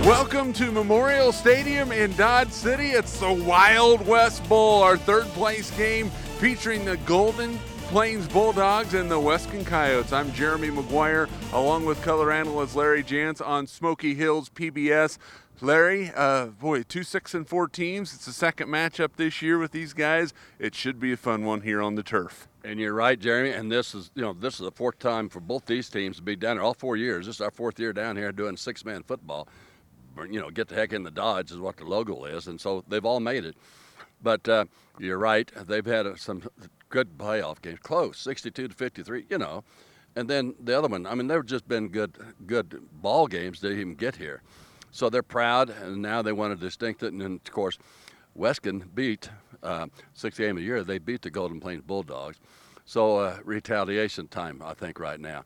Welcome to Memorial Stadium in Dodge City. It's the Wild West Bowl, our third place game featuring the Golden Plains Bulldogs and the Weskan Coyotes. I'm Jeremy McGuire, along with color analyst Larry Jantz on Smoky Hills PBS. Larry, 2-6-4 teams. It's the second matchup this year with these guys. It should be a fun one here on the turf. And you're right, Jeremy. And this is the fourth time for both these teams to be down here all 4 years. This is our fourth year down here doing six-man football. Get the heck in the Dodge is what the logo is, and so they've all made it. But you're right. They've had some good playoff games, close, 62-53. And then the other one. I mean, they've just been good ball games to even get here. So they're proud, and now they want to distinct it. And then, of course, Weskan beat sixth game of the year. They beat the Golden Plains Bulldogs. So retaliation time, I think, right now.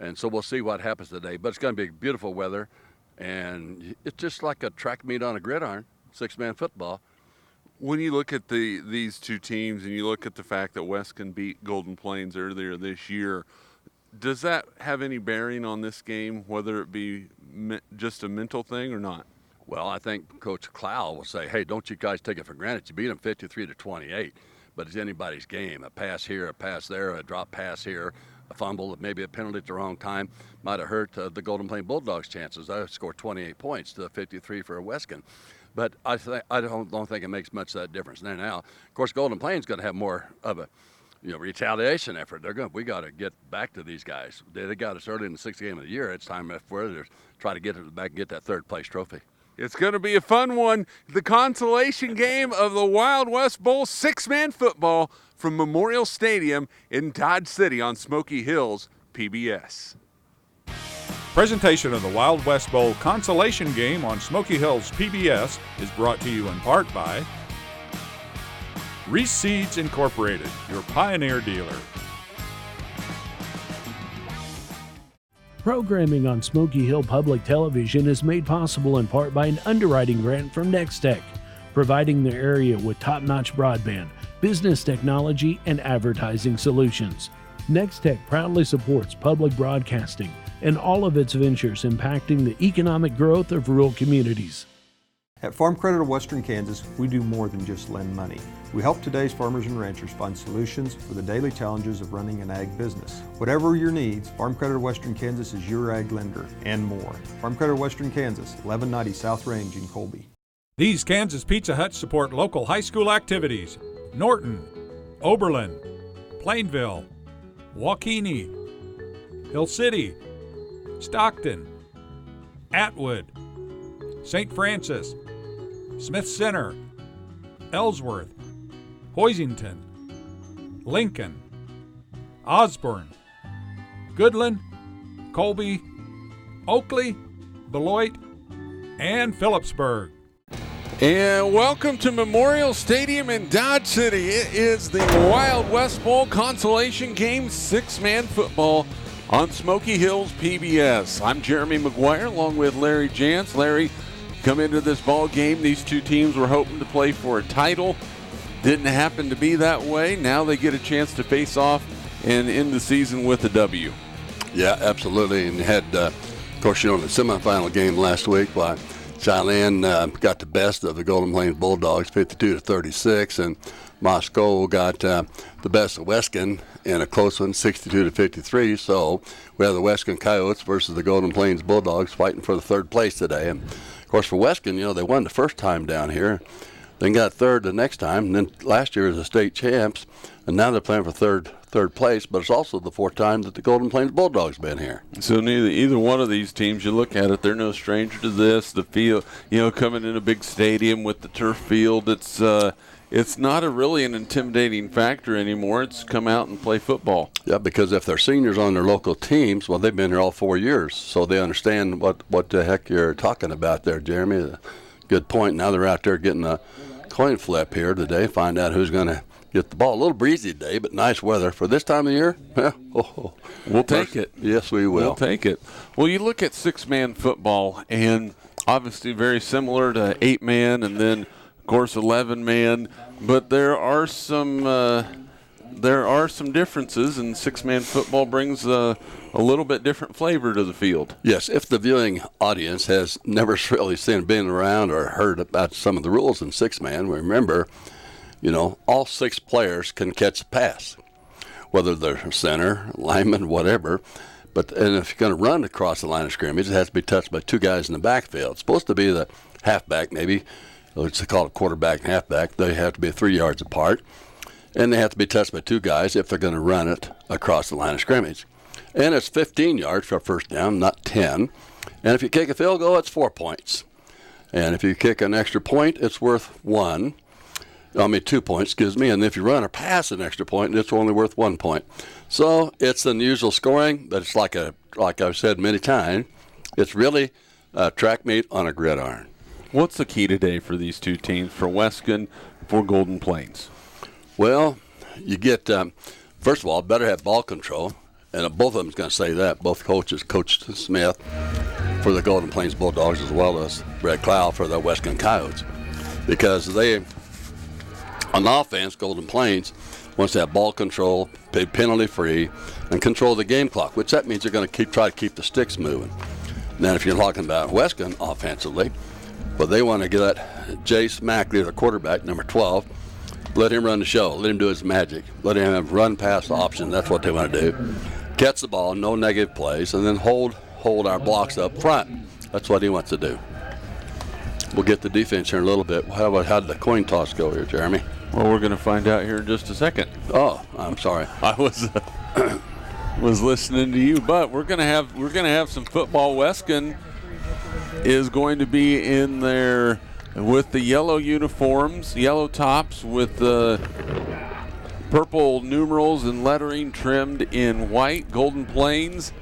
And so we'll see what happens today. But it's going to be beautiful weather, and it's just like a track meet on a gridiron, six-man football. When you look at these two teams and you look at the fact that Weskan beat Golden Plains earlier this year, does that have any bearing on this game, whether it be just a mental thing or not? Well, I think Coach Clow will say, hey, don't you guys take it for granted. You beat them 53-28, but it's anybody's game. A pass here, a pass there, a drop pass here, a fumble, maybe a penalty at the wrong time might have hurt the Golden Plains Bulldogs' chances. They scored 28 points to 53 for Weskan. But I don't think it makes much of that difference. Now, of course, Golden Plains going to have more of a retaliation effort. We got to get back to these guys. They got us early in the sixth game of the year. It's time for them to try to get it back and get that third place trophy. It's going to be a fun one. The consolation game of the Wild West Bowl, six-man football from Memorial Stadium in Dodge City on Smoky Hills PBS. Presentation of the Wild West Bowl consolation game on Smoky Hills PBS is brought to you in part by Reese Seeds Incorporated, your Pioneer dealer. Programming on Smoky Hill Public Television is made possible in part by an underwriting grant from Nextech, providing the area with top-notch broadband, business technology, and advertising solutions. Nextech proudly supports public broadcasting and all of its ventures impacting the economic growth of rural communities. At Farm Credit of Western Kansas, we do more than just lend money. We help today's farmers and ranchers find solutions for the daily challenges of running an ag business. Whatever your needs, Farm Credit of Western Kansas is your ag lender and more. Farm Credit of Western Kansas, 1190 South Range in Colby. These Kansas Pizza Huts support local high school activities. Norton, Oberlin, Plainville, Waukene, Hill City, Stockton, Atwood, St. Francis, Smith Center, Ellsworth, Hoisington, Lincoln, Osborne, Goodland, Colby, Oakley, Beloit, and Phillipsburg. And welcome to Memorial Stadium in Dodge City. It is the Wild West Bowl consolation game, six-man football on Smoky Hills PBS. I'm Jeremy McGuire along with Larry Jantz. Larry, come into this ball game, these two teams were hoping to play for a title. Didn't happen to be that way. Now they get a chance to face off and end the season with a W. Yeah, absolutely. And you had, of course, the semifinal game last week. Cheyenne got the best of the Golden Plains Bulldogs, 52-36, and Moscow got the best of Weskan in a close one, 62-53. So we have the Weskan Coyotes versus the Golden Plains Bulldogs fighting for the third place today. And of course, for Weskan, they won the first time down here, then got third the next time, and then last year was the state champs, and now they're playing for third place. But it's also the fourth time that the Golden Plains Bulldogs been here. So either one of these teams, you look at it, they're no stranger to this. The field, coming in a big stadium with the turf field, it's not really an intimidating factor anymore. It's come out and play football. Yeah, because if they're seniors on their local teams, well, they've been here all 4 years, so they understand what the heck you're talking about there, Jeremy. Good point. Now they're out there getting a coin flip here today, find out who's going to get the ball. A little breezy today, but nice weather. For this time of year, we'll take it. Yes, we will. We'll take it. Well, you look at six-man football, and obviously very similar to eight-man and then, of course, 11-man. But there are some there are some differences, and six-man football brings a little bit different flavor to the field. Yes, if the viewing audience has never really been around or heard about some of the rules in six-man, remember, all six players can catch a pass, whether they're center, lineman, whatever. And if you're going to run across the line of scrimmage, it has to be touched by two guys in the backfield. It's supposed to be the halfback, maybe. It's called quarterback and halfback. They have to be 3 yards apart. And they have to be touched by two guys if they're going to run it across the line of scrimmage. And it's 15 yards for a first down, not 10. And if you kick a field goal, it's 4 points. And if you kick an extra point, it's worth 2 points, And if you run or pass an extra point, it's only worth 1 point. So it's unusual scoring, but it's like I've said many times, it's really a track meet on a gridiron. What's the key today for these two teams, for Weskan, for Golden Plains? Well, you get, first of all, better have ball control. And both of them is going to say that. Both coaches, Coach Smith for the Golden Plains Bulldogs as well as Brett Clow for the Weskan Coyotes. Because on offense, Golden Plains wants to have ball control, pay penalty-free, and control the game clock, which that means they're going to try to keep the sticks moving. Now, if you're talking about Weskan offensively, well, they want to get Jace Mackley, the quarterback, number 12, let him run the show. Let him do his magic. Let him have run-pass option. That's what they want to do. Catch the ball, no negative plays, and then hold our blocks up front. That's what he wants to do. We'll get the defense here in a little bit. How did the coin toss go here, Jeremy? Well, we're going to find out here in just a second. Oh, I'm sorry. I was listening to you, but we're going to have some football. Weskan is going to be in there with the yellow uniforms, yellow tops with the purple numerals and lettering trimmed in white. Golden Plains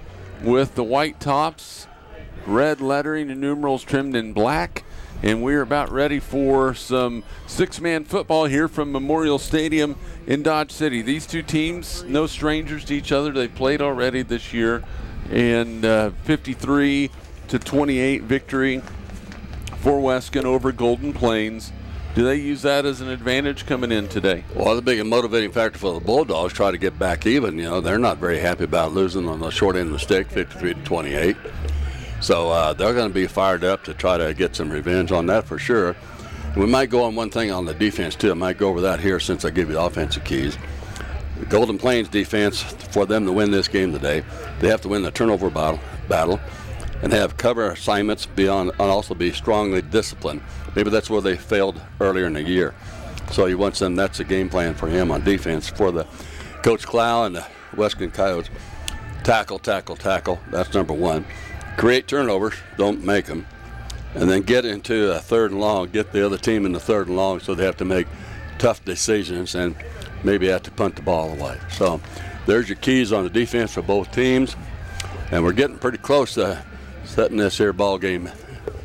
with the white tops, red lettering and numerals trimmed in black. And we're about ready for some six-man football here from Memorial Stadium in Dodge City. These two teams, no strangers to each other. They played already this year, and 53-28 victory for Weskan over Golden Plains. Do they use that as an advantage coming in today? Well, the big motivating factor for the Bulldogs, try to get back even. They're not very happy about losing on the short end of the stick, 53-28. So they're going to be fired up to try to get some revenge on that for sure. We might go on one thing on the defense, too. I might go over that here since I give you the offensive keys. The Golden Plains defense, for them to win this game today, they have to win the turnover battle and have cover assignments and also be strongly disciplined. Maybe that's where they failed earlier in the year. So he wants them. That's a game plan for him on defense for the Coach Clow and the Weskan Coyotes. Tackle. That's number one. Create turnovers, don't make them, and then get into a third and long, get the other team in the third and long so they have to make tough decisions and maybe have to punt the ball away. So there's your keys on the defense for both teams, and we're getting pretty close to setting this here ball game,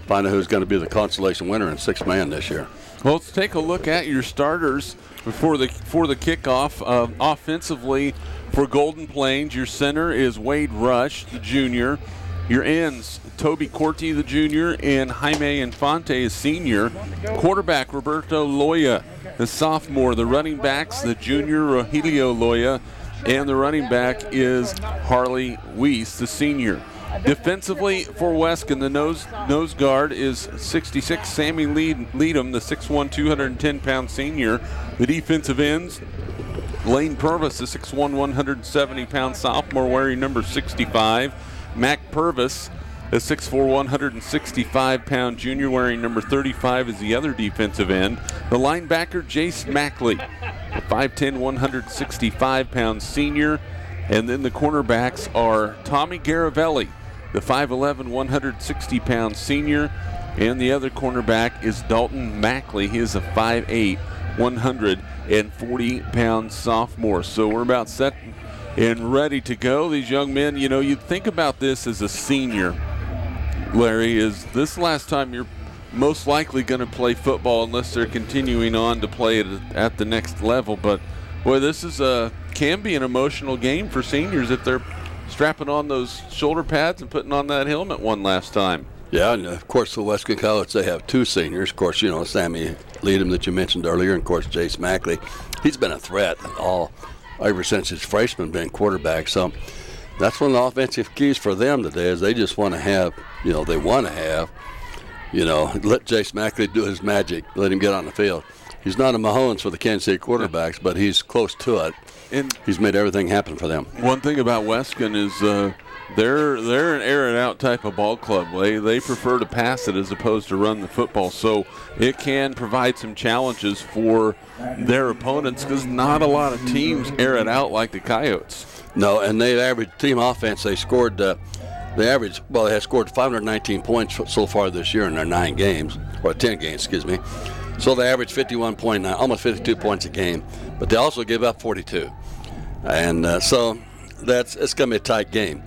find out who's going to be the consolation winner in six-man this year. Well, let's take a look at your starters before the kickoff. Offensively for Golden Plains, your center is Wade Rush, the junior. Your ends, Toby Corti, the junior, and Jaime Infante, a senior. Quarterback, Roberto Loya, the sophomore. The running backs, the junior, Rogelio Loya, and the running back is Harley Weiss, the senior. Defensively for Weskan, the nose guard is 66, Sammy Leadham, the 6'1", 210-pound senior. The defensive ends, Lane Purvis, the 6'1", 170-pound sophomore, wearing number 65. Mac Purvis, a 6'4", 165-pound junior, wearing number 35 is the other defensive end. The linebacker, Jace Mackley, a 5'10", 165-pound senior. And then the cornerbacks are Tommy Garavelli, the 5'11", 160-pound senior. And the other cornerback is Dalton Mackley. He is a 5'8", 140-pound sophomore. So we're about set and ready to go. These young men, you'd think about this as a senior, Larry. Is this the last time you're most likely going to play football unless they're continuing on to play it at the next level? But, boy, this can be an emotional game for seniors if they're strapping on those shoulder pads and putting on that helmet one last time. Yeah, and of course, the Weskan College, they have two seniors. Of course, Sammy Leadham that you mentioned earlier, and of course, Jace Mackley. He's been a threat all ever since his freshman been quarterback. So that's one of the offensive keys for them today is they just want to have, let Jace Mackley do his magic, let him get on the field. He's not a Mahomes for the Kansas City quarterbacks, but he's close to it. And he's made everything happen for them. One thing about Weskan is they're an air it out type of ball club. They prefer to pass it as opposed to run the football, so it can provide some challenges for their opponents because not a lot of teams air it out like the Coyotes. No, and they average team offense. They scored. They have scored 519 points so far this year in their 10 games. So they average 51.9, almost 52 points a game, but they also give up 42, and so it's going to be a tight game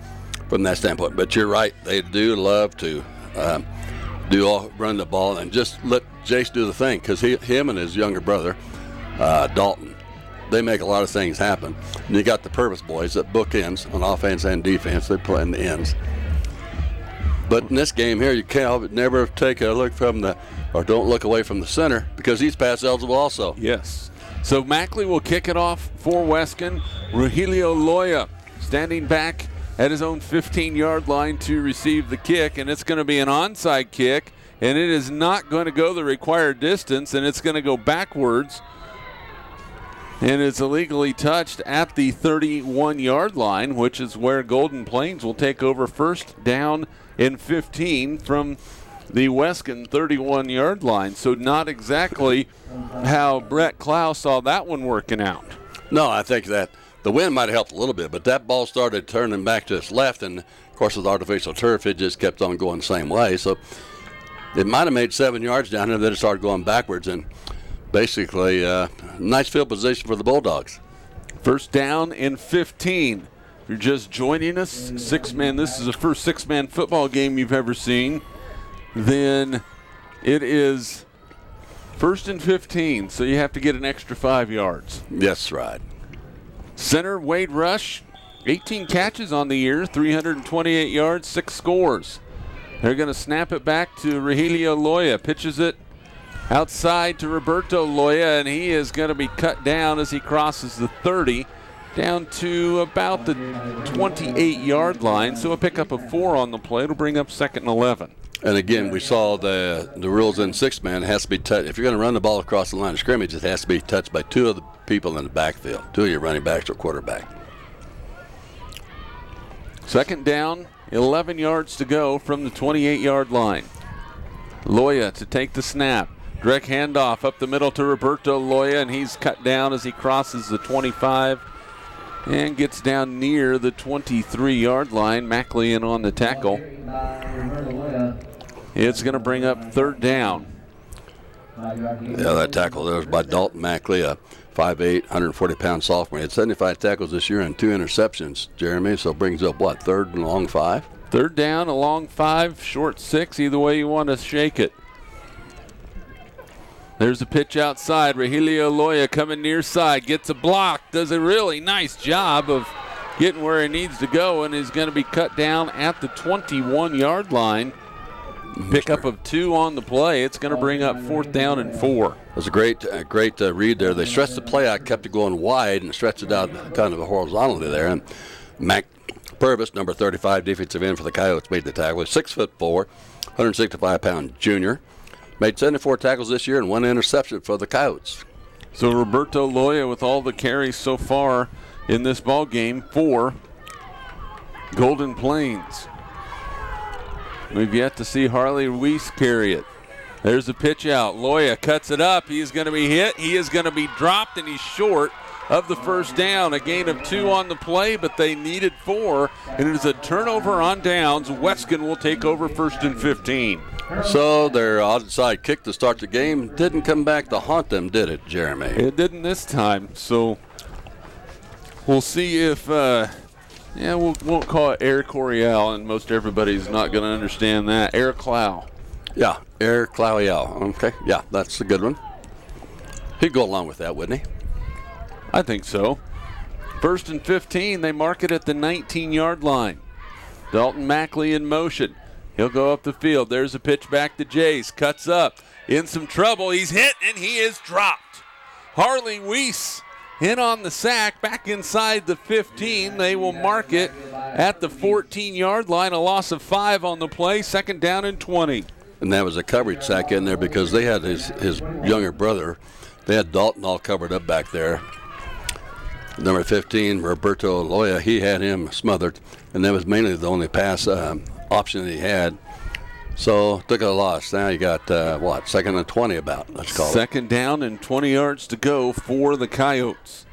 from that standpoint. But you're right, they do love to run the ball and just let Jace do the thing because him and his younger brother Dalton, they make a lot of things happen. And you got the Purvis boys that book ends on offense and defense. They play in the ends. But in this game here, you can't never take a look don't look away from the center because he's pass eligible also. Yes. So Mackley will kick it off for Weskan. Rogelio Loya standing back at his own 15-yard line to receive the kick, and it's going to be an onside kick, and it is not going to go the required distance, and it's going to go backwards, and it's illegally touched at the 31-yard line, which is where Golden Plains will take over first down and 15 from the Weskan 31-yard line. So not exactly how Brett Clow saw that one working out. No, I think that the wind might have helped a little bit, but that ball started turning back to its left, and, of course, with artificial turf, it just kept on going the same way. So it might have made 7 yards down here, then it started going backwards, and basically nice field position for the Bulldogs. First down and 15. If you're just joining us, six-man, this is the first six-man football game you've ever seen, then it is first and 15, so you have to get an extra 5 yards. That's right. Center Wade Rush, 18 catches on the year, 328 yards, 6 scores. They're going to snap it back to Rogelio Loya, pitches it outside to Roberto Loya, and he is going to be cut down as he crosses the 30 down to about the 28-yard line, so a pickup of 4 on the play. It'll bring up second and 11. And again, we saw the rules in six-man. It has to be touched. If you're going to run the ball across the line of scrimmage, it has to be touched by 2 of the people in the backfield, 2 of your running backs or quarterback. Second down, 11 yards to go from the 28-yard line. Loya to take the snap. Direct handoff up the middle to Roberto Loya, and he's cut down as he crosses the 25 and gets down near the 23-yard line. Mackley in on the tackle. It's going to bring up third down. Yeah, that tackle there was by Dalton Mackley, a 5'8", 140-pound sophomore. He had 75 tackles this year and 2 interceptions, Jeremy, so brings up, what, third and long 5? Third down, a long 5, short 6, either way you want to shake it. There's a pitch outside. Rogelio Loya coming near side, gets a block, does a really nice job of getting where he needs to go, and is going to be cut down at the 21-yard line. Pickup of 2 on the play. It's going to bring up fourth down and 4. It was a great read there. They stretched the play out, kept it going wide, and stretched it out kind of horizontally there. And Mac Purvis, number 35, defensive end for the Coyotes, made the tackle. 6'4", 165-pound junior. Made 74 tackles this year and 1 interception for the Coyotes. So Roberto Loya with all the carries so far in this ball game for Golden Plains. We've yet to see Harley Weiss carry it. There's a pitch out. Loya cuts it up. He is going to be hit. He is going to be dropped, and he's short of the first down. A gain of 2 on the play, but they needed 4, and it is a turnover on downs. Weskan will take over first and 15. So their onside kick to start the game didn't come back to haunt them, did it, Jeremy? It didn't this time. So we'll see if we won't call it Air Coryell, and most everybody's not going to understand that. Air Clow. Yeah, Air Clowyell. Okay, yeah, that's a good one. He'd go along with that, wouldn't he? I think so. First and 15, they mark it at the 19-yard line. Dalton Mackley in motion. He'll go up the field. There's a pitch back to Jace. Cuts up. In some trouble. He's hit, and he is dropped. Harley Weiss in on the sack, back inside the 15. They will mark it at the 14-yard line, a loss of 5 on the play, 2nd down and 20. And that was a coverage sack in there because they had his younger brother. They had Dalton all covered up back there. Number 15, Roberto Loya, he had him smothered, and that was mainly the only pass option that he had. So took a loss. Now you got, 2nd and 20 about, let's call it. 2nd down and 20 yards to go for the Coyotes.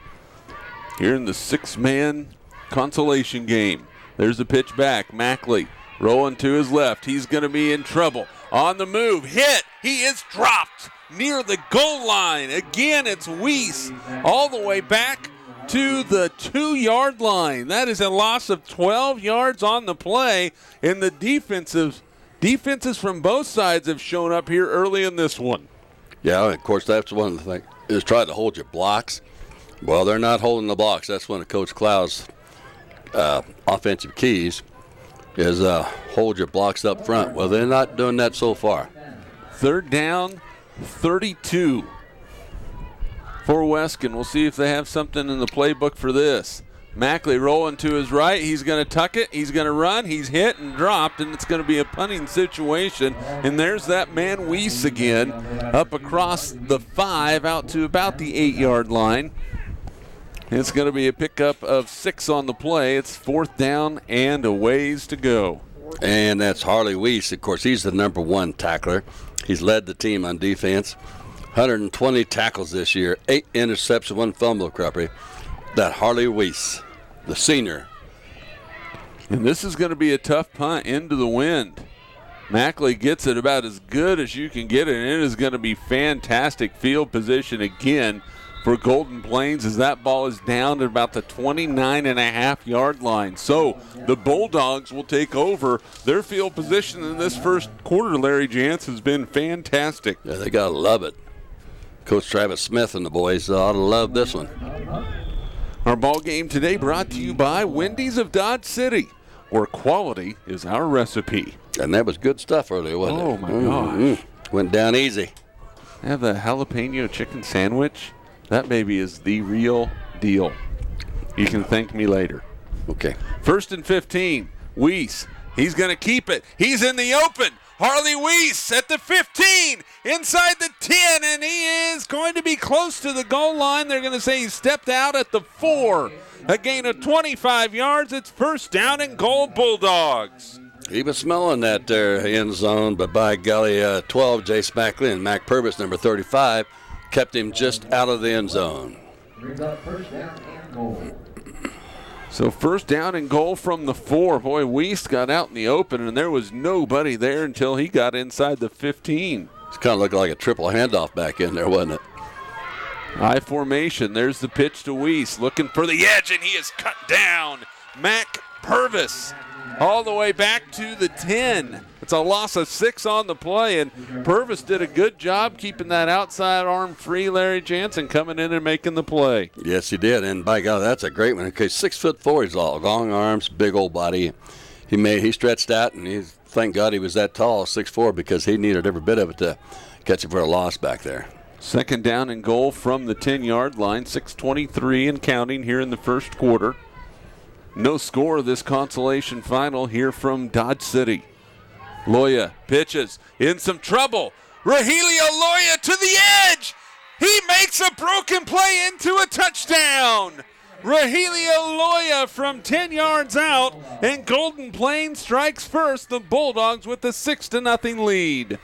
Here in the 6-man consolation game. There's the pitch back. Mackley rolling to his left. He's going to be in trouble. On the move, hit. He is dropped near the goal line. Again, it's Weiss all the way back to the 2-yard line. That is a loss of 12 yards on the play, and the defenses from both sides have shown up here early in this one. Yeah, of course, that's one of the things, is try to hold your blocks. Well, they're not holding the blocks. That's one of Coach Clow's offensive keys, is hold your blocks up front. Well, they're not doing that so far. 3rd down, 32 for Weskan. We'll see if they have something in the playbook for this. Mackley rolling to his right. He's going to tuck it. He's going to run. He's hit and dropped, and it's going to be a punting situation. And there's that man Weiss again up across the 5 out to about the 8-yard line. It's going to be a pickup of 6 on the play. It's 4th down and a ways to go. And that's Harley Weiss. Of course, he's the number 1 tackler. He's led the team on defense. 120 tackles this year, 8 interceptions, 1 fumble recovery. That Harley Weiss, the senior. And this is going to be a tough punt into the wind. Mackley gets it about as good as you can get it, and it is going to be fantastic field position again for Golden Plains as that ball is down at about the 29.5-yard line. So the Bulldogs will take over their field position in this first quarter. Larry Jantz has been fantastic. Yeah, they got to love it. Coach Travis Smith and the boys ought to love this one. Our ball game today brought to you by Wendy's of Dodge City, where quality is our recipe. And that was good stuff earlier, wasn't it? Oh, my gosh. Went down easy. Have the jalapeno chicken sandwich. That baby is the real deal. You can thank me later. Okay. 1st and 15. Weiss. He's going to keep it. He's in the open. Harley Weiss at the 15, inside the 10, and he is going to be close to the goal line. They're going to say he stepped out at the 4. A gain of 25 yards. It's 1st down and goal, Bulldogs. He was smelling that there end zone, but by golly, 12, Jace Mackley, and Mac Purvis, number 35, kept him just out of the end zone. So 1st down and goal from the 4. Boy, Weiss got out in the open, and there was nobody there until he got inside the 15. It's kind of looking like a triple handoff back in there, wasn't it? High formation. There's the pitch to Weiss, looking for the edge, and he is cut down. Mac Purvis all the way back to the 10. It's a loss of 6 on the play, and Purvis did a good job keeping that outside arm free. Larry Jansen coming in and making the play. Yes, he did, and by God, that's a great one. Okay, 6'4", he's long arms, big old body. He stretched out, and thank God he was that tall, 6'4", because he needed every bit of it to catch it for a loss back there. 2nd down and goal from the 10-yard line, 6:23 and counting here in the first quarter. No score this consolation final here from Dodge City. Loya pitches in some trouble. Rogelio Loya to the edge. He makes a broken play into a touchdown. Rogelio Loya from 10 yards out, and Golden Plains strikes first. The Bulldogs with the 6-0 lead.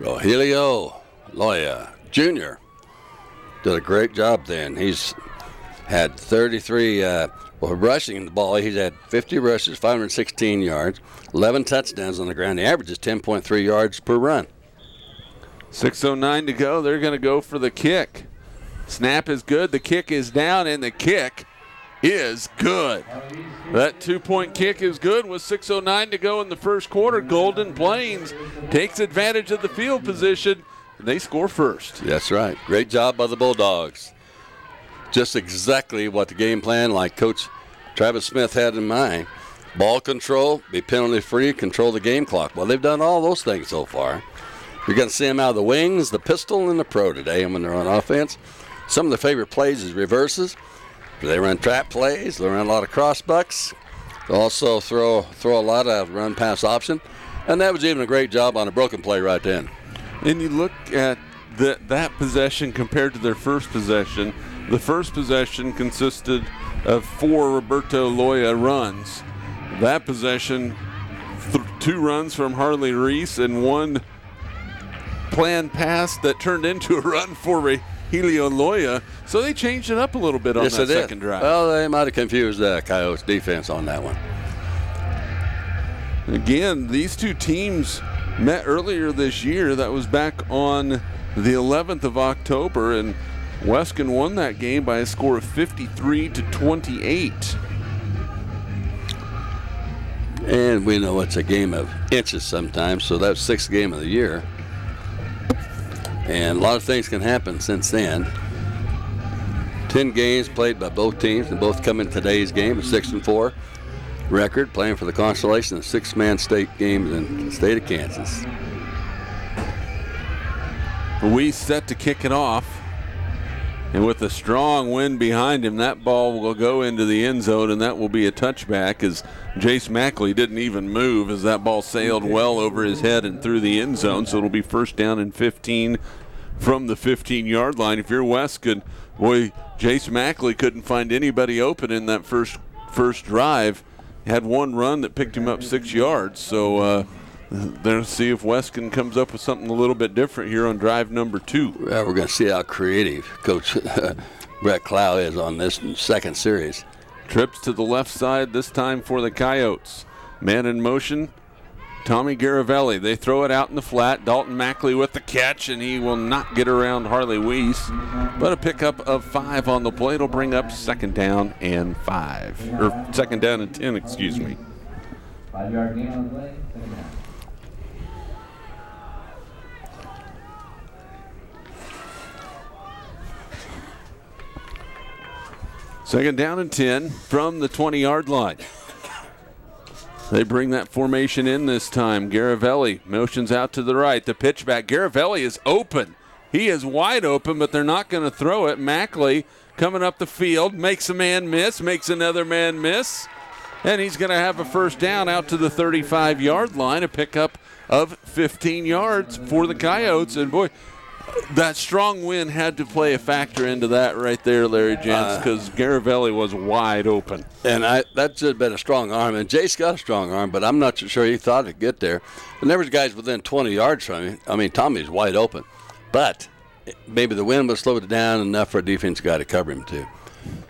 Rogelio Loya Jr. did a great job then. He's had 33 rushing the ball. He's had 50 rushes, 516 yards, 11 touchdowns on the ground. The average is 10.3 yards per run. 6:09 to go. They're going to go for the kick. Snap is good. The kick is down, and the kick is good. That 2-point kick is good with 6:09 to go in the first quarter. Golden Plains takes advantage of the field position. They score first. That's right. Great job by the Bulldogs. Just exactly what the game plan, like Coach Travis Smith had in mind. Ball control, be penalty free, control the game clock. Well, they've done all those things so far. You're going to see them out of the wings, the pistol, and the pro today, and when they're on offense. some of their favorite plays is reverses. They run trap plays. They run a lot of cross bucks. They also throw a lot of run pass option. And that was even a great job on a broken play right then. And you look at that possession compared to their first possession. The first possession consisted of 4 Roberto Loya runs. That possession, 2 runs from Harley Reese and 1 planned pass that turned into a run for Helio Loya. So they changed it up a little bit on that second drive. Well, they might have confused the Coyotes defense on that one. Again, these two teams met earlier this year. That was back on the 11th of October, and Weskan won that game by a score of 53-28. And we know it's a game of inches sometimes, so that's 6th game of the year. And a lot of things can happen since then. 10 games played by both teams, and both come in today's game, a 6-4 record, playing for the Consolation, a 6-man state game in the state of Kansas. We set to kick it off. And with a strong wind behind him, that ball will go into the end zone, and that will be a touchback as Jace Mackley didn't even move as that ball sailed well over his head and through the end zone. So it'll be 1st down and 15 from the 15-yard line. If you're Weskan, boy, Jace Mackley couldn't find anybody open in that first drive. He had 1 run that picked him up 6 yards. So they'll see if Weskan comes up with something a little bit different here on drive number 2. Well, we're going to see how creative Coach Brett Clow is on this second series. Trips to the left side this time for the Coyotes. Man in motion, Tommy Garavelli. They throw it out in the flat. Dalton Mackley with the catch, and he will not get around Harley Weiss. But a pickup of 5 on the play. It'll bring up 2nd down and 5. Or 2nd down and 10, excuse me. 5-yard gain on the play, 2nd down. Second down and 10 from the 20-yard line. They bring that formation in this time. Garavelli motions out to the right. The pitch back. Garavelli is open. He is wide open, but they're not going to throw it. Mackley coming up the field, makes a man miss, makes another man miss, and he's going to have a 1st down out to the 35-yard line, a pickup of 15 yards for the Coyotes. And boy, that strong wind had to play a factor into that right there, Larry Jantz, because Garavelli was wide open. And that should have been a strong arm. And Jace got a strong arm, but I'm not sure he thought it'd get there. And there was guys within 20 yards from him. I mean, Tommy's wide open. But maybe the wind was slowed down enough for a defense guy to cover him, too.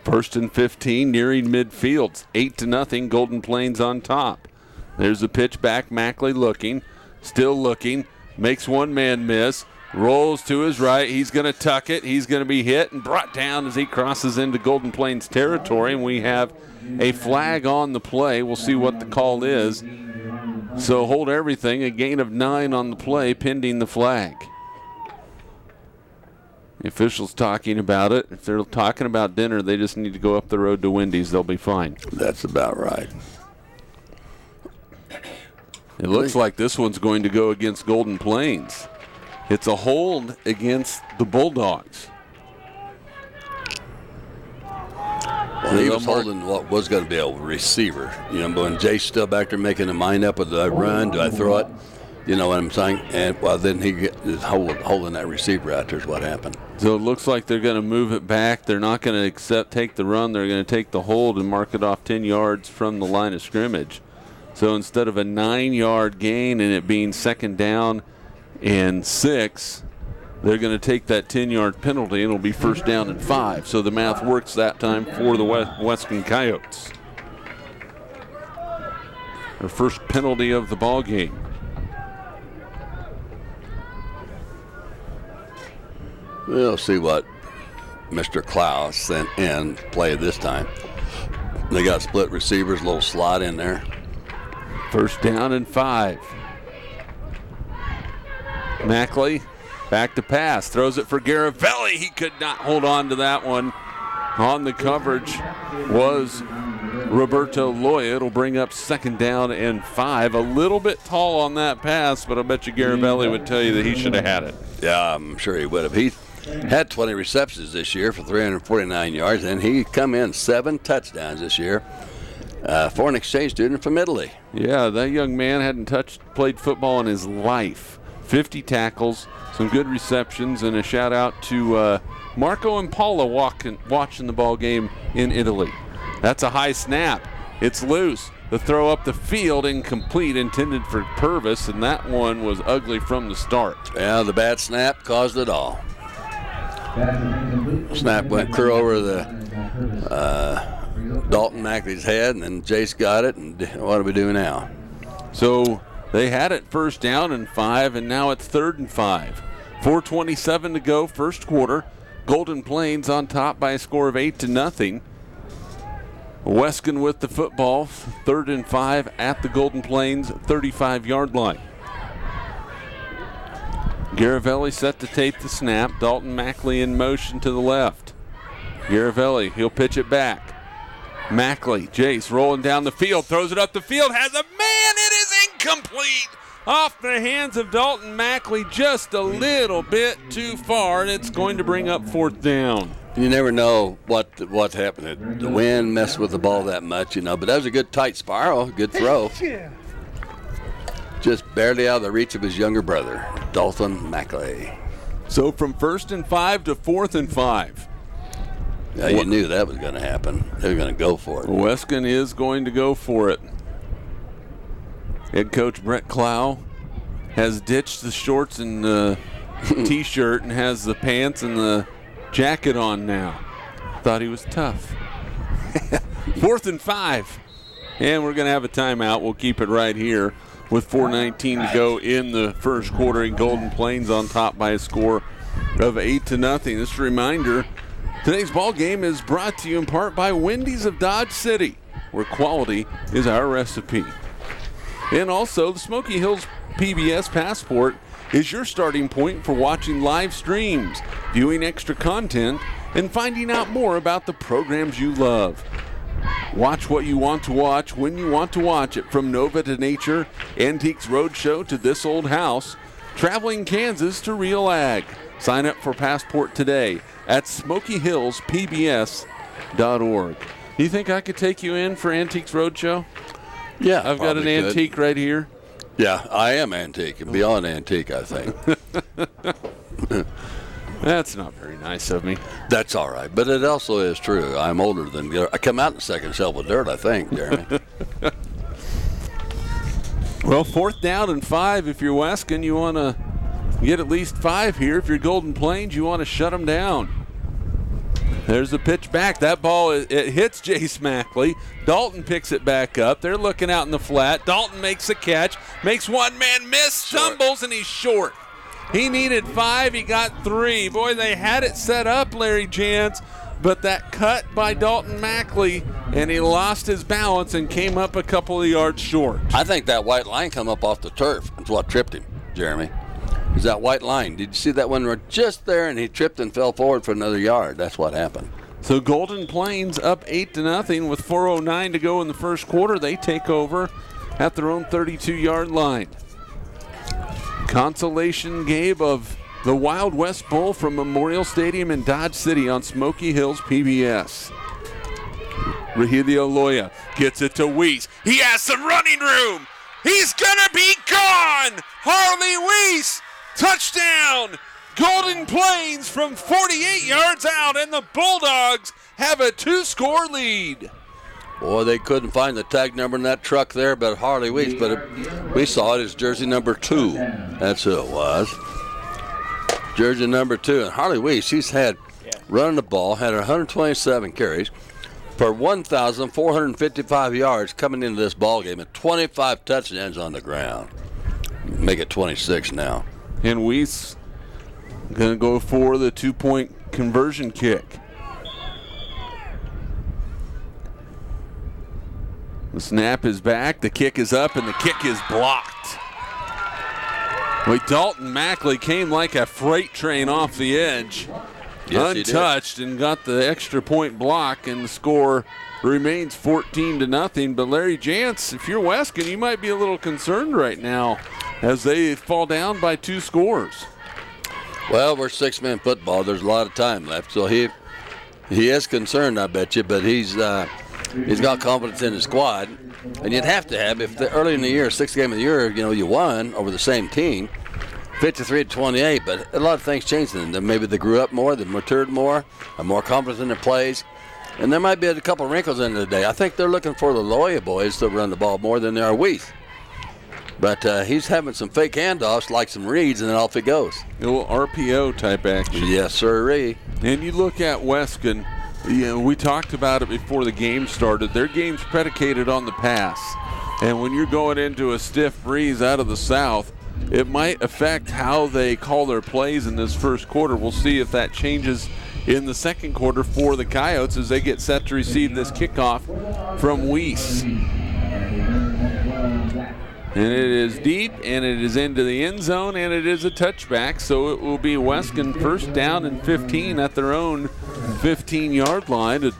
1st and 15, nearing midfield. 8-0, Golden Plains on top. There's the pitch back. Mackley looking, still looking, makes one man miss. Rolls to his right. He's going to tuck it. He's going to be hit and brought down as he crosses into Golden Plains territory. And we have a flag on the play. We'll see what the call is. So hold everything. A gain of 9 on the play pending the flag. The officials talking about it. If they're talking about dinner, they just need to go up the road to Wendy's. They'll be fine. That's about right. It looks like this one's going to go against Golden Plains. It's a hold against the Bulldogs. Well, he was holding what was going to be a receiver. You know, when Jay's still back there making a mind up, do I run, do I throw it? You know what I'm saying? And well, then he is holding that receiver out there is what happened. So it looks like they're going to move it back. They're not going to take the run. They're going to take the hold and mark it off 10 yards from the line of scrimmage. So instead of a 9-yard gain and it being 2nd down and 6, they're going to take that 10-yard penalty, and it'll be 1st down and 5. So the math works that time for the Weskan Coyotes. Their first penalty of the ball game. We'll see what Mr. Klaus sent in play this time. They got split receivers, a little slot in there. 1st down and 5. Mackley back to pass, throws it for Garavelli. He could not hold on to that one. On the coverage was Roberto Loya. It'll bring up 2nd down and 5. A little bit tall on that pass, but I bet you Garavelli would tell you that he should have had it. Yeah, I'm sure he would have. had 20 receptions this year for 349 yards, and he come in 7 touchdowns this year. Foreign exchange student from Italy. Yeah, that young man hadn't played football in his life. 50 tackles, some good receptions, and a shout out to Marco and Paula watching the ball game in Italy. That's a high snap. It's loose. The throw up the field, incomplete, intended for Purvis, and that one was ugly from the start. Yeah, the bad snap caused it all. Snap went clear over the Dalton Mackley's head, and then Jace got it, and what do we do now? So they had it first down and 5, and now it's 3rd and 5. 4:27 to go, first quarter. Golden Plains on top by a score of 8-0. Weskan with the football, 3rd and 5 at the Golden Plains 35-yard line. Garavelli set to tape the snap. Dalton Mackley in motion to the left. Garavelli, he'll pitch it back. Mackley, Jace rolling down the field, throws it up the field, has a man, it is incomplete. Off the hands of Dalton Mackley, just a little bit too far, and it's going to bring up 4th down. You never know what happened. The wind messed with the ball that much, but that was a good tight spiral, good throw. Just barely out of the reach of his younger brother, Dalton Mackley. So from 1st and 5 to 4th and 5. Yeah, you knew that was going to happen. They were going to go for it. Weskan is going to go for it. Head coach Brett Clow has ditched the shorts and the T-shirt and has the pants and the jacket on now. Thought he was tough. 4th and 5. And we're going to have a timeout. We'll keep it right here with 4:19 to go in the first quarter, and Golden Plains on top by a score of 8-0. Just a reminder, today's ball game is brought to you in part by Wendy's of Dodge City, where quality is our recipe. And also, the Smoky Hills PBS Passport is your starting point for watching live streams, viewing extra content, and finding out more about the programs you love. Watch what you want to watch when you want to watch it, from Nova to Nature, Antiques Roadshow to This Old House, traveling Kansas to Real Ag. Sign up for Passport today at SmokyHillsPBS.org. Do you think I could take you in for Antiques Roadshow? Yeah, I've got an antique right here. Yeah, I am antique, and beyond antique, I think. That's not very nice of me. That's all right, but it also is true. I'm older than I come out in the second shelf with dirt, I think, Jeremy. Well, 4th down and 5. If you're Weskan, you want to get at least 5 here. If you're Golden Plains, you want to shut them down. There's the pitch back. That ball, it hits Jace Mackley. Dalton picks it back up. They're looking out in the flat. Dalton makes a catch, makes one man miss, stumbles, and he's short. He needed 5. He got 3. Boy, they had it set up, Larry Jantz, but that cut by Dalton Mackley, and he lost his balance and came up a couple of yards short. I think that white line come up off the turf. That's what tripped him, Jeremy. Is that white line. Did you see that one right just there, and he tripped and fell forward for another yard? That's what happened. So Golden Plains up 8-0 with 4:09 to go in the first quarter. They take over at their own 32-yard line. Consolation game of the Wild West Bowl from Memorial Stadium in Dodge City on Smoky Hills PBS. Rahilio Loya gets it to Weiss. He has some running room. He's gonna be gone. Harley Weiss, touchdown. Golden Plains from 48 yards out, and the Bulldogs have a 2-score lead. Boy, they couldn't find the tag number in that truck there, but Harley Weiss, we saw it as jersey number 2. That's who it was. Jersey number 2. And Harley Weiss, she's had running the ball, had 127 carries for 1,455 yards coming into this ball game, and 25 touchdowns on the ground. Make it 26 now. And Weiss going to go for the 2-point conversion kick. The snap is back, the kick is up, and the kick is blocked. Well, Dalton Mackley came like a freight train off the edge, untouched, and got the extra point block, and the score remains 14-0. But Larry Jantz, if you're Weskan, you might be a little concerned right now as they fall down by 2 scores. Well, we're six-man football. There's a lot of time left, so he is concerned, I bet you, but he's got confidence in his squad, and you'd have to have if early in the year, sixth game of the year, you won over the same team, 53-28. But a lot of things changed in them. Maybe they grew up more, they matured more, are more confident in their plays, and there might be a couple wrinkles in the day. I think they're looking for the Loya boys to run the ball more than they are Weiss. But he's having some fake handoffs, like some reads, and then off he goes. A little RPO type action. Yes, sirree. And you look at Weskan, we talked about it before the game started. Their game's predicated on the pass. And when you're going into a stiff breeze out of the south, it might affect how they call their plays in this first quarter. We'll see if that changes in the second quarter for the Coyotes as they get set to receive this kickoff from Weiss. And it is deep, and it is into the end zone, and it is a touchback. So it will be Weskan first down and 15 at their own 15-yard line.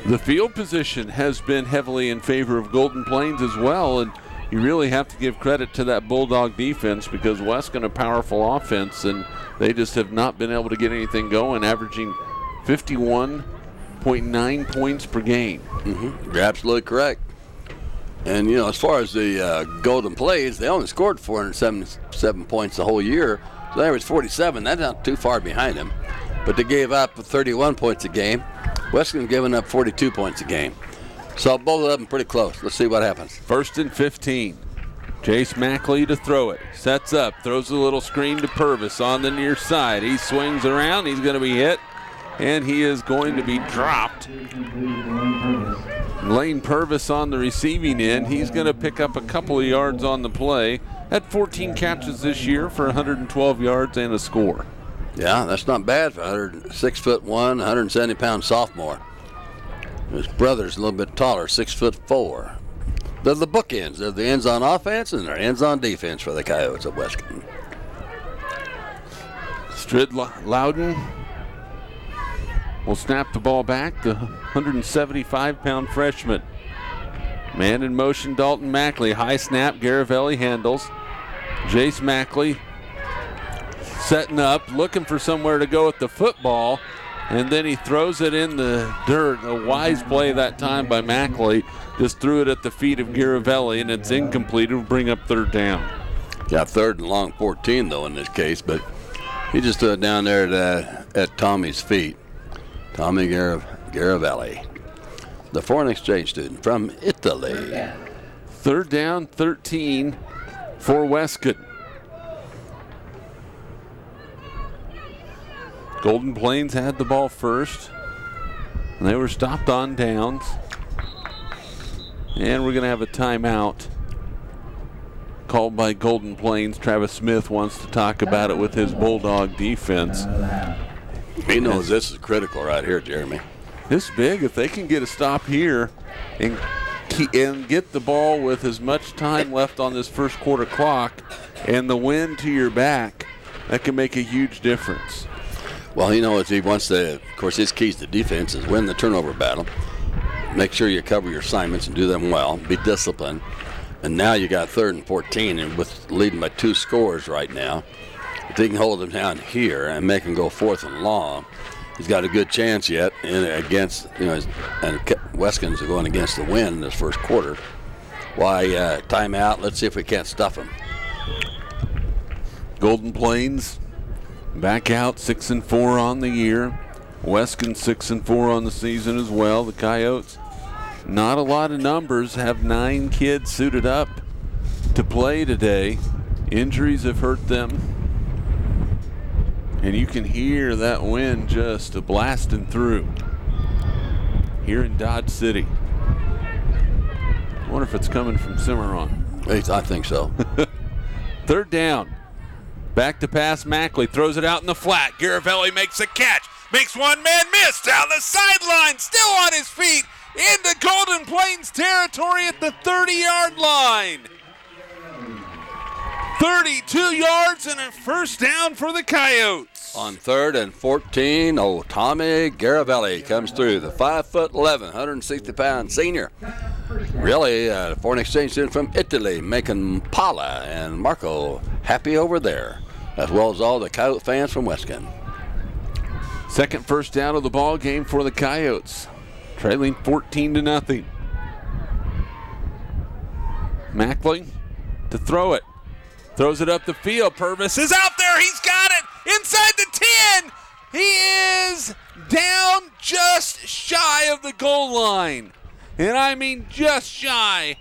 The field position has been heavily in favor of Golden Plains as well, and you really have to give credit to that Bulldog defense because Weskan a powerful offense, and they just have not been able to get anything going, averaging 51.9 points per game. Mm-hmm. You're absolutely correct. And, as far as the Golden Plains, they only scored 477 points the whole year. So they averaged 47. That's not too far behind them. But they gave up 31 points a game. Weskan's giving up 42 points a game. So both of them pretty close. Let's see what happens. First and 15. Jace Mackley to throw it. Sets up, throws a little screen to Purvis on the near side. He swings around. He's going to be hit, and he is going to be dropped. Lane Purvis on the receiving end. He's going to pick up a couple of yards on the play. Had 14 catches this year for 112 yards and a score. Yeah, that's not bad for a 6'1", 170-pound sophomore. His brother's a little bit taller, 6'4". They're the bookends. They're the ends on offense and they're ends on defense for the Coyotes of Weskan. Strid Loudon will snap the ball back. The 175-pound freshman. Man in motion, Dalton Mackley. High snap, Garavelli handles. Jace Mackley setting up, looking for somewhere to go with the football, and then he throws it in the dirt. A wise play that time by Mackley. Just threw it at the feet of Garavelli, and it's incomplete. It'll bring up third down. Yeah, third and long 14, though, in this case, but he just threw it down there at Tommy's feet. Tommy Garavelli, the foreign exchange student from Italy. Third down, 13 for Weskan. Golden Plains had the ball first, and they were stopped on downs. And we're going to have a timeout called by Golden Plains. Travis Smith wants to talk about it with his Bulldog defense. He knows this is critical right here, Jeremy. This big, if they can get a stop here and get the ball with as much time left on this first quarter clock and the wind to your back, that can make a huge difference. Well, he knows he wants to, of course, his keys to defense is win the turnover battle. Make sure you cover your assignments and do them well. Be disciplined. And now you got third and 14, and with leading by 2 scores right now, if he can hold them down here and make them go fourth and long, he's got a good chance yet against, and Weskan's are going against the wind in this first quarter. Why, timeout, let's see if we can't stuff him. Golden Plains back out 6-4 on the year. Weskan 6-4 on the season as well. The Coyotes, not a lot of numbers, have 9 kids suited up to play today. Injuries have hurt them. And you can hear that wind just blasting through here in Dodge City. I wonder if it's coming from Cimarron. I think so. Third down. Back to pass, Mackley throws it out in the flat. Garavelli makes a catch. Makes one man miss down the sideline. Still on his feet into Golden Plains territory at the 30-yard line. 32 yards and a first down for the Coyotes. On third and 14, Tommy Garavelli comes through. The 5'11", 160-pound senior. Really, foreign exchange student from Italy, making Paula and Marco happy over there. as well as all the Coyote fans from Weskan. Second first down of the ball game for the Coyotes, trailing 14-0. Mackley to throw it. Throws it up the field. Purvis is out there. He's got it inside the 10. He is down just shy of the goal line. And I mean just shy.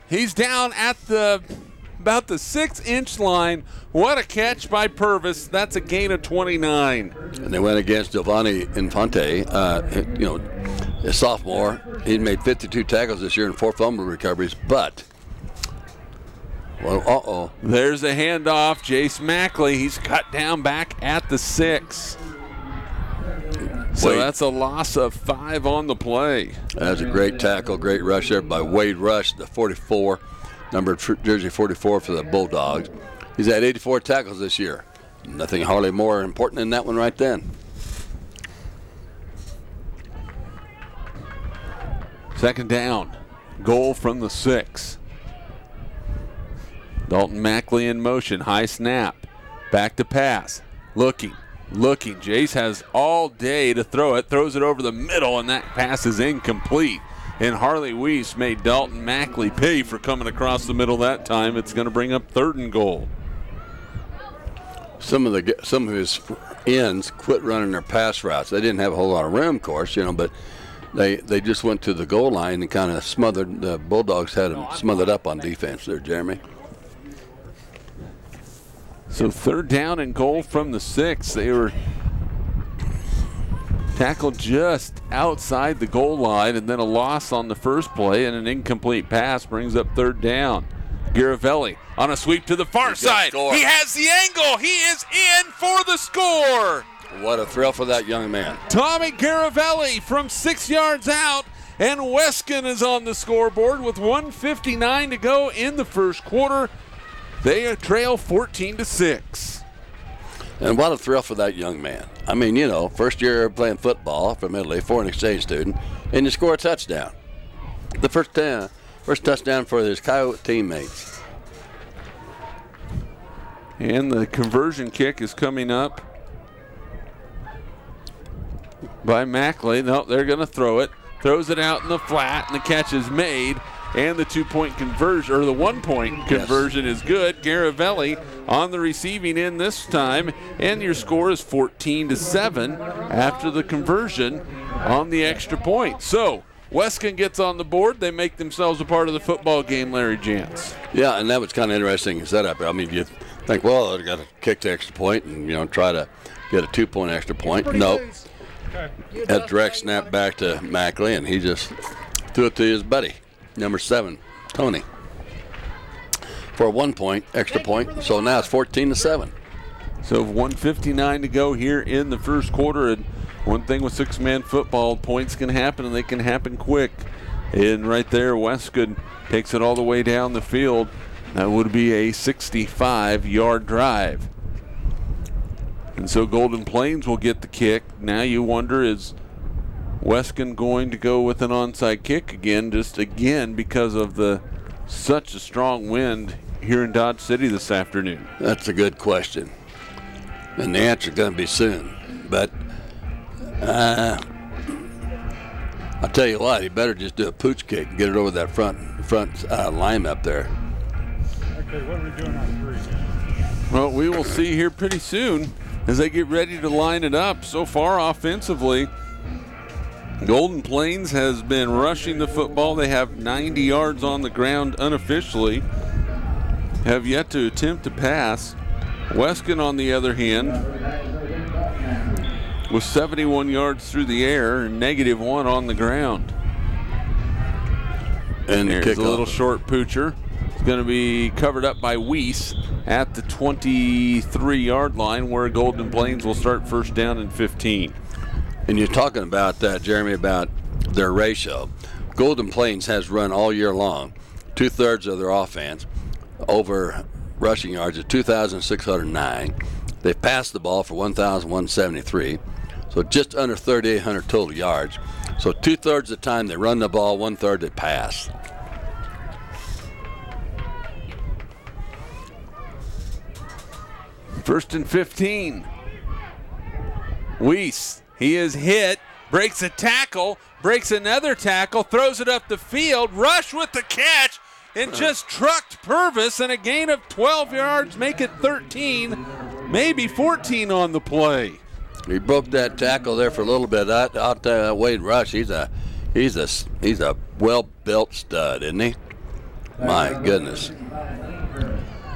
He's down at about the 6-inch line. What a catch by Purvis. That's a gain of 29. And they went against Giovanni Infante, a sophomore. He made 52 tackles this year and 4 fumble recoveries, but there's a handoff. Jace Mackley, he's cut down back at the 6. So that's a loss of 5 on the play. That's a great tackle, great rush there by Wade Rush, the 44, number jersey 44 for the Bulldogs. He's had 84 tackles this year. Nothing hardly more important than that one right then. Second down, goal from the 6. Dalton Mackley in motion, high snap, back to pass, looking. Jace has all day to throw it, throws it over the middle, and that pass is incomplete. And Harley Weiss made Dalton Mackley pay for coming across the middle that time. It's going to bring up 3rd and goal. Some of his ends quit running their pass routes. They didn't have a whole lot of room, of course, but they just went to the goal line and kind of smothered. The Bulldogs had them smothered up on defense there, Jeremy. So 3rd down and goal from the 6. They were tackled just outside the goal line, and then a loss on the first play, and an incomplete pass brings up 3rd down. Garavelli on a sweep to the far side. He has the angle. He is in for the score. What a thrill for that young man. Tommy Garavelli from 6 yards out, and Weskan is on the scoreboard with 1:59 to go in the first quarter. They trail 14-6. And what a thrill for that young man. I mean, first year playing football from Italy, foreign exchange student, and you score a touchdown. The first touchdown for his Coyote teammates. And the conversion kick is coming up by Mackley. No, they're going to throw it. Throws it out in the flat, and the catch is made. And the 2-point conversion, or the 1-point conversion is good. Garavelli on the receiving end this time, and your score is 14-7 after the conversion on the extra point. So Weskan gets on the board. They make themselves a part of the football game, Larry Jantz. Yeah, and that was kind of interesting setup. I mean, you think, well, they've got to kick the extra point and, try to get a 2-point extra point. Nope. That direct snap back to Mackley, and he just threw it to his buddy, number 7, Tony, for a 1-point extra point. So now it's 14-7. So 1:59 to go here in the first quarter. And one thing with 6-man football, points can happen, and they can happen quick. And right there, Weskan takes it all the way down the field. That would be a 65-yard drive. And so Golden Plains will get the kick. Now you wonder, is Weskan going to go with an onside kick again, because of such a strong wind here in Dodge City this afternoon? That's a good question. And the answer is going to be soon. But I'll tell you what, he better just do a pooch kick and get it over that front line up there. Okay, what are we doing on 3? Well, we will see here pretty soon as they get ready to line it up. So far offensively, Golden Plains has been rushing the football. They have 90 yards on the ground unofficially, have yet to attempt to pass. Weskan, on the other hand, with 71 yards through the air and -1 on the ground. And there's a little short poocher. It's going to be covered up by Weiss at the 23-yard line, where Golden Plains will start first down and 15. And you're talking about that, Jeremy, about their ratio. Golden Plains has run all year long 2/3 of their offense over rushing yards at 2,609. They've passed the ball for 1,173, so just under 3,800 total yards. So 2/3 of the time they run the ball, 1/3 they pass. First and 15. Weiss, he is hit, breaks a tackle, breaks another tackle, throws it up the field, Rush with the catch, and just trucked Purvis, and a gain of 12 yards, make it 13, maybe 14 on the play. He broke that tackle there for a little bit. I'll tell you, Wade Rush, he's a well-built stud, isn't he? My goodness.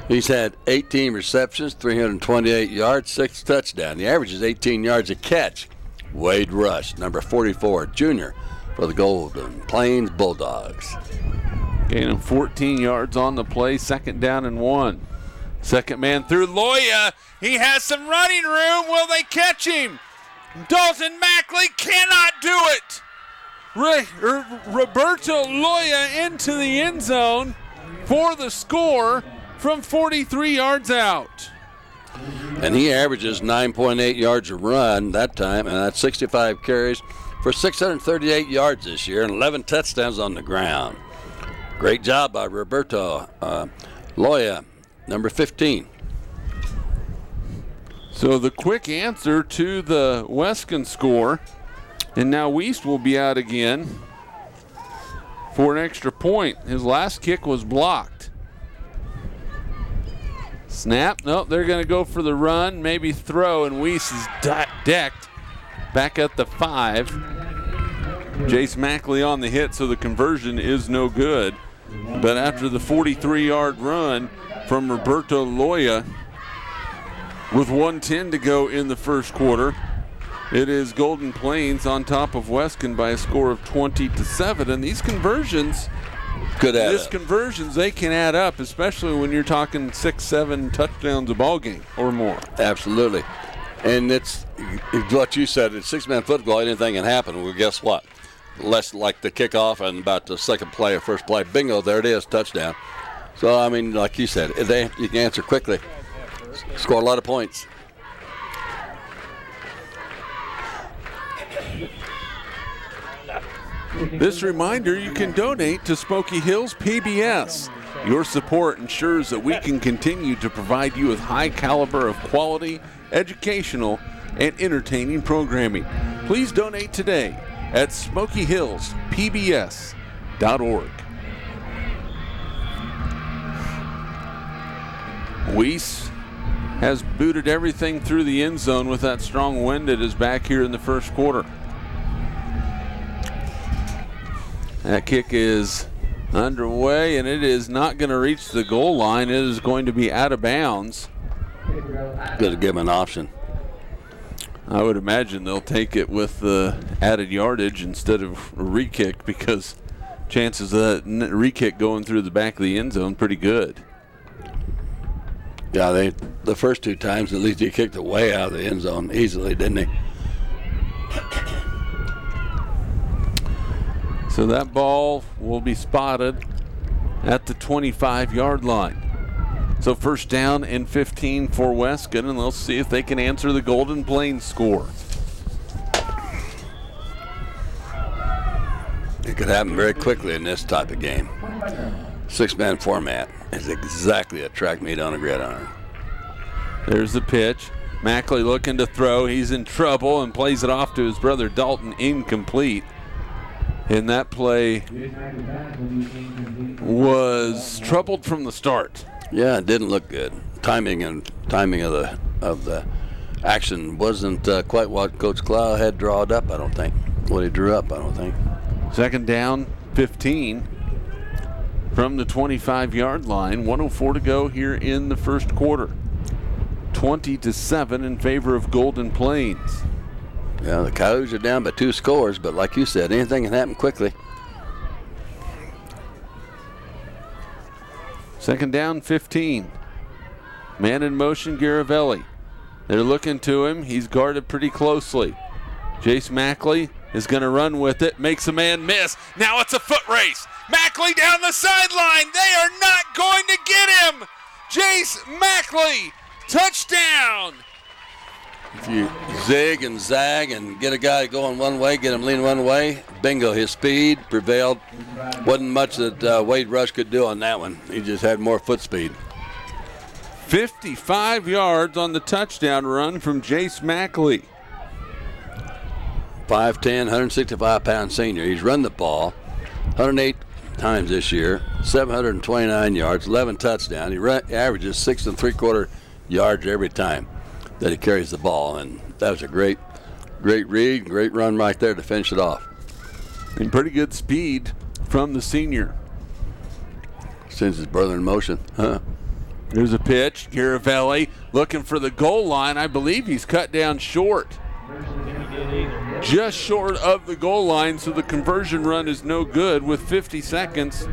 He's had 18 receptions, 328 yards, 6 touchdowns. The average is 18 yards a catch. Wade Rush, number 44, junior for the Golden Plains Bulldogs. Gaining 14 yards on the play, 2nd down and 1. Second man through Loya. He has some running room. Will they catch him? Dalton Mackley cannot do it. Roberto Loya into the end zone for the score from 43 yards out. And he averages 9.8 yards a run that time, and that's 65 carries for 638 yards this year and 11 touchdowns on the ground. Great job by Roberto Loya, number 15. So the quick answer to the Weskan score, and now Weiss will be out again for an extra point. His last kick was blocked. Snap, nope, they're going to go for the run, maybe throw, and Weiss is decked back at the 5. Jace Mackley on the hit, so the conversion is no good. But after the 43-yard run from Roberto Loya, with 1:10 to go in the first quarter, it is Golden Plains on top of Weskan by a score of 20-7. And these conversions, conversions, they can add up, especially when you're talking 6-7 touchdowns a ball game or more. Absolutely. And it's what you said, it's 6-man football, anything can happen. Well, guess what? Less like the kickoff and about the second play or first play. Bingo, there it is, touchdown. So, I mean, like you said, you can answer quickly. Score a lot of points. This reminder, you can donate to Smoky Hills PBS. Your support ensures that we can continue to provide you with high caliber of quality, educational, and entertaining programming. Please donate today at SmokyHillsPBS.org. Weiss has booted everything through the end zone with that strong wind at his back here in the first quarter. That kick is underway, and it is not going to reach the goal line. It is going to be out of bounds. Good to give him an option. I would imagine they'll take it with the added yardage instead of a re-kick, because chances of that re-kick going through the back of the end zone pretty good. Yeah, the first 2 times at least he kicked it way out of the end zone easily, didn't he? So that ball will be spotted at the 25-yard line. So first down and 15 for Weskan, and they'll see if they can answer the Golden Plains score. It could happen very quickly in this type of game. 6-man format is exactly a track meet on a gridiron. There's the pitch. Mackley looking to throw. He's in trouble and plays it off to his brother Dalton, incomplete. And that play was troubled from the start. Yeah, it didn't look good. Timing of the action wasn't quite what Coach Clough had drawn up, I don't think. What he drew up, I don't think. Second down, 15 from the 25-yard line. 1:04 to go here in the first quarter. 20-7 in favor of Golden Plains. Yeah, the Coyotes are down by 2 scores, but like you said, anything can happen quickly. Second down, 15. Man in motion, Garavelli. They're looking to him. He's guarded pretty closely. Jace Mackley is going to run with it. Makes a man miss. Now it's a foot race. Mackley down the sideline. They are not going to get him. Jace Mackley, touchdown. If you zig and zag and get a guy going one way, get him leaning one way, bingo, his speed prevailed. Wasn't much that Wade Rush could do on that one. He just had more foot speed. 55 yards on the touchdown run from Jace Mackley. 5'10", 165-pound senior. He's run the ball 108 times this year, 729 yards, 11 touchdowns. He averages 6 3/4 yards every time that he carries the ball, and that was a great read, great run right there to finish it off. And pretty good speed from the senior. Sends his brother in motion. Here's a pitch. Garavelli looking for the goal line. I believe he's cut down short. Just short of the goal line, so the conversion run is no good with 50 seconds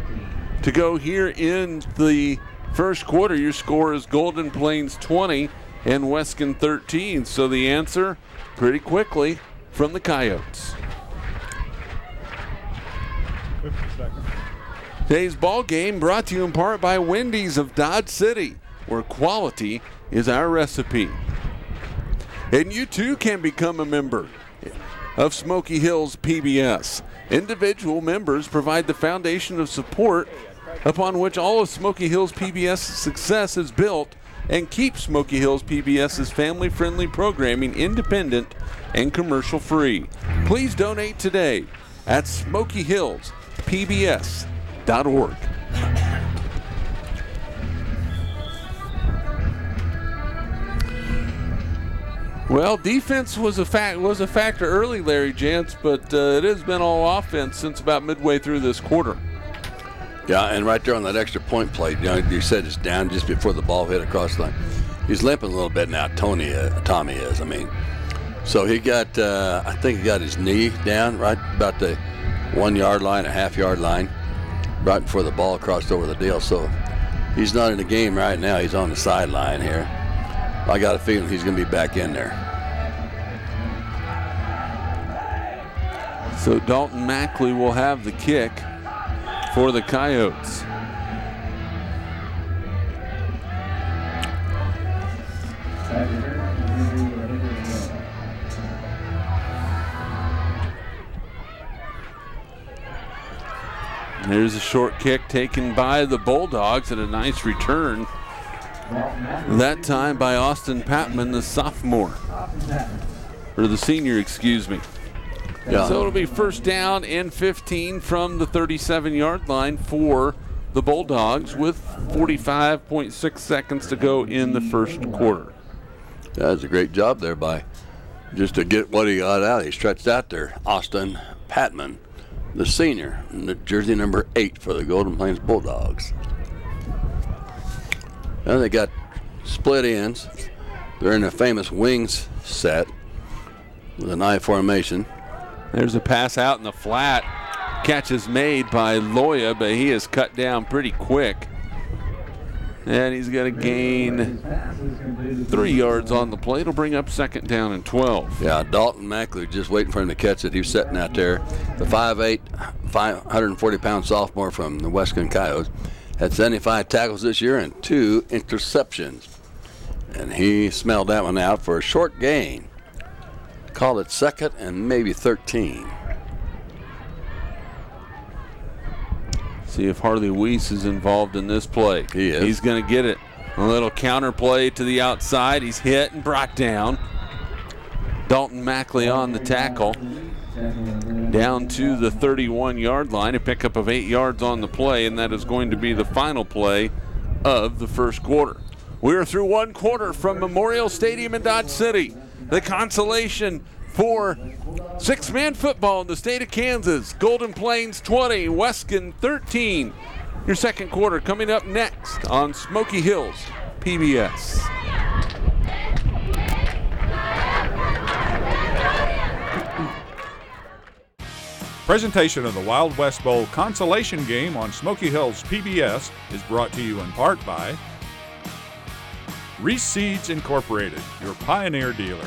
to go here in the first quarter. Your score is Golden Plains 20 and Weskan 13. So the answer pretty quickly from the Coyotes. 50 seconds. Today's ball game brought to you in part by Wendy's of Dodge City, where quality is our recipe. And you too can become a member of Smoky Hills PBS. Individual members provide the foundation of support upon which all of Smoky Hills PBS's success is built, and keep Smoky Hills PBS's family-friendly programming independent and commercial-free. Please donate today at smokyhillspbs.org. Well, defense was a factor early, Larry Jantz, but it has been all offense since about midway through this quarter. Yeah, and right there on that extra point plate, you said it's down just before the ball hit across the line. He's limping a little bit now, Tommy is. So he got, I think he got his knee down right about the 1 yard line, a half-yard line, right before the ball crossed over the deal. So he's not in the game right now. He's on the sideline here. I got a feeling he's going to be back in there. So Dalton Mackley will have the kick for the Coyotes. There's a short kick taken by the Bulldogs and a nice return. That time by Austin Patman, the sophomore. Or the senior, excuse me. Yeah. So it'll be first down and 15 from the 37-yard line for the Bulldogs with 45.6 seconds to go in the first quarter. That was a great job there by just to get what he got out. He stretched out there. Austin Patman, the senior, jersey number 8 for the Golden Plains Bulldogs. And they got split ends. They're in a famous wings set with an I formation. There's a pass out in the flat. Catch is made by Loya, but he is cut down pretty quick. And he's going to gain 3 yards on the play. It'll bring up second down and 12. Yeah, Dalton Mackley just waiting for him to catch it. He was sitting out there. The 5'8", 540-pound sophomore from the Weskan Coyotes had 75 tackles this year and 2 interceptions. And he smelled that one out for a short gain. Call it second and maybe 13. See if Harley Weiss is involved in this play. He is. He's going to get it. A little counter play to the outside. He's hit and brought down. Dalton Mackley on the tackle. Down to the 31-yard line. A pickup of 8 yards on the play, and that is going to be the final play of the first quarter. We are through one quarter from Memorial Stadium in Dodge City. The consolation for six-man football in the state of Kansas. Golden Plains 20, Weskan 13. Your second quarter coming up next on Smoky Hills PBS. Presentation of the Wild West Bowl Consolation Game on Smoky Hills PBS is brought to you in part by Reese Seeds Incorporated, your Pioneer dealer.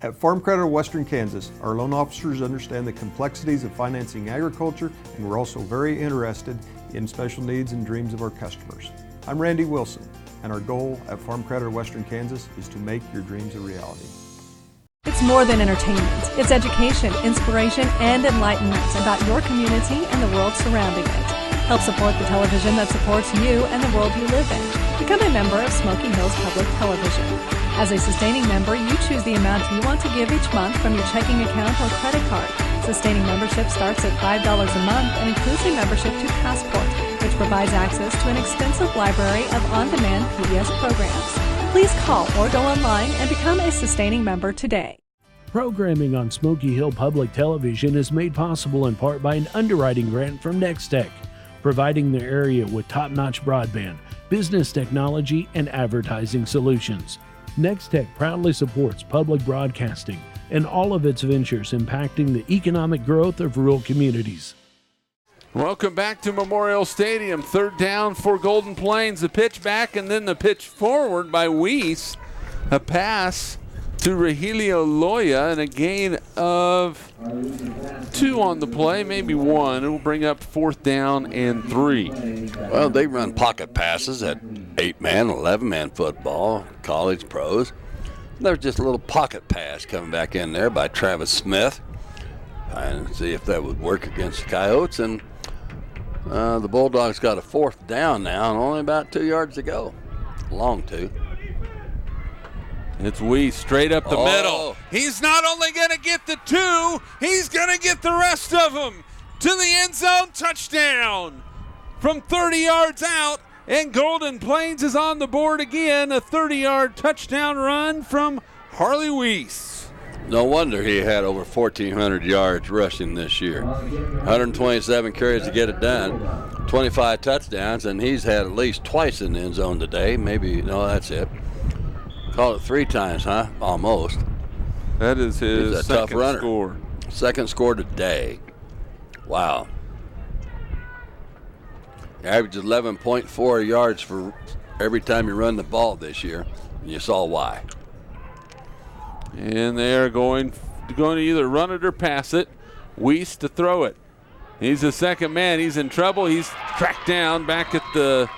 At Farm Credit of Western Kansas, our loan officers understand the complexities of financing agriculture, and we're also very interested in special needs and dreams of our customers. I'm Randy Wilson, and our goal at Farm Credit of Western Kansas is to make your dreams a reality. It's more than entertainment. It's education, inspiration, and enlightenment about your community and the world surrounding it. Help support the television that supports you and the world you live in. Become a member of Smoky Hills Public Television. As a sustaining member, you choose the amount you want to give each month from your checking account or credit card. Sustaining membership starts at $5 a month and includes a membership to Passport, which provides access to an extensive library of on-demand PBS programs. Please call or go online and become a sustaining member today. Programming on Smoky Hill Public Television is made possible in part by an underwriting grant from Nextech, providing the area with top-notch broadband, business technology, and advertising solutions. Nextech proudly supports public broadcasting and all of its ventures impacting the economic growth of rural communities. Welcome back to Memorial Stadium. Third down for Golden Plains. The pitch back and then the pitch forward by Weiss. A pass to Regilio Loya and a gain of 2 on the play, maybe 1. It will bring up 4th down and 3. Well, they run pocket passes at 8-man, 11-man football, college pros. There's just a little pocket pass coming back in there by Travis Smith. Trying to see if that would work against the Coyotes. And the Bulldogs got a 4th down now and only about 2 yards to go. Long 2. It's Weiss straight up the middle. He's not only going to get the 2, he's going to get the rest of them to the end zone. Touchdown from 30 yards out, and Golden Plains is on the board again. A 30-yard touchdown run from Harley Weiss. No wonder he had over 1,400 yards rushing this year. 127 carries to get it done. 25 touchdowns, and he's had at least twice in the end zone today. Maybe, no, that's it. Called it 3 times, huh? Almost. That is his tough runner. score. Second score today. Wow. Average 11.4 yards for every time you run the ball this year. And you saw why. And they are going to either run it or pass it. Weiss to throw it. He's the second man. He's in trouble. He's tracked down back at the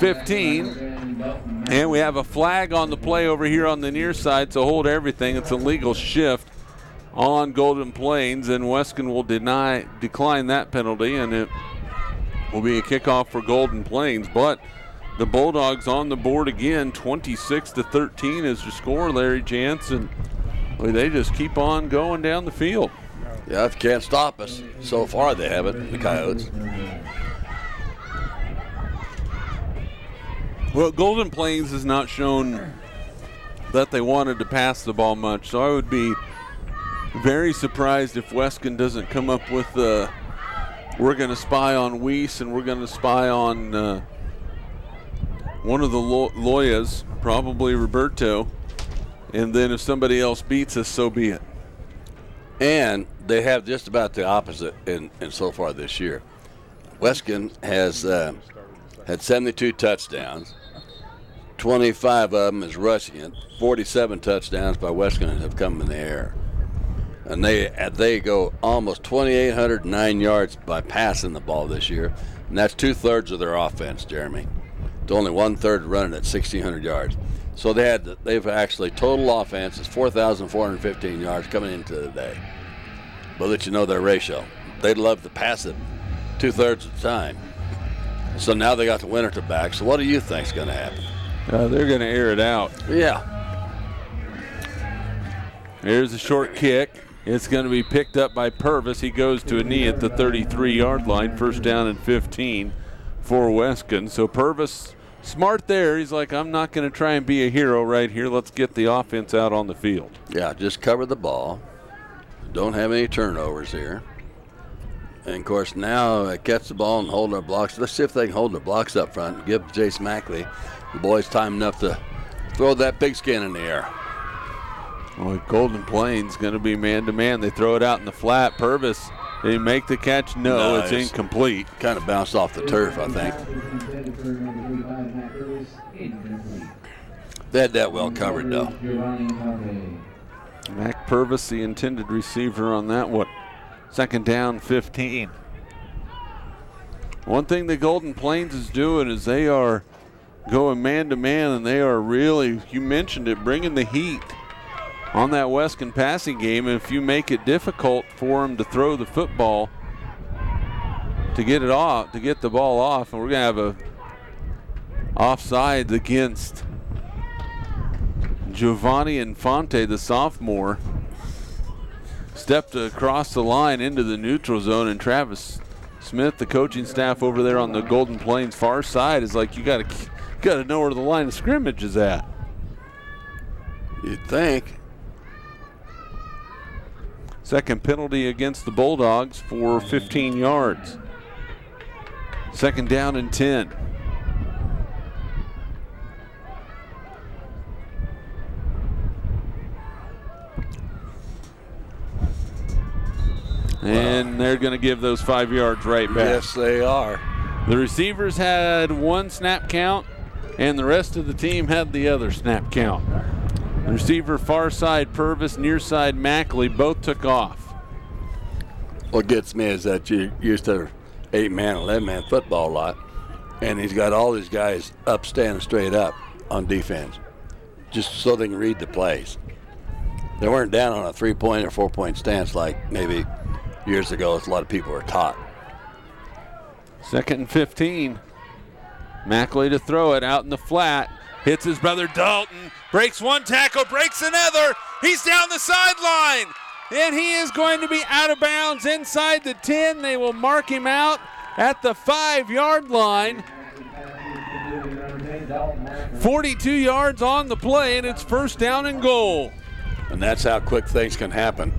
15. And we have a flag on the play over here on the near side, so hold everything. It's a legal shift on Golden Plains, and Weskan will decline that penalty, and it will be a kickoff for Golden Plains. But the Bulldogs on the board again, 26-13 is the score, Larry Jansen. They just keep on going down the field. Yeah, they can't stop us. So far they haven't, the Coyotes. Well, Golden Plains has not shown that they wanted to pass the ball much, so I would be very surprised if Weskan doesn't come up with we're going to spy on Weiss and we're going to spy on one of the Loyas, probably Roberto, and then if somebody else beats us, so be it. And they have just about the opposite in so far this year. Weskan has had 72 touchdowns. 25 of them is rushing it. 47 touchdowns by Weskan have come in the air. And they go almost 2,809 yards by passing the ball this year. And that's 2/3 of their offense, Jeremy. It's only 1/3 running at 1,600 yards. So they've actually total offense is 4,415 yards coming into the day. But let you know their ratio. They'd love to pass it 2/3 of the time. So now they got the winner to back. So what do you think's going to happen? They're going to air it out. Yeah. Here's a short kick. It's going to be picked up by Purvis. He goes to a knee at the 33-yard line. 1st down and 15 for Weskan. So Purvis, smart there. He's like, I'm not going to try and be a hero right here. Let's get the offense out on the field. Yeah, just cover the ball. Don't have any turnovers here. And, of course, now catch the ball and hold our blocks. Let's see if they can hold their blocks up front and give Jace Mackley, the boys, time enough to throw that pigskin in the air. Well, Golden Plains going to be man-to-man. They throw it out in the flat. Purvis, did he make the catch? No, it's incomplete. Kind of bounced off the turf, I think. They had that well covered, though. Mac Purvis, the intended receiver on that one. 2nd down, 15. One thing the Golden Plains is doing is they are going man-to-man, and they are really, you mentioned it, bringing the heat on that Weskan passing game. If you make it difficult for them to throw the football to get it off, to get the ball off, and we're going to have a offsides against Giovanni Infante, the sophomore. Stepped across the line into the neutral zone, and Travis Smith, the coaching staff over there on the Golden Plains far side, is like, you got to know where the line of scrimmage is at. You'd think. Second penalty against the Bulldogs for 15 yards. Second down and 10. And they're going to give those 5 yards right back. Yes, they are. The receivers had one snap count, and the rest of the team had the other snap count. The receiver far side Purvis, near side Mackley, both took off. What gets me is that you used to 8-man, 11-man football a lot, and he's got all these guys up, standing straight up on defense, just so they can read the plays. They weren't down on a 3-point or 4-point stance like maybe years ago, as a lot of people were taught. Second and 15. Mackley to throw it out in the flat. Hits his brother Dalton. Breaks one tackle, breaks another. He's down the sideline. And he is going to be out of bounds inside the 10. They will mark him out at the 5-yard line. 42 yards on the play, and it's first down and goal. And that's how quick things can happen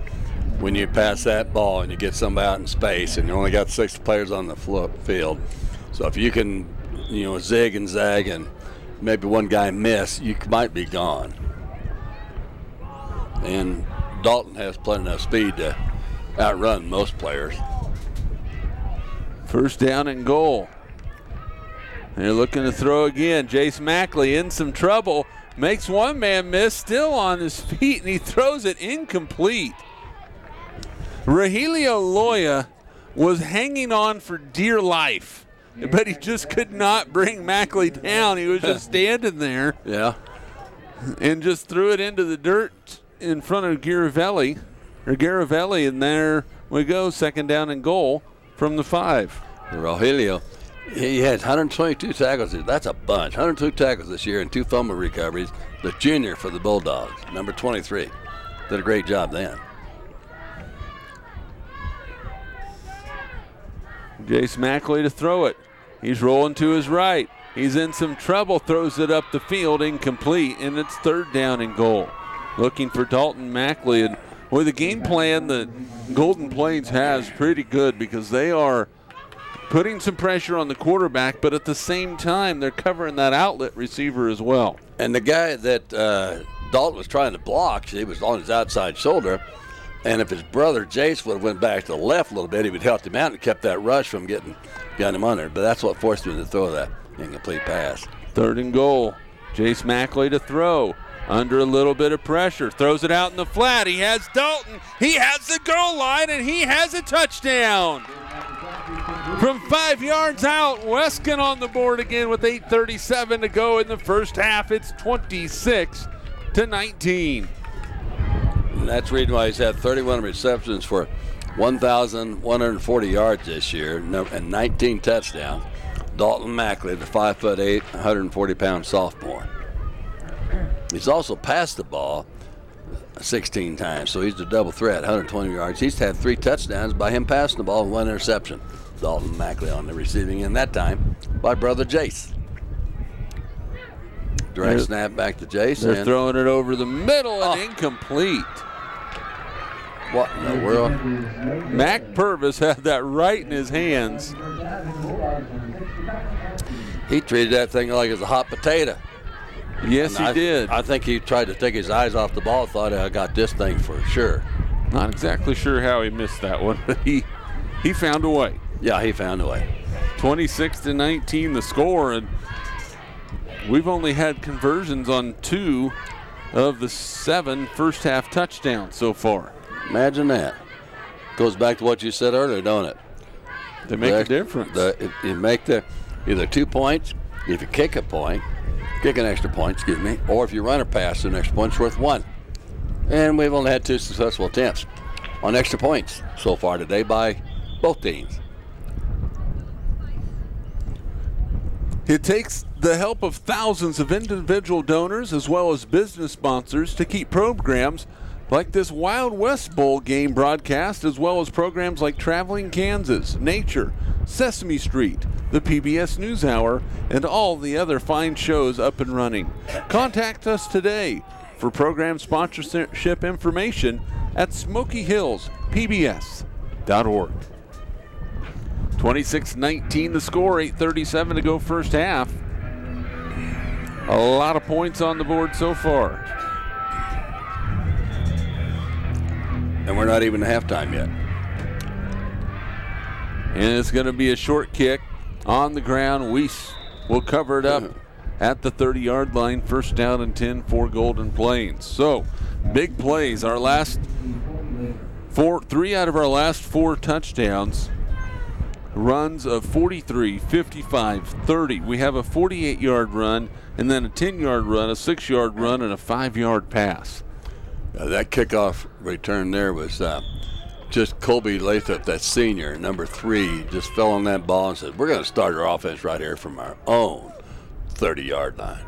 when you pass that ball and you get somebody out in space and you only got 6 players on the field. So if you can, zig and zag and maybe one guy miss, you might be gone. And Dalton has plenty of speed to outrun most players. First down and goal. They're looking to throw again. Jace Mackley in some trouble. Makes one man miss, still on his feet, and he throws it incomplete. Rogelio Loya was hanging on for dear life, but he just could not bring Mackley down. He was just standing there. Yeah. And just threw it into the dirt in front of Garavelli, and there we go, second down and goal from the 5. Rogelio, he had 122 tackles. That's a bunch. 102 tackles this year and 2 fumble recoveries. The junior for the Bulldogs, number 23. Did a great job then. Jace Mackley to throw it. He's rolling to his right. He's in some trouble, throws it up the field, incomplete, and it's third down and goal. Looking for Dalton Mackley. And with the game plan that Golden Plains has, pretty good, because they are putting some pressure on the quarterback, but at the same time, they're covering that outlet receiver as well. And the guy that Dalton was trying to block, he was on his outside shoulder, and if his brother Jace would have went back to the left a little bit, he would have helped him out and kept that rush from getting him under. But that's what forced him to throw that incomplete pass. Third and goal. Jace Mackley to throw. Under a little bit of pressure. Throws it out in the flat. He has Dalton. He has the goal line, and he has a touchdown. From 5 yards out, Weskan on the board again with 8:37 to go in the first half. It's 26-19. And that's the reason why he's had 31 receptions for 1,140 yards this year and 19 touchdowns. Dalton Mackley, the 5'8", 140-pound sophomore. He's also passed the ball 16 times, so he's a double threat, 120 yards. He's had 3 touchdowns by him passing the ball and 1 interception. Dalton Mackley on the receiving end that time by brother Jace. Direct snap back to Jace. They're throwing it over the middle and incomplete. What in the world? Mac Purvis had that right in his hands. He treated that thing like it was a hot potato. Yes, he did. I think he tried to take his eyes off the ball, thought I got this thing for sure. Not exactly sure how he missed that one, but he found a way. Yeah, he found a way. 26-19 the score, and we've only had conversions on 2 of the 7 first half touchdowns so far. Imagine that. Goes back to what you said earlier, don't it? They make a difference. You make either 2 points, if you kick an extra point, or if you run or pass, an extra point's worth 1. And we've only had 2 successful attempts on extra points so far today by both teams. It takes the help of thousands of individual donors as well as business sponsors to keep programs like this Wild West Bowl game broadcast, as well as programs like Traveling Kansas, Nature, Sesame Street, the PBS NewsHour, and all the other fine shows up and running. Contact us today for program sponsorship information at SmokyHillsPBS.org. 26-19 the score, 8:37 to go first half. A lot of points on the board so far. And we're not even at halftime yet. And it's going to be a short kick on the ground. Weiss will cover it up at the 30-yard line. First down and 10 for Golden Plains. So, big plays. Our last three out of our last four touchdowns. Runs of 43, 55, 30. We have a 48-yard run, and then a 10-yard run, a 6-yard run, and a 5-yard pass. That kickoff return there was just Colby Lathrop, that senior, number 3, just fell on that ball and said, we're going to start our offense right here from our own 30-yard line.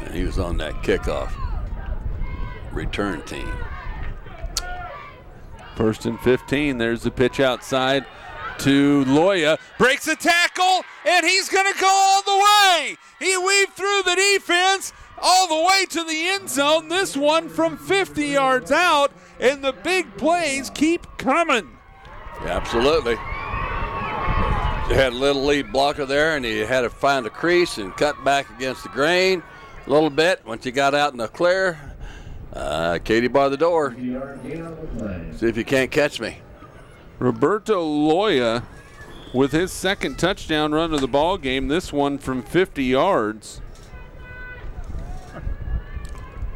And he was on that kickoff return team. First and 15. There's the pitch outside to Loya. Breaks a tackle, and he's going to go all the way. He weaved through the defense all the way to the end zone. This one from 50 yards out, and the big plays keep coming. Absolutely. You had a little lead blocker there, and you had to find a crease and cut back against the grain a little bit. Once you got out in the clear, Katie bar the door. See if you can't catch me. Roberto Loya with his second touchdown run of the ball game. This one from 50 yards.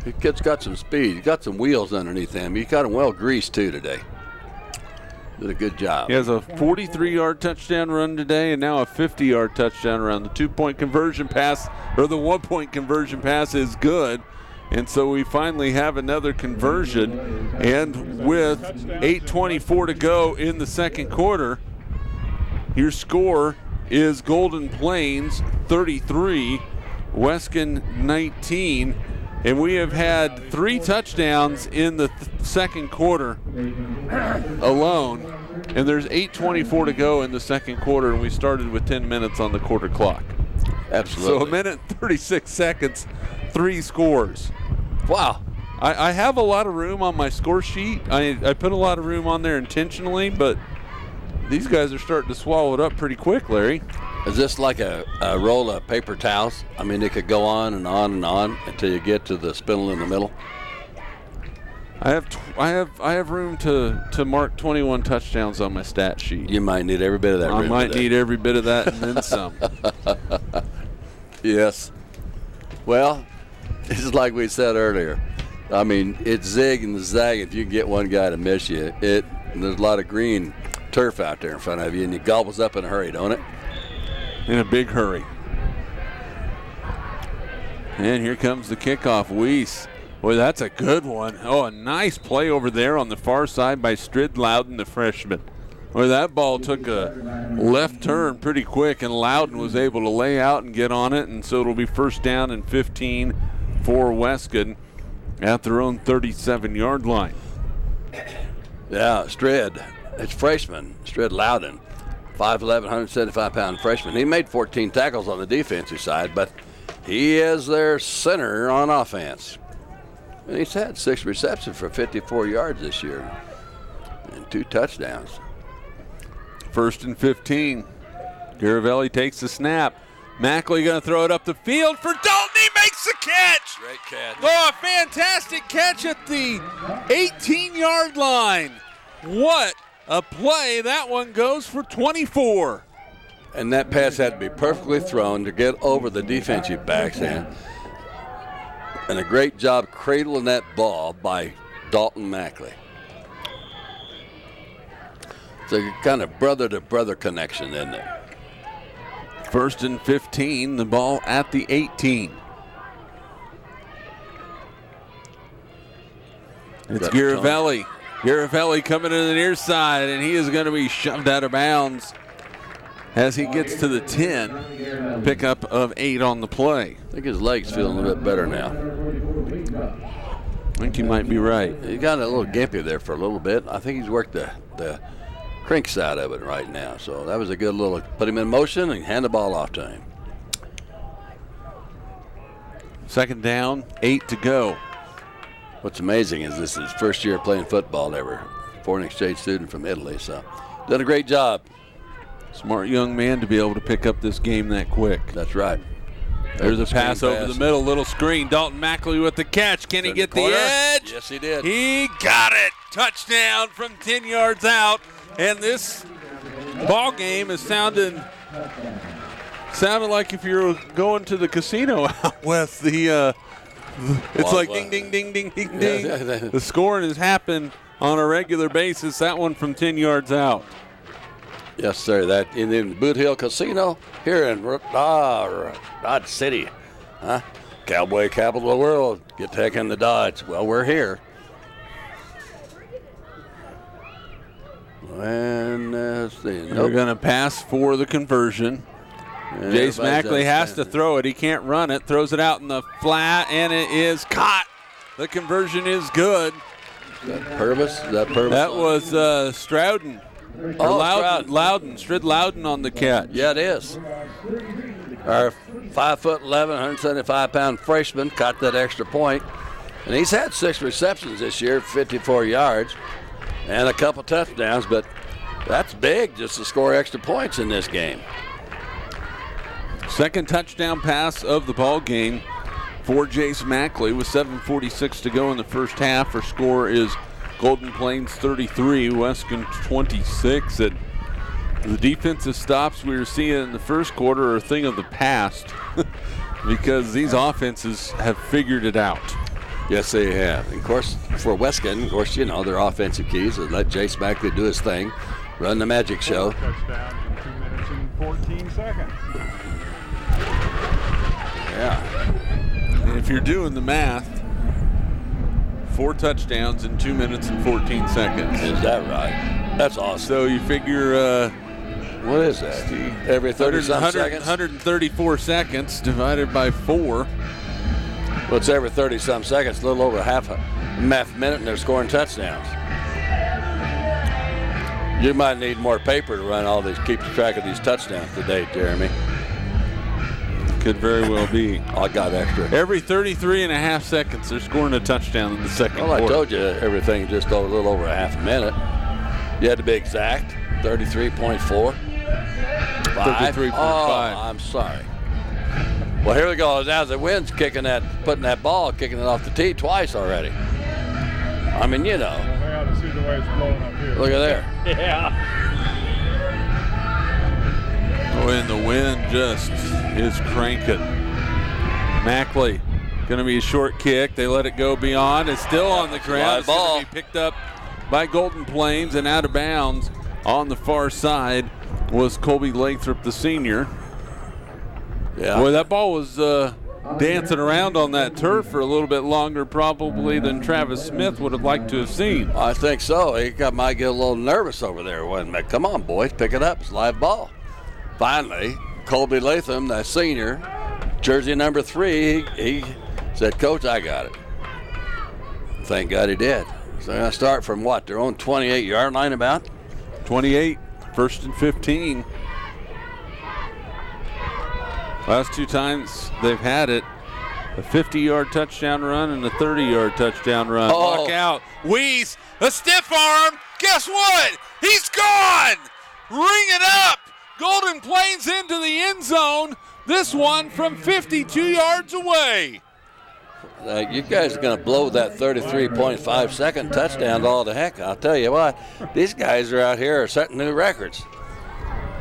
The kid's got some speed. He's got some wheels underneath him. He's got him well greased too today. Did a good job. He has a 43-yard touchdown run today, and now a 50-yard touchdown run. The 2-point conversion pass, or the 1-point conversion pass, is good. And so we finally have another conversion. And with 8:24 to go in the second quarter, your score is Golden Plains 33, Weskan 19. And we have had 3 touchdowns in the second quarter alone. And there's 8:24 to go in the second quarter, and we started with 10 minutes on the quarter clock. Absolutely. So a minute and 36 seconds, 3 scores. Wow. I have a lot of room on my score sheet. I put a lot of room on there intentionally, but these guys are starting to swallow it up pretty quick, Larry. Is this like a roll of paper towels? I mean, it could go on and on and on until you get to the spindle in the middle. I have room to mark 21 touchdowns on my stat sheet. You might need every bit of that. I might need every bit of that and then some. Yes. Well, it's like we said earlier. I mean, it's zig and zag if you can get one guy to miss you. There's a lot of green turf out there in front of you, and it gobbles up in a hurry, don't it? In a big hurry. And here comes the kickoff. Weiss. Boy, that's a good one. Oh, a nice play over there on the far side by Strid Loudon, the freshman. Boy, that ball took a left turn pretty quick, and Loudon was able to lay out and get on it, and so it'll be first down and 15 for Weskan at their own 37-yard line. Yeah, Strid, it's freshman, Strid Loudon, 5'11", 175-pound freshman. He made 14 tackles on the defensive side, but he is their center on offense. And he's had 6 receptions for 54 yards this year and 2 touchdowns. First and 15. Garavelli takes the snap. Mackley going to throw it up the field for Dalton. He makes the catch. Great catch. Oh, a fantastic catch at the 18-yard line. What a play. That one goes for 24. And that pass had to be perfectly thrown to get over the defensive backs in. And a great job cradling that ball by Dalton Mackley. It's a kind of brother-to-brother connection, isn't it? First and 15, the ball at the 18. It's Garavelli. Garavelli coming to the near side, and he is going to be shoved out of bounds as he gets to the 10. Pickup of 8 on the play. I think his leg's feeling a little bit better now. I think you might be right. He got a little gimpy there for a little bit. I think he's worked the crink side of it right now. So that was a good little, put him in motion and hand the ball off to him. Second down, 8 to go. What's amazing is this is his first year playing football ever. Foreign exchange student from Italy, so done a great job. Smart young man to be able to pick up this game that quick. That's right. There's a pass over the middle, little screen. Dalton Mackley with the catch. Can he get the edge? Yes, he did. He got it. Touchdown from 10 yards out. And this ball game is sounded like if you're going to the casino out west. It's like ding, ding, ding, ding, ding, ding. The scoring has happened on a regular basis. That one from 10 yards out. Yes, sir. That in the Boot Hill Casino here in Dodge City, huh? Cowboy capital of the world. Get the heck in the Dodge. Well, we're here. And let's see. They're going to pass for the conversion. And Jace Mackley has to throw it. He can't run it. Throws it out in the flat, and it is caught. The conversion is good. Is that Purvis? That was Strouden. Loudon. Strid Loudon on the catch. Yeah, it is. Our 5'11", 175-pound freshman caught that extra point. And he's had 6 receptions this year, 54 yards, and a couple touchdowns, but that's big just to score extra points in this game. Second touchdown pass of the ball game for Jace Mackley with 7:46 to go in the first half. Our score is Golden Plains 33, Weskan 26. And the defensive stops we were seeing in the first quarter are a thing of the past because these offenses have figured it out. Yes, they have. And of course, for Weskan, of course, you know, their offensive keys is let Jace Mackley do his thing, run the magic show. Touchdown in 2 minutes and 14 seconds. Yeah. And if you're doing the math, 4 touchdowns in 2 minutes and 14 seconds. Is that right? That's awesome. So you figure, what is that? Every 30-some seconds? 134 seconds divided by 4. Well, it's every 30-some seconds, a little over half a minute, and they're scoring touchdowns. You might need more paper to run all these, keep track of these touchdowns today, Jeremy. Could very well be. I got extra. Every 33 and a half seconds, they're scoring a touchdown in the second quarter. Well, I told you everything just a little over a half a minute. You had to be exact. 33.4. 33.5. Oh, I'm sorry. Well, here we go. Now the wind's kicking putting that ball, kicking it off the tee twice already. I mean, you know. Well, I ought to see the way it's blowing up here. Look at there. Yeah. Oh, and the wind just is cranking. Mackley, going to be a short kick. They let it go beyond. It's still on the ground. It's going to be picked up by Golden Plains and out of bounds on the far side was Colby Lathrop, the senior. Yeah. Boy, that ball was dancing around on that turf for a little bit longer probably than Travis Smith would have liked to have seen. I think so. He might get a little nervous over there. Come on, boys, pick it up. It's a live ball. Finally, Colby Latham, the senior, jersey number 3, he said, Coach, I got it. Thank God he did. So they're going to start from what, their own 28-yard line about? 28, 1st and 15. Last 2 times they've had it, a 50-yard touchdown run and a 30-yard touchdown run. Oh. Walk out. Weiss, a stiff arm. Guess what? He's gone. Ring it up. Golden Plains into the end zone. This one from 52 yards away. You guys are going to blow that 33.5-second touchdown to all the heck. I'll tell you what, these guys are out here setting new records.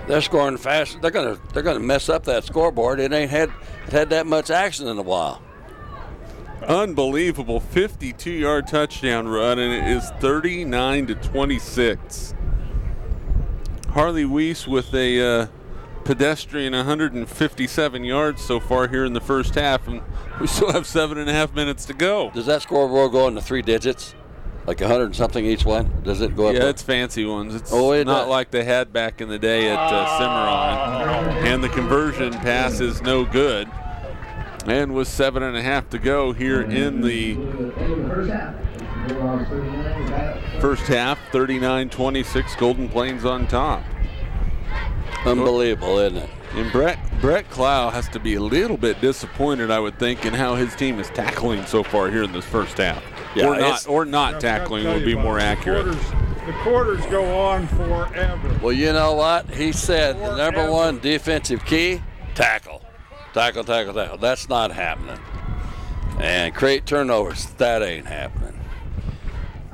They're scoring fast. They're gonna mess up that scoreboard. It had that much action in a while. Unbelievable 52-yard touchdown run, and it is 39-26. Harley Weiss with a pedestrian 157 yards so far here in the first half, and we still have 7.5 minutes to go. Does that scoreboard go into 3 digits? Like 100 and something each one? Does it go up? Yeah, it's fancy ones. It's it not does. like they had back in the day at Cimarron. And the conversion pass is no good. And with 7.5 to go here in the first half, 39-26, Golden Plains on top. Unbelievable, isn't it? And Brett Clow has to be a little bit disappointed, I would think, in how his team is tackling so far here in this first half. Yeah, or not tackling would be more accurate. The quarters go on forever. Well, you know what? He said the number one defensive key, tackle. Tackle, tackle, tackle. That's not happening. And create turnovers. That ain't happening.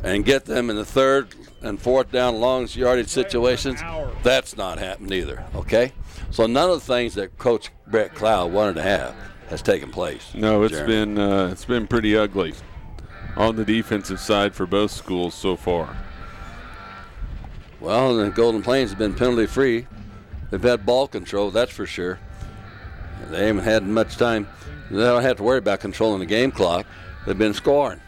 And get them in the third and fourth down long yardage situations. That's not happening either, okay? So none of the things that Coach Brett Clow wanted to have has taken place. No, it's been pretty ugly on the defensive side for both schools so far. Well, the Golden Plains have been penalty free. They've had ball control, that's for sure. They haven't had much time. They don't have to worry about controlling the game clock. They've been scoring.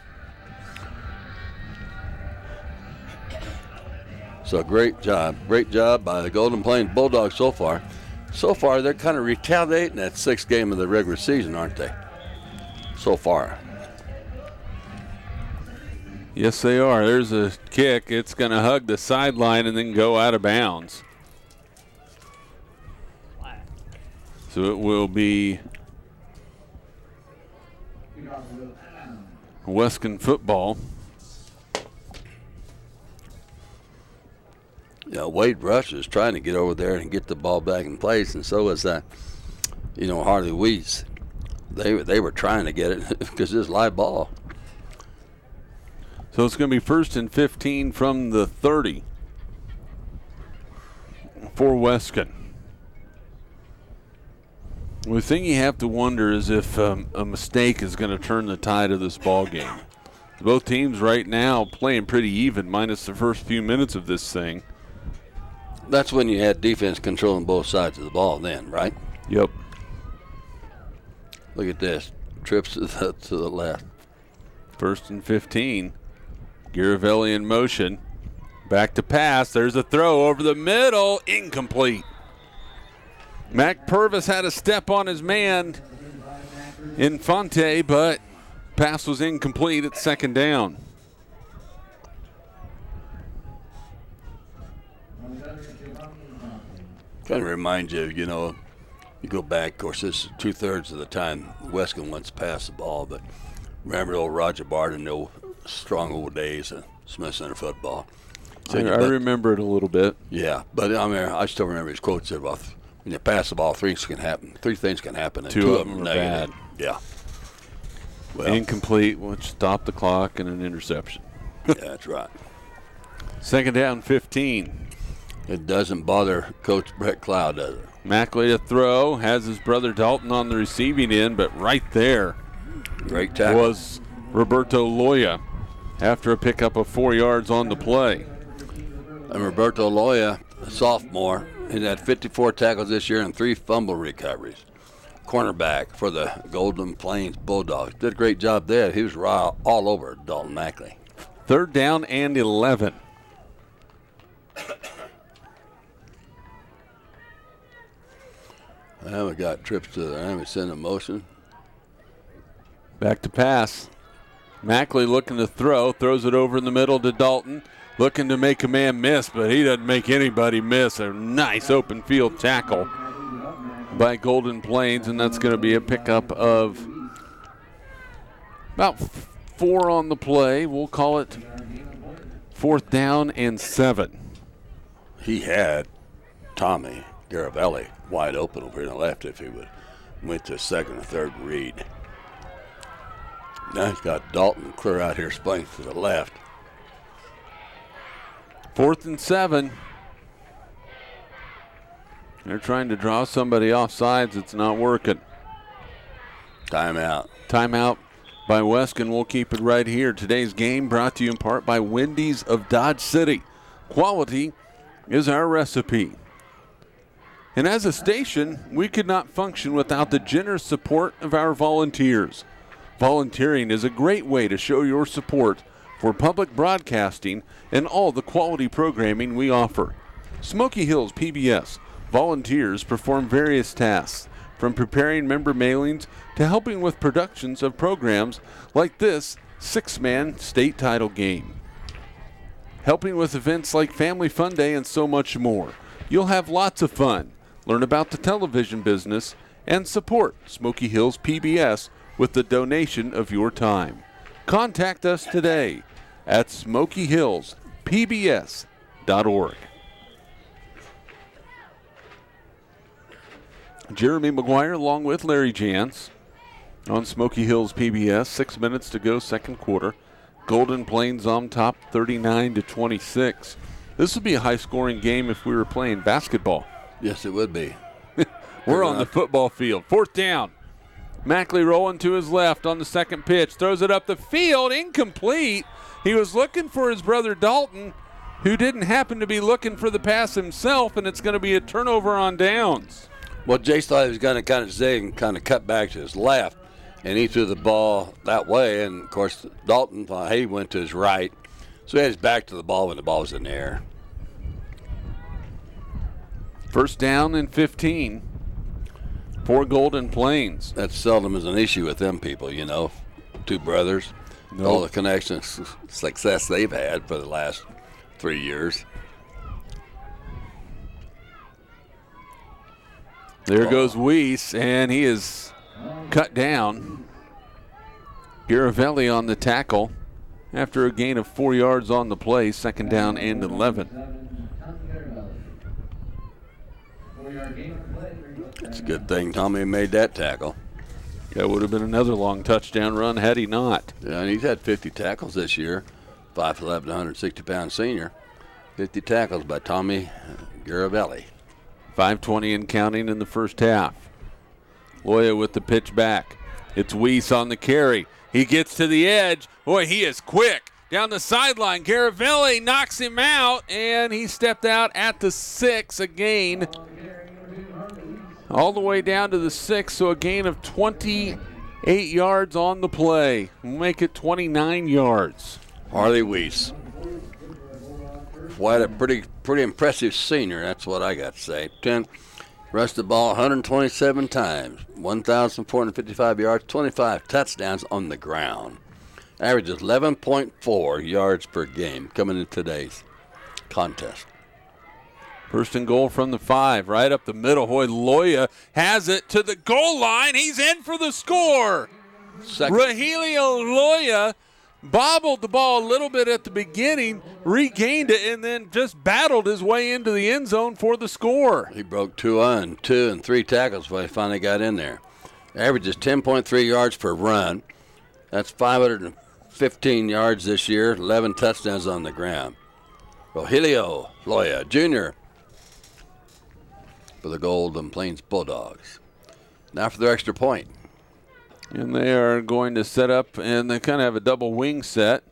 So great job by the Golden Plains Bulldogs so far. So far, they're kind of retaliating that sixth game of the regular season, aren't they? So far. Yes, they are. There's a kick. It's going to hug the sideline and then go out of bounds. So it will be Weskan football. Yeah, Wade Rush is trying to get over there and get the ball back in place, and so is Harley Weiss. They were trying to get it because it's live ball. So it's going to be 1st and 15 from the 30 for Weskan. The thing you have to wonder is if a mistake is going to turn the tide of this ball game. Both teams right now playing pretty even, minus the first few minutes of this thing. That's when you had defense controlling both sides of the ball then, right? Yep. Look at this. Trips to the left. 1st and 15. Garavelli in motion. Back to pass. There's a throw over the middle. Incomplete. Mac Purvis had a step on his man, Infante, but pass was incomplete at second down. Kind of reminds you, you go back, of course, this is 2/3 of the time Weskan wants to pass the ball, but remember old Roger Barton, the old strong old days of Smith Center football. I remember it a little bit. Yeah, but I still remember his quote said about when you pass the ball, three things can happen, and two of them are negative. bad. Yeah. Well, incomplete, which stopped the clock, and an interception. Yeah, that's right. Second down, 15. It doesn't bother Coach Brett Clow, does it? Mackley to throw, has his brother Dalton on the receiving end, but right there great tackle was Roberto Loya after a pickup of 4 yards on the play. And Roberto Loya, a sophomore, he had 54 tackles this year and 3 fumble recoveries. Cornerback for the Golden Plains Bulldogs. Did a great job there. He was all over Dalton Mackley. 3rd down and 11. Well, we got trips to the end. We send a motion. Back to pass. Mackley looking to throw. Throws it over in the middle to Dalton. Looking to make a man miss, but he doesn't make anybody miss. A nice open field tackle by Golden Plains, and that's going to be a pickup of about 4 on the play. We'll call it 4th down and 7. He had Tommy Garavelli wide open over here on the left if he would went to a second or third read. Now he's got Dalton clear out here, splaying to the left. 4th and 7. They're trying to draw somebody off sides. It's not working. Timeout. Timeout by Weskan. We'll keep it right here. Today's game brought to you in part by Wendy's of Dodge City. Quality is our recipe. And as a station, we could not function without the generous support of our volunteers. Volunteering is a great way to show your support for public broadcasting and all the quality programming we offer. Smoky Hills PBS volunteers perform various tasks, from preparing member mailings to helping with productions of programs like this 6-man state title game, helping with events like Family Fun Day and so much more. You'll have lots of fun, learn about the television business, and support Smoky Hills PBS with the donation of your time. Contact us today at smokyhillspbs.org. Jeremy McGuire along with Larry Jantz on Smoky Hills PBS. 6 minutes to go, second quarter. Golden Plains on top, 39-26. This would be a high-scoring game if we were playing basketball. Yes, it would be. We're on the football field. Fourth down. Mackley rolling to his left on the second pitch. Throws it up the field. Incomplete. He was looking for his brother Dalton, who didn't happen to be looking for the pass himself, and it's going to be a turnover on downs. Well, Jace thought he was going to kind of zig and kind of cut back to his left, and he threw the ball that way. And, of course, Dalton thought he went to his right, so he had his back to the ball when the ball was in the air. First down and 15 for Golden Plains. That seldom is an issue with them people, you know, two brothers. Nope. All the connections, success they've had for the last 3 years. There goes Weiss, and he is cut down. Garavelli on the tackle after a gain of 4 yards on the play, second down and 11. It's a good thing Tommy made that tackle. That would have been another long touchdown run had he not. Yeah, and he's had 50 tackles this year, 5'11", 160-pound senior. 50 tackles by Tommy Garavelli. 5:20 and counting in the first half. Loya with the pitch back. It's Weiss on the carry. He gets to the edge. Boy, he is quick. Down the sideline, Garavelli knocks him out, and he stepped out at the 6, a gain all the way down to the 6, so a gain of 28 yards on the play. We'll make it 29 yards. Harley Weiss. Quite a pretty impressive senior, that's what I got to say. Rushed the ball 127 times, 1,455 yards, 25 touchdowns on the ground. Averages 11.4 yards per game coming in today's contest. First and goal from the 5, right up the middle. Loya has it to the goal line. He's in for the score. Rogelio Loya bobbled the ball a little bit at the beginning, regained it, and then just battled his way into the end zone for the score. He broke 2 and 3 tackles before he finally got in there. Averages 10.3 yards per run. That's 515 yards this year, 11 touchdowns on the ground. Rogelio Loya Jr. for the Golden Plains Bulldogs. Now for their extra point. And they are going to set up, and they kind of have a double wing set.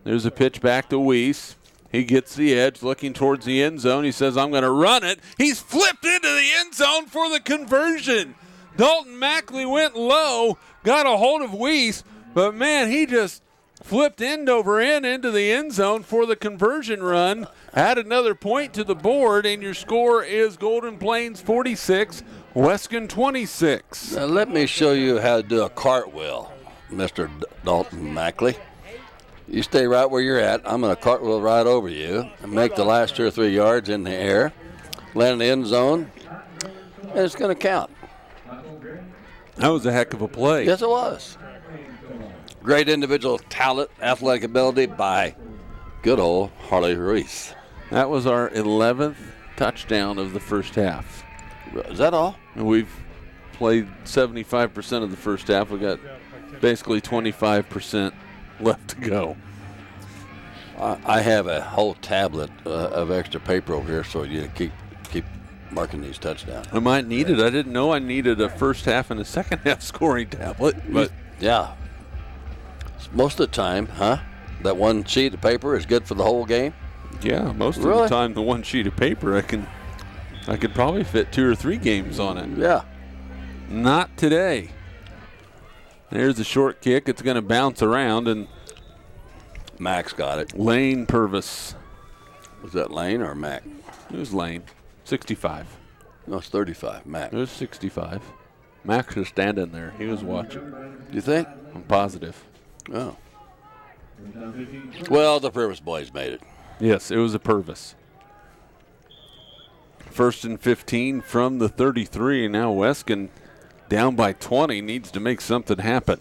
There's a pitch back to Weiss. He gets the edge, looking towards the end zone. He says, I'm going to run it. He's flipped into the end zone for the conversion. Dalton Mackley went low, got a hold of Weiss, but, man, he just flipped end over end into the end zone for the conversion run. Add another point to the board, and your score is Golden Plains 46, Weskan 26. Now let me show you how to do a cartwheel, Mr. Dalton Mackley. You stay right where you're at. I'm going to cartwheel right over you and make the last 2 or 3 yards in the air, land in the end zone, and it's going to count. That was a heck of a play. Yes, it was. Great individual talent, athletic ability by good old Harley Ruiz. That was our 11th touchdown of the first half. Is that all? And we've played 75% of the first half. We've got basically 25% left to go. I have a whole tablet of extra paper over here, so you keep marking these touchdowns. I might need it. I didn't know I needed a first half and a second half scoring tablet. But yeah. Most of the time, that one sheet of paper is good for the whole game? Yeah, most of the time the one sheet of paper I could probably fit 2 or 3 games on it. Yeah. Not today. There's a short kick. It's going to bounce around, and Max got it. Lane Purvis. Was that Lane or Mac? It was Lane. 65. No, it's 35. Mac. It was 65. Max was standing there. He was watching. Do you think? I'm positive. Oh. Well, the Purvis boys made it. Yes, it was a Purvis. 1st and 15 from the 33, and now Weskan down by 20 needs to make something happen.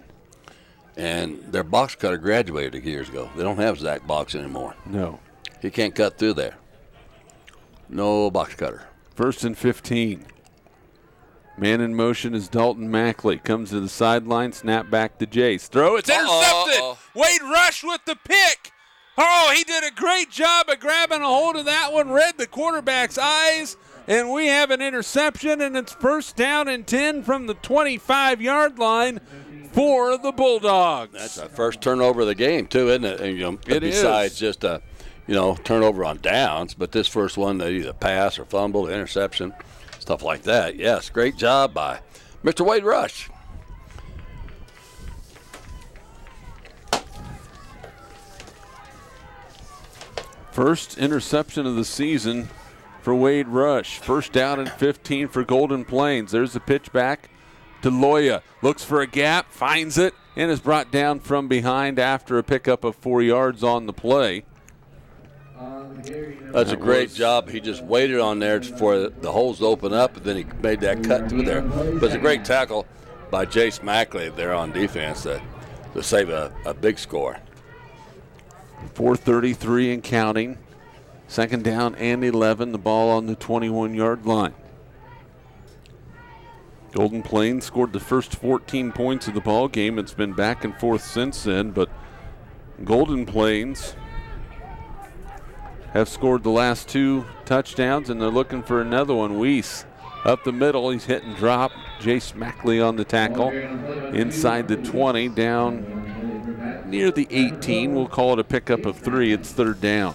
And their box cutter graduated years ago. They don't have Zach Box anymore. No. He can't cut through there. No box cutter. 1st and 15. Man in motion is Dalton Mackley. Comes to the sideline, snap back to Jace. Throw, it's intercepted. Wade Rush with the pick. Oh, he did a great job of grabbing a hold of that one, read the quarterback's eyes, and we have an interception, and it's 1st down and 10 from the 25-yard line for the Bulldogs. That's our first turnover of the game, too, isn't it? And, it besides is. Just a, turnover on downs, but this first one, they either pass or fumble, interception, stuff like that. Yes, great job by Mr. Wade Rush. First interception of the season for Wade Rush. 1st down and 15 for Golden Plains. There's the pitch back to Loya. Looks for a gap, finds it, and is brought down from behind after a pickup of 4 yards on the play. That's a great job. He just waited on there for the holes to open up, and then he made that cut through there. But it's a great tackle by Jace Mackley there on defense to save a big score. 4:33 and counting. 2nd down and 11. The ball on the 21-yard line. Golden Plains scored the first 14 points of the ball game. It's been back and forth since then, but Golden Plains have scored the last 2 touchdowns, and they're looking for another one. Weiss up the middle. He's hit and drop. Jace Mackley on the tackle. Inside the 20, down near the 18. We'll call it a pickup of 3. It's 3rd down.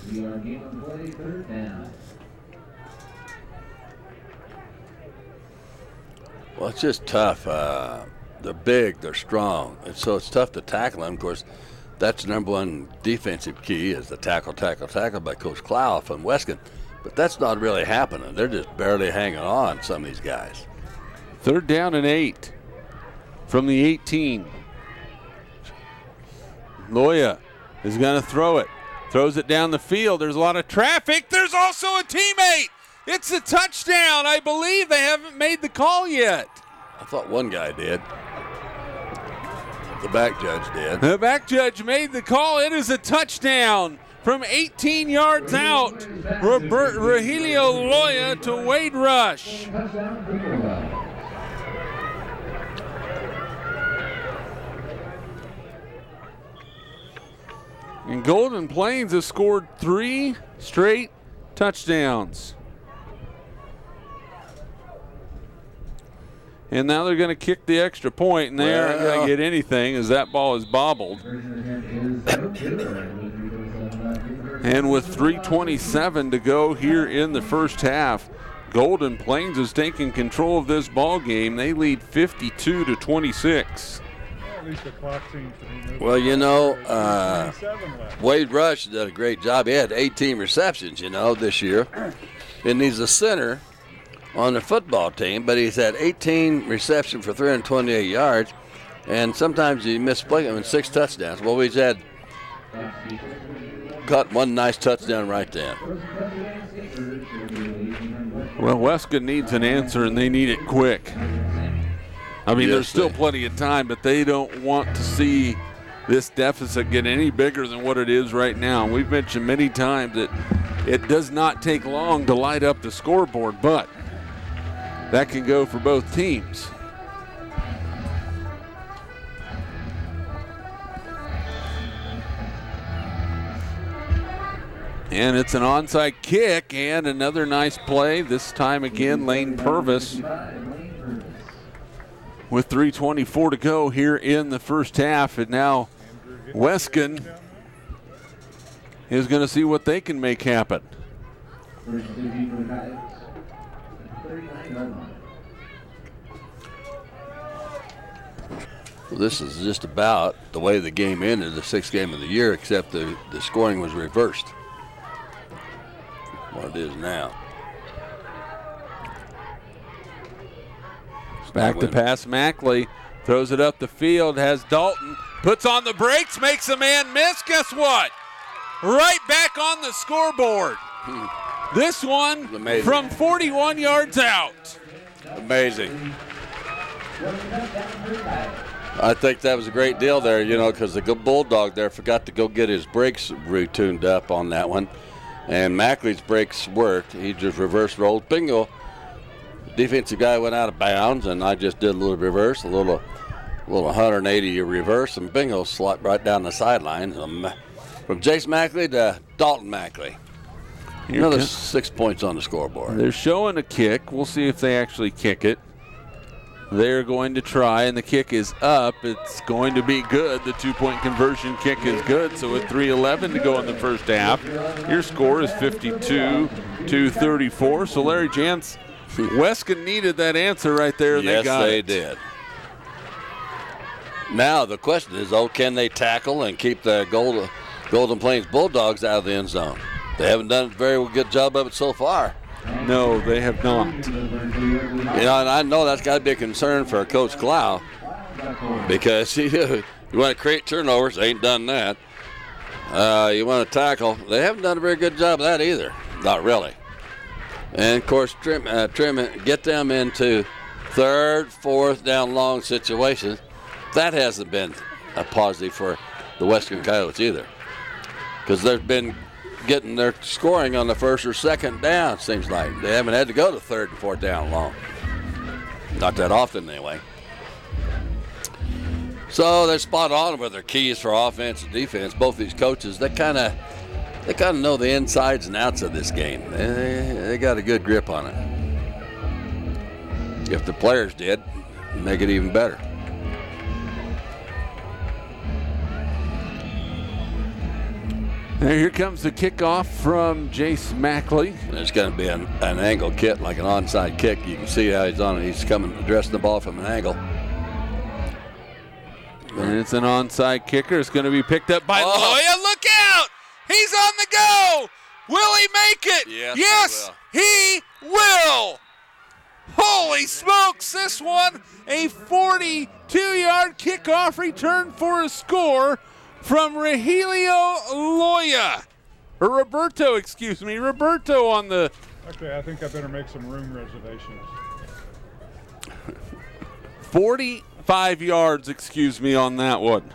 Well, it's just tough. They're big, they're strong, and so it's tough to tackle them. Of course, that's the number one defensive key is the tackle by Coach Clough from Weskan. But that's not really happening. They're just barely hanging on, some of these guys. 3rd down and 8 from the 18. Loya is going to throw it. Throws it down the field. There's a lot of traffic. There's also a teammate. It's a touchdown. I believe they haven't made the call yet. I thought one guy did. The back judge did. The back judge made the call. It is a touchdown from 18 yards out. Rogelio Loya to Wade Rush. And Golden Plains has scored 3 straight touchdowns. And now they're going to kick the extra point, and they aren't going to get anything as that ball is bobbled. And with 3:27 to go here in the first half, Golden Plains is taking control of this ball game. They lead 52-26. Well, Wade Rush did a great job. He had 18 receptions, this year. And he's a center on the football team, but he's had 18 receptions for 328 yards. And sometimes you misplay him in 6 touchdowns. Well, he's caught one nice touchdown right then. Well, Weskan needs an answer, and they need it quick. I mean, there's still plenty of time, but they don't want to see this deficit get any bigger than what it is right now. We've mentioned many times that it does not take long to light up the scoreboard, but that can go for both teams. And it's an onside kick and another nice play. This time again, Lane Purvis with 3:24 to go here in the first half. And now Weskan is going to see what they can make happen. Well, this is just about the way the game ended, the 6th game of the year, except the scoring was reversed. What it is now. Back to pass. Mackley throws it up the field, has Dalton, puts on the brakes, makes a man miss. Guess what? Right back on the scoreboard. This one Amazing. From 41 yards out. Amazing. I think that was a great deal there, you know, because the good Bulldog there forgot to go get his brakes tuned up on that one. And Mackley's brakes worked. He just reverse rolled. Bingo. Defensive guy went out of bounds, and I just did a little reverse, a little 180 reverse, and bingo, slot right down the sideline. From Jace Mackley to Dalton Mackley. Another 6 points on the scoreboard. They're showing a kick. We'll see if they actually kick it. They're going to try, and the kick is up. It's going to be good. The 2-point conversion kick is good. So with 3:11 to go in the first half, your score is 52-34. So Larry Jantz, Weskan needed that answer right there, and yes, they got they it. did. Now the question is, can they tackle and keep the Golden Plains Bulldogs out of the end zone? They haven't done a very good job of it so far. No, they have not. You know, and I know that's got to be a concern for Coach Clow, because you want to create turnovers, they ain't done that. You want to tackle, they haven't done a very good job of that either. Not really. And of course, trim it, get them into 3rd, 4th down long situations. That hasn't been a positive for the Western Coyotes either, because they've been getting their scoring on the 1st or 2nd down, seems like. They haven't had to go to 3rd and 4th down long. Not that often, anyway. So they're spot on with their keys for offense and defense. Both these coaches, they kind of know the insides and outs of this game. They got a good grip on it. If the players did, make it even better. Here comes the kickoff from Jace Mackley. There's going to be an angle kick, like an onside kick. You can see how he's on it. He's coming, addressing the ball from an angle. And it's an onside kicker. It's going to be picked up by Loya. Look out! He's on the go! Will he make it? Yes, he will! Holy smokes, this one, a 42-yard kickoff return for a score from Roberto on the... Okay, I think I better make some room reservations. 45 yards, on that one.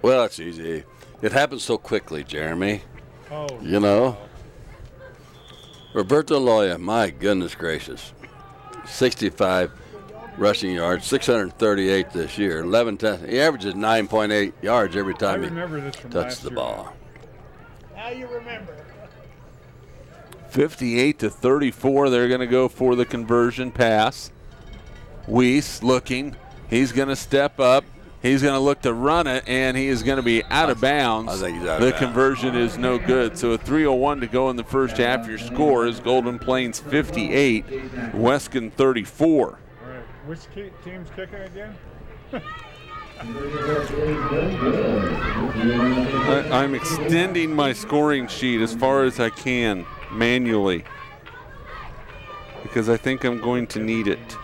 Well, that's easy. It happens so quickly, Jeremy. Oh, you know. Roberto Loya, my goodness gracious. 65 rushing yards, 638 this year. 11 times. He averages 9.8 yards every time he touches the ball. Now you remember. 58-34. They're going to go for the conversion pass. Weiss looking. He's going to step up. He's going to look to run it, and he is going to be out of bounds. I think he's out of bounds. The conversion is no good. So a 3:01 to go in the first half. Your score is Golden Plains 58, Weskan 34. All right. Which team's kicking again? I'm extending my scoring sheet as far as I can manually because I think I'm going to need it.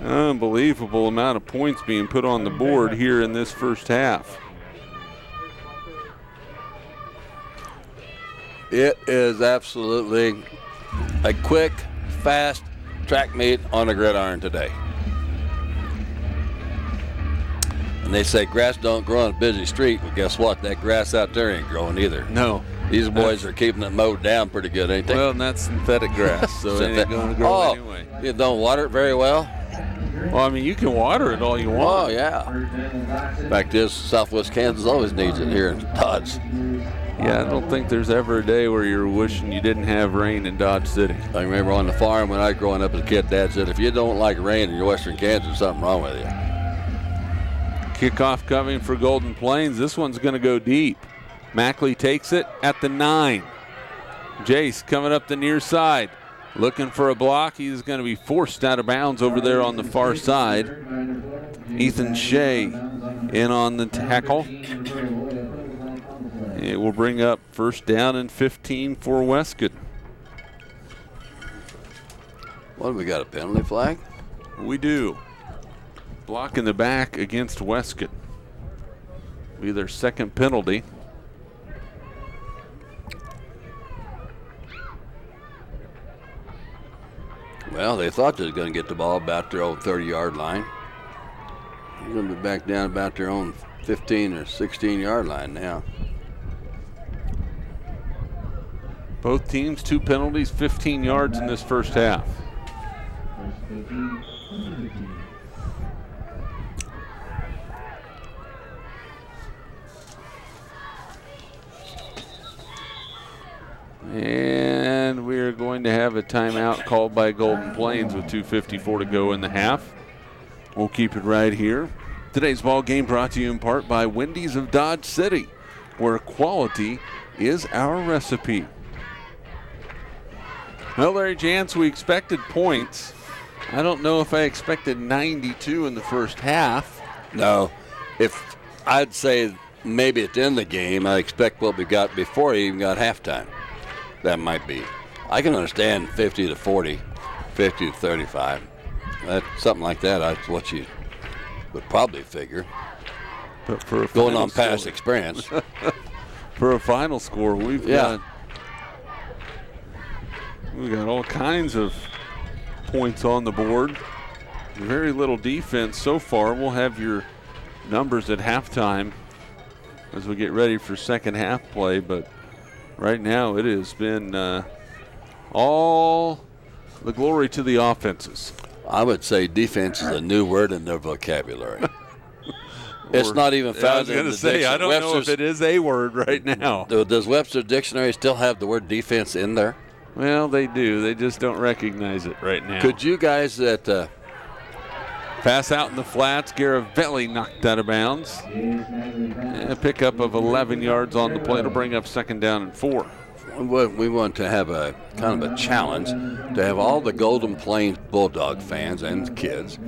Unbelievable amount of points being put on the board here in this first half. It is absolutely a quick, fast track meet on a gridiron today. And they say grass don't grow on a busy street. Well, guess what? That grass out there ain't growing either. No. These boys are keeping it mowed down pretty good, ain't they? Well, and that's synthetic grass, so it ain't going to grow anyway. You don't water it very well? Well, I mean, you can water it all you want. Oh, yeah. Fact is, Southwest Kansas always needs it here in Dodge. Yeah, I don't think there's ever a day where you're wishing you didn't have rain in Dodge City. I remember on the farm when I was growing up as a kid, Dad said, if you don't like rain in your Western Kansas, there's something wrong with you. Kickoff coming for Golden Plains. This one's going to go deep. Mackley takes it at the 9. Jace coming up the near side. Looking for a block. He's going to be forced out of bounds over there on the far side. Ethan Shea in on the tackle. It will bring up first down and 15 for Weskan. What, we got a penalty flag? We do. Block in the back against Weskan. Be their second penalty. Well, they thought they were going to get the ball about their own 30-yard line. They're going to be back down about their own 15 or 16-yard line now. Both teams, 2 penalties, 15 yards in this first half. And we're going to have a timeout called by Golden Plains with 2:54 to go in the half. We'll keep it right here. Today's ball game brought to you in part by Wendy's of Dodge City, where quality is our recipe. Well, Larry Jantz, we expected points. I don't know if I expected 92 in the first half. No, if I'd say maybe at the end of the game, I expect what we got before he even got halftime. That might be. I can understand 50 to 40, 50 to 35. Something like that. That's what you would probably figure. But for a going on past experience. For a final score, we've got all kinds of points on the board. Very little defense so far. We'll have your numbers at halftime as we get ready for second half play, but right now it has been all the glory to the offenses. I would say defense is a new word in their vocabulary. It's not even found I was going in to the say, dictionary. I don't know if it is a word right now. Does Webster's dictionary still have the word defense in there? Well, they do. They just don't recognize it right now. Could you guys that pass out in the flats, Garavelli knocked out of bounds. A pickup of 11 yards on the play to bring up second down and 4. We want to have a kind of a challenge to have all the Golden Plains Bulldog fans and kids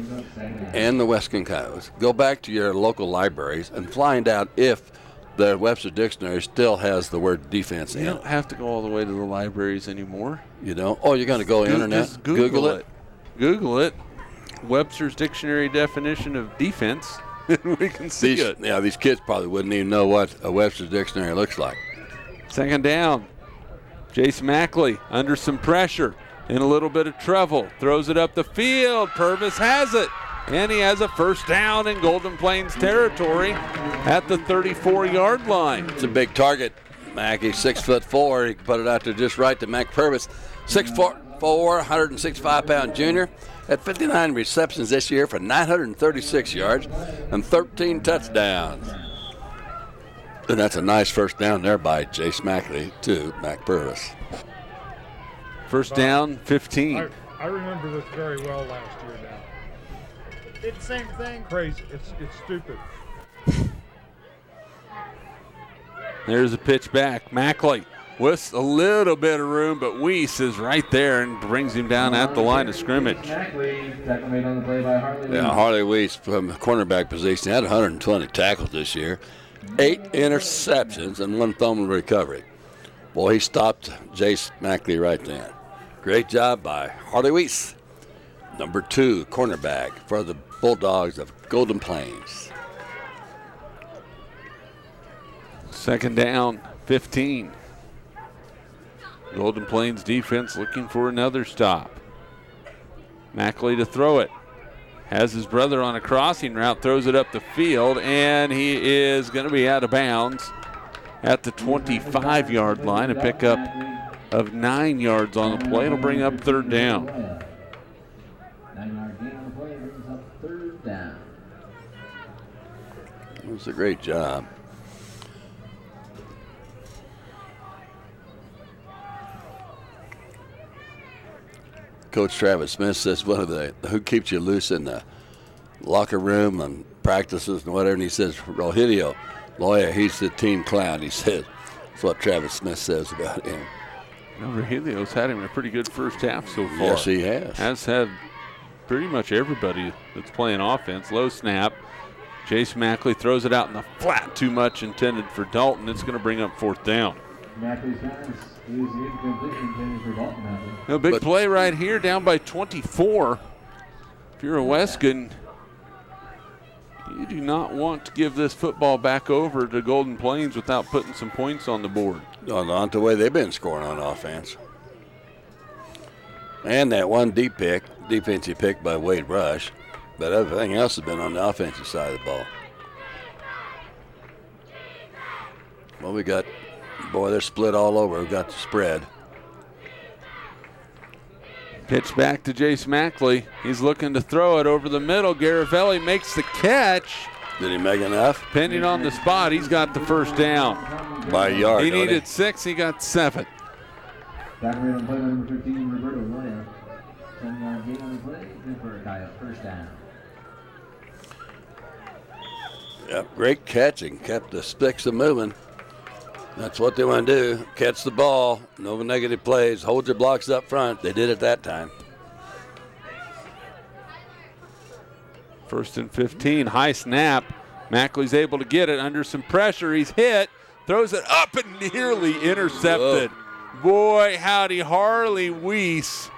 and the Weskan Coyotes go back to your local libraries and find out if the Webster Dictionary still has the word defense in it. You don't have to go all the way to the libraries anymore. You don't? Oh, you're going to go internet? Just Google it. Google it. Webster's Dictionary definition of defense. We can see it. Yeah, these kids probably wouldn't even know what a Webster's Dictionary looks like. Second down. Jace Mackley under some pressure, in a little bit of trouble, throws it up the field. Purvis has it, and he has a first down in Golden Plains territory at the 34-yard line. It's a big target. Mackey, 6'4". He can put it out there just right to Mac Purvis. 6'4", 165-pound junior. At 59 receptions this year for 936 yards and 13 touchdowns. And that's a nice first down there by Jace Mackley to Mac Purvis. First down, 15. I remember this very well last year now. Did the same thing. Crazy. It's stupid. There's a pitch back. Mackley with a little bit of room, but Weiss is right there and brings him down at the line of scrimmage. Yeah, Harley Weiss from the cornerback position had 120 tackles this year. 8 interceptions and 1 fumble recovery. Boy, he stopped Jace Mackley right then. Great job by Harley Weiss, number 2 cornerback for the Bulldogs of Golden Plains. Second down, 15. Golden Plains defense looking for another stop. Mackley to throw it. Has his brother on a crossing route, throws it up the field, and he is going to be out of bounds at the 25-yard line. A pickup of 9 yards on the play. It'll bring up third down. 9-yard gain on the play brings up third down. It was a great job. Coach Travis Smith says one of the who keeps you loose in the locker room and practices and whatever, and he says Rogelio Loya, he's the team clown. He says that's what Travis Smith says about him. Rogelio's had him a pretty good first half so far. Yes, he has. Has had pretty much everybody that's playing offense. Low snap. Chase Mackley throws it out in the flat too much, intended for Dalton. It's going to bring up 4th down. Mackley's pass is incomplete, intended for Dalton Mackley. A big play right here, down by 24. If you're a Weskan, you do not want to give this football back over to Golden Plains without putting some points on the board. Not the way they've been scoring on offense. And that one defensive pick by Wade Rush. But everything else has been on the offensive side of the ball. Well, we got, boy, they're split all over. We've got the spread. Pitch back to Jace Mackley. He's looking to throw it over the middle. Garavelli makes the catch. Did he make enough? Depending on the spot, he's got the 1st down. By a yard. He needed 6, he got 7. Back away on play number 13, Roberto Loya. 7-yard gain on the play, good for a Coyote, 1st down. Yep, great catching. Kept the sticks a moving. That's what they want to do. Catch the ball. No negative plays. Hold your blocks up front. They did it that time. 1st and 15. High snap. Mackley's able to get it under some pressure. He's hit. Throws it up and nearly intercepted. Whoa. Boy, howdy, Harley Weiss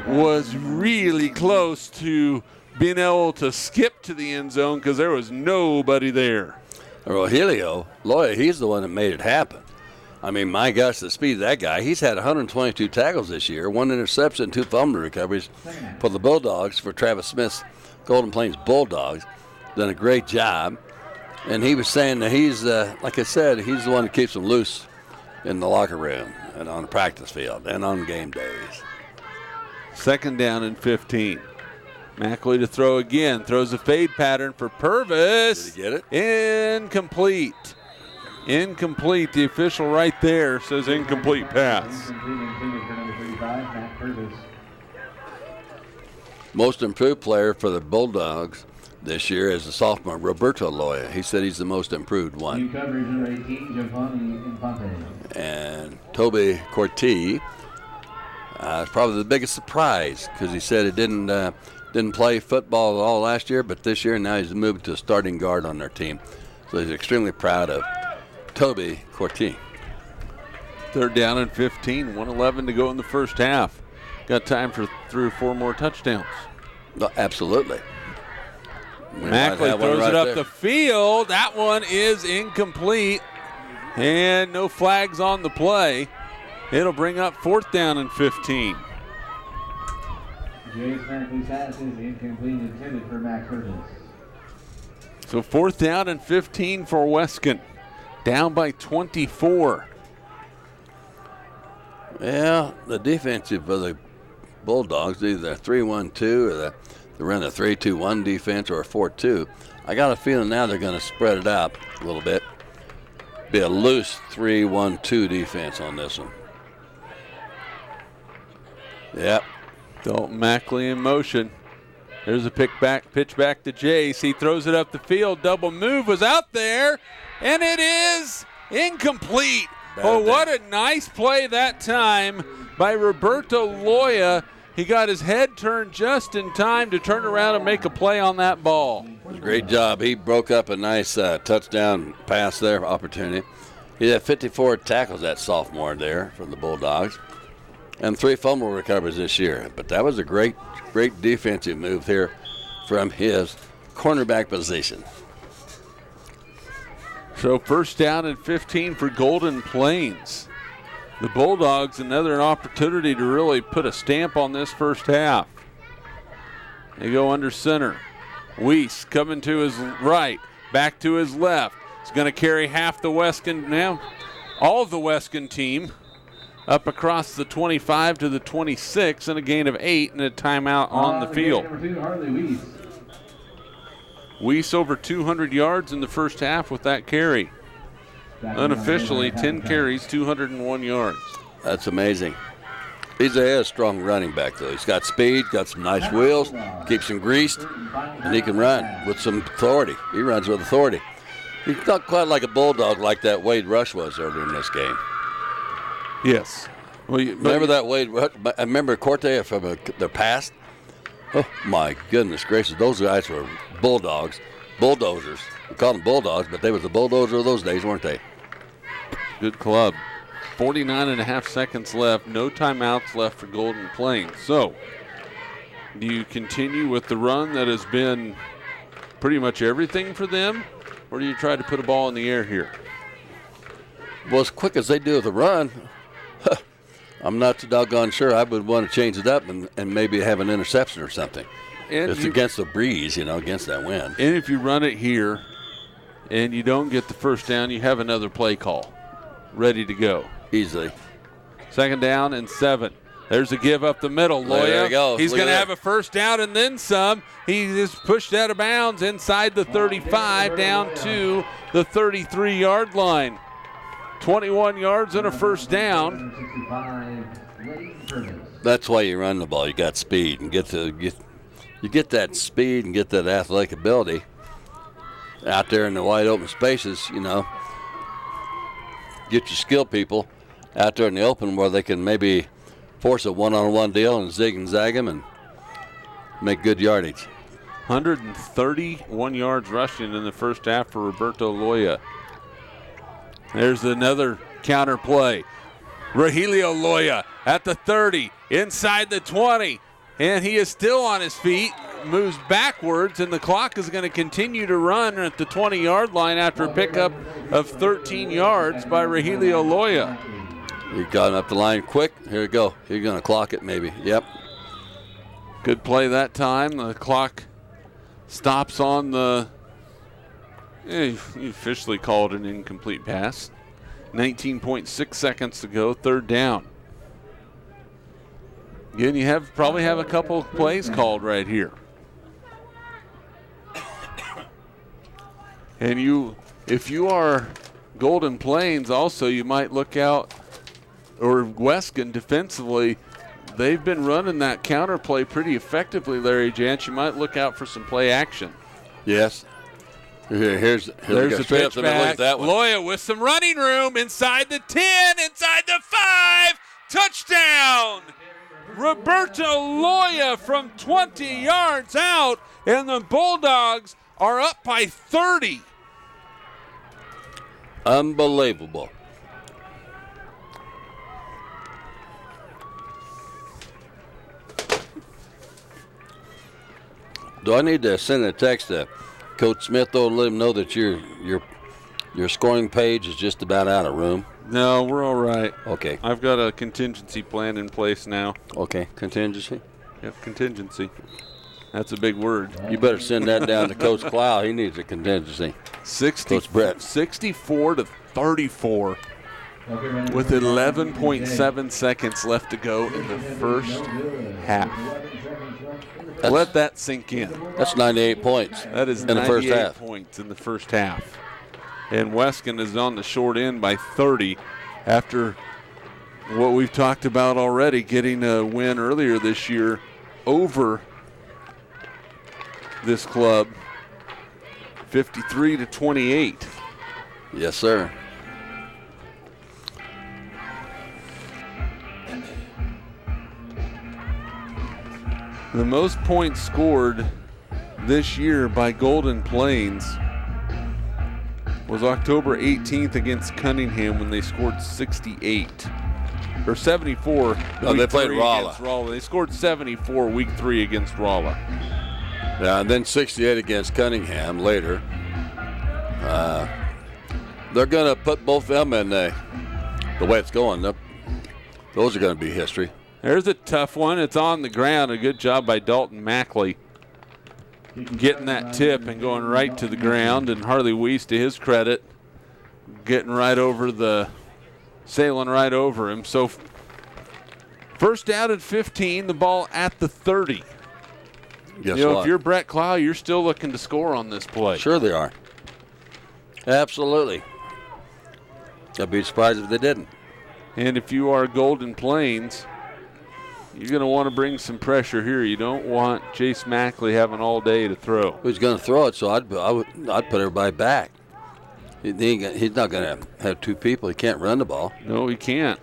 was really close to being able to skip to the end zone because there was nobody there. Rogelio Loya, he's the one that made it happen. I mean, my gosh, the speed of that guy. He's had 122 tackles this year, 1 interception, 2 fumble recoveries for the Bulldogs, for Travis Smith's Golden Plains Bulldogs. Done a great job. And he was saying that he's, like I said, he's the one that keeps them loose in the locker room and on the practice field and on game days. 2nd down and 15. Mackley to throw again. Throws a fade pattern for Purvis. Did he get it? Incomplete. Incomplete. The official right there says incomplete pass. Most improved player for the Bulldogs this year is the sophomore Roberto Loya. He said he's the most improved one. New coverage number 18, Giovanni Infante. And Toby Corti is probably the biggest surprise because he said he didn't play football at all last year, but this year now he's moved to starting guard on their team. So he's extremely proud of Toby Corti. 3rd down and 15, 1:11 to go in the 1st half. Got time for 3 or 4 more touchdowns. No, absolutely. Mackley throws it up the field. That one is incomplete. And no flags on the play. It'll bring up 4th down and 15. Jace Mackley's pass is incomplete, intended for Max Purvis. So 4th down and 15 for Weskan. Down by 24. Yeah, the defensive of the Bulldogs, either 3-1-2 or they run a 3-2-1 defense or a 4-2. I got a feeling now they're going to spread it out a little bit. Be a loose 3-1-2 defense on this one. Yep. Dalton Mackley in motion. There's a pitch back to Jace. He throws it up the field. Double move was out there, and it is incomplete. Oh, what a nice play that time by Roberto Loya. He got his head turned just in time to turn around and make a play on that ball. Great job. He broke up a nice touchdown pass there, opportunity. He had 54 tackles, that sophomore there for the Bulldogs, and 3 fumble recoveries this year. But that was a great defensive move here from his cornerback position. So 1st down and 15 for Golden Plains. The Bulldogs, another opportunity to really put a stamp on this 1st half. They go under center. Weiss coming to his right, back to his left. He's going to carry half the Weskan now. All of the Weskan team up across the 25 to the 26 and a gain of 8 and a timeout on the field. Number 2, Harley Weiss. Weiss over 200 yards in the 1st half with that carry. Unofficially, 10 carries, 201 yards. That's amazing. He's a strong running back, though. He's got speed, got some nice wheels, keeps him greased, and he can run with some authority. He runs with authority. He's not quite like a Bulldog like that Wade Rush was earlier in this game. Yes. Well, remember that Wade Rush? I remember Corte from the past. Oh, my goodness gracious. Those guys were bulldozers. We called them bulldogs, but they was the bulldozer of those days, weren't they? Good club. 49.5 seconds left. No timeouts left for Golden Plains. So, do you continue with the run that has been pretty much everything for them, or do you try to put a ball in the air here? Well, as quick as they do with the run, I'm not too doggone sure. I would want to change it up and maybe have an interception or something. And it's against the breeze, against that wind. And if you run it here and you don't get the first down, you have another play call ready to go. Easily. 2nd down and 7. There's a give up the middle. There he goes. He's going to have a first down and then some. He is pushed out of bounds inside the 35 down to the 33-yard line. 21 yards and a first down. That's why you run the ball. You got speed and you get that speed and get that athletic ability out there in the wide open spaces. Get your skilled people out there in the open where they can maybe force a one-on-one deal and zig and zag them and make good yardage. 131 yards rushing in the first half for Roberto Loya. There's another counter play. Rogelio Loya at the 30, inside the 20, and he is still on his feet, moves backwards, and the clock is going to continue to run at the 20-yard line after a pickup of 13 yards by Rogelio Loya. He got up the line quick. Here we go. You're going to clock it maybe. Yep. Good play that time. The clock stops on the... you officially called an incomplete pass. 19.6 seconds to go, 3rd down. Again, you probably have a couple of plays called right here. And if you are Golden Plains also, you might look out, or Weskan defensively, they've been running that counter play pretty effectively, Larry Jantz. You might look out for some play action. Yes. There's a pitch back. Loya with some running room inside the 10, inside the 5. Touchdown! Roberto Loya from 20 yards out, and the Bulldogs are up by 30. Unbelievable. Do I need to send a text to Coach Smith, though, to let him know that your scoring page is just about out of room? No, we're all right. Okay. I've got a contingency plan in place now. Okay, contingency? Yep, contingency. That's a big word. You better send that down to Coach Clow. He needs a contingency. Coach Brett. 64 to 34 with 11.7 seconds left to go in the first half. Let that sink in. That's 98 points. That is in the first half. Points in the first half. And Weskan is on the short end by 30 after what we've talked about already, getting a win earlier this year over this club, 53 to 28. Yes, sir. The most points scored this year by Golden Plains was October 18th against Cunningham when they scored 68. Or 74. No, they played Rolla. They scored 74 week 3 against Rolla. Yeah, and then 68 against Cunningham later. They're going to put both of them in the way it's going. Those are going to be history. There's a tough one. It's on the ground. A good job by Dalton Mackley getting that tip and going right to the ground. And Harley Weiss, to his credit, sailing right over him. So first down at 15, the ball at the 30. Guess what? If you're Brett Clow, you're still looking to score on this play. Sure they are. Absolutely. I'd be surprised if they didn't. And if you are Golden Plains, you're going to want to bring some pressure here. You don't want Chase Mackley having all day to throw. He's going to throw it, so I'd put everybody back. He's not going to have two people. He can't run the ball. No, he can't.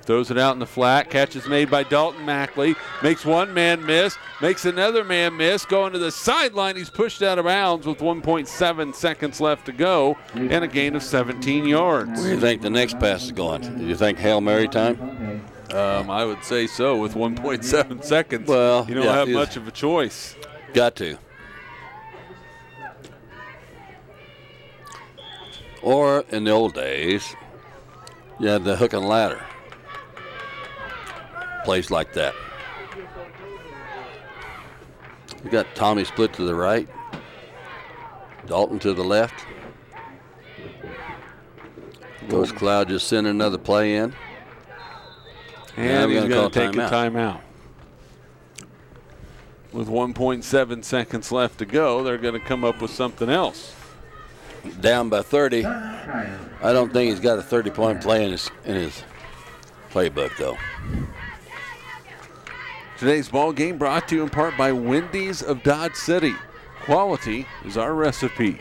Throws it out in the flat. Catch is made by Dalton Mackley. Makes one man miss. Makes another man miss. Going to the sideline. He's pushed out of bounds with 1.7 seconds left to go and a gain of 17 yards. Where do you think the next pass is going? Do you think Hail Mary time? I would say so with 1.7 seconds. Well, you don't have much of a choice. Got to. Or in the old days, you had the hook and ladder. Place like that. You got Tommy split to the right, Dalton to the left. Coach Cloud just sent another play in. And he's going to take a timeout. With 1.7 seconds left to go, they're going to come up with something else. Down by 30. I don't think he's got a 30-point play in his playbook, though. Today's ball game brought to you in part by Wendy's of Dodge City. Quality is our recipe.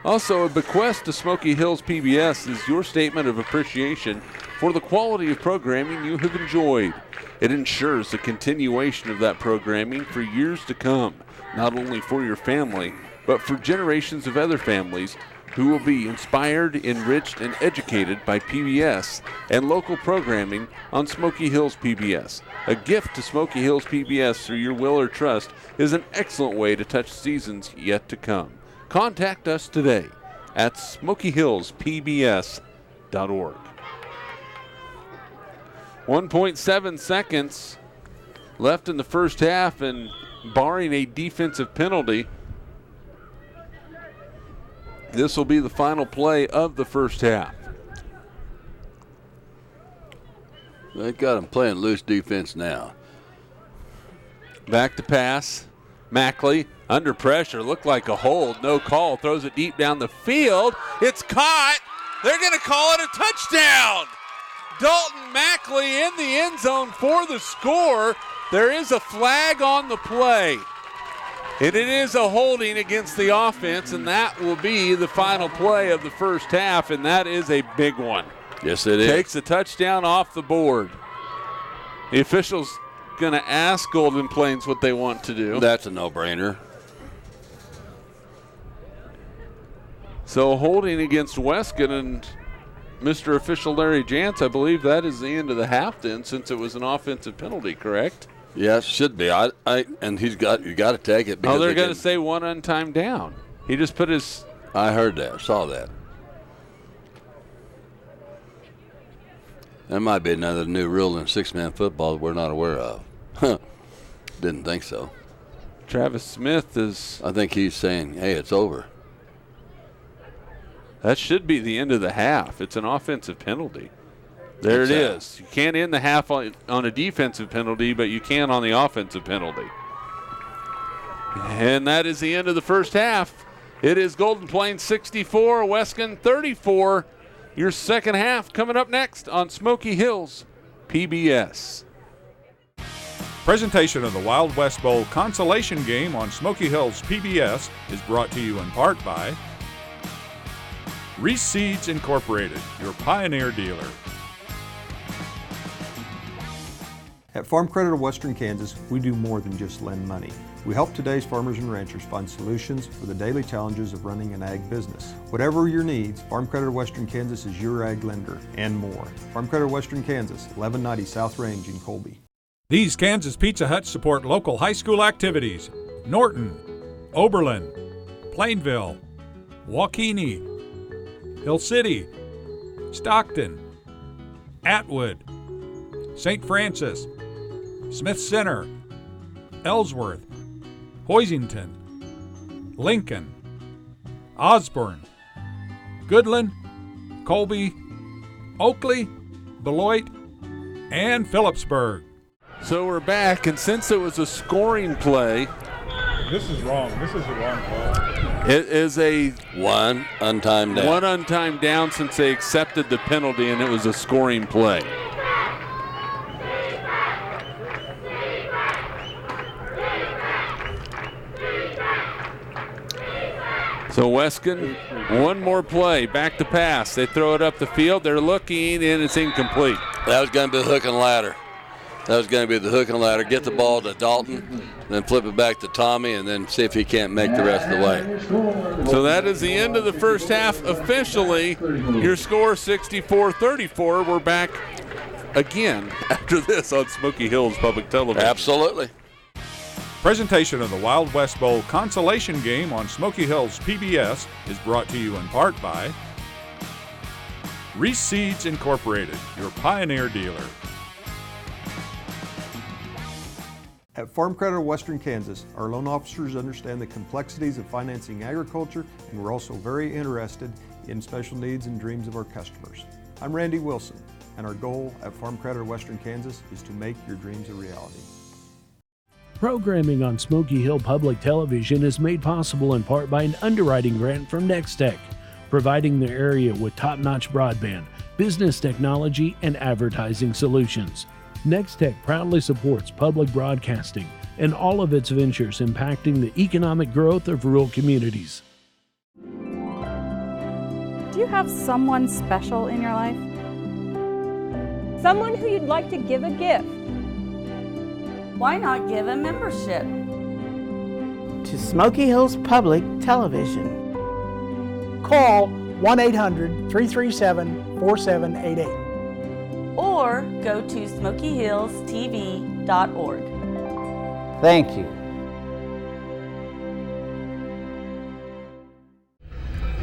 Also, a bequest to Smoky Hills PBS is your statement of appreciation for the quality of programming you have enjoyed. It ensures the continuation of that programming for years to come, not only for your family, but for generations of other families who will be inspired, enriched, and educated by PBS and local programming on Smoky Hills PBS. A gift to Smoky Hills PBS through your will or trust is an excellent way to touch seasons yet to come. Contact us today at smokyhillspbs.org. 1.7 seconds left in the first half, and barring a defensive penalty, this will be the final play of the first half. They've got him playing loose defense now. Back to pass. Mackley under pressure. Looked like a hold. No call. Throws it deep down the field. It's caught. They're going to call it a touchdown. Dalton Mackley in the end zone for the score. There is a flag on the play. And it is a holding against the offense, and that will be the final play of the first half, and that is a big one. Yes, it is. Takes a touchdown off the board. The official's going to ask Golden Plains what they want to do. That's a no-brainer. So holding against Weskan and Mr. Official Larry Jantz, I believe that is the end of the half then, since it was an offensive penalty, correct? Yes, should be. And you got to take it. Oh, they're going to say one untimed down. He just put his. I heard that. Saw that. That might be another new rule in six-man football that we're not aware of. Didn't think so. Travis Smith is. I think he's saying, "Hey, it's over." That should be the end of the half. It's an offensive penalty. There it is. You can't end the half on a defensive penalty, but you can on the offensive penalty. And that is the end of the first half. It is Golden Plains 64, Weskan 34. Your second half coming up next on Smoky Hills PBS. Presentation of the Wild West Bowl Consolation Game on Smoky Hills PBS is brought to you in part by Reese Seeds Incorporated, your Pioneer dealer. At Farm Credit of Western Kansas, we do more than just lend money. We help today's farmers and ranchers find solutions for the daily challenges of running an ag business. Whatever your needs, Farm Credit of Western Kansas is your ag lender and more. Farm Credit of Western Kansas, 1190 South Range in Colby. These Kansas Pizza Huts support local high school activities. Norton, Oberlin, Plainville, Waukene, Hill City, Stockton, Atwood, St. Francis, Smith Center, Ellsworth, Hoisington, Lincoln, Osborne, Goodland, Colby, Oakley, Beloit, and Phillipsburg. So we're back, and since it was a scoring play, This is wrong. This is a wrong call. it is a One untimed down. one untimed down since they accepted the penalty, and it was a scoring play. So Weskan, one more play, back to pass. They throw it up the field. They're looking, and it's incomplete. That was going to be the hook and ladder. That was going to be the hook and ladder. Get the ball to Dalton, then flip it back to Tommy, and then see if he can't make the rest of the way. So that is the end of the first half officially. Your score 64-34. We're back again after this on Smoky Hills Public Television. Absolutely. Presentation of the Wild West Bowl Consolation Game on Smoky Hills PBS is brought to you in part by Reese Seeds Incorporated, your Pioneer dealer. At Farm Credit of Western Kansas, our loan officers understand the complexities of financing agriculture, and we're also very interested in special needs and dreams of our customers. I'm Randy Wilson, and our goal at Farm Credit of Western Kansas is to make your dreams a reality. Programming on Smoky Hill Public Television is made possible in part by an underwriting grant from Nextech, providing the area with top-notch broadband, business technology, and advertising solutions. Nextech proudly supports public broadcasting and all of its ventures impacting the economic growth of rural communities. Do you have someone special in your life? Someone who you'd like to give a gift? Why not give a membership to Smoky Hills Public Television? Call 1-800-337-4788 or go to smokyhillstv.org. Thank you.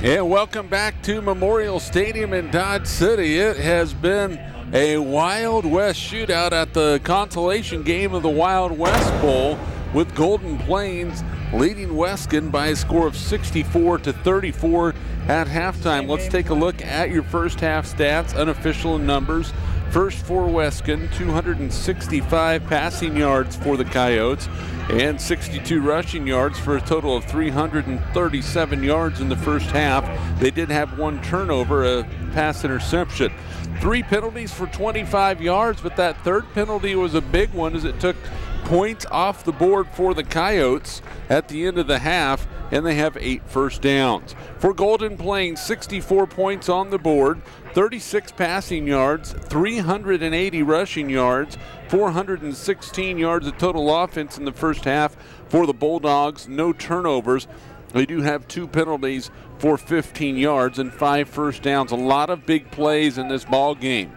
And welcome back to Memorial Stadium in Dodge City. It has been a Wild West shootout at the consolation game of the Wild West Bowl, with Golden Plains leading Weskan by a score of 64-34 at halftime. Let's take a look at your first half stats, unofficial numbers. First for Weskan, 265 passing yards for the Coyotes and 62 rushing yards for a total of 337 yards in the first half. They did have one turnover, a pass interception. 3 penalties for 25 yards, but that third penalty was a big one as it took points off the board for the Coyotes at the end of the half, and they have 8 first downs. For Golden Plains, 64 points on the board, 36 passing yards, 380 rushing yards, 416 yards of total offense in the first half for the Bulldogs. No turnovers. They do have 2 penalties for 15 yards and 5 first downs. A lot of big plays in this ball game.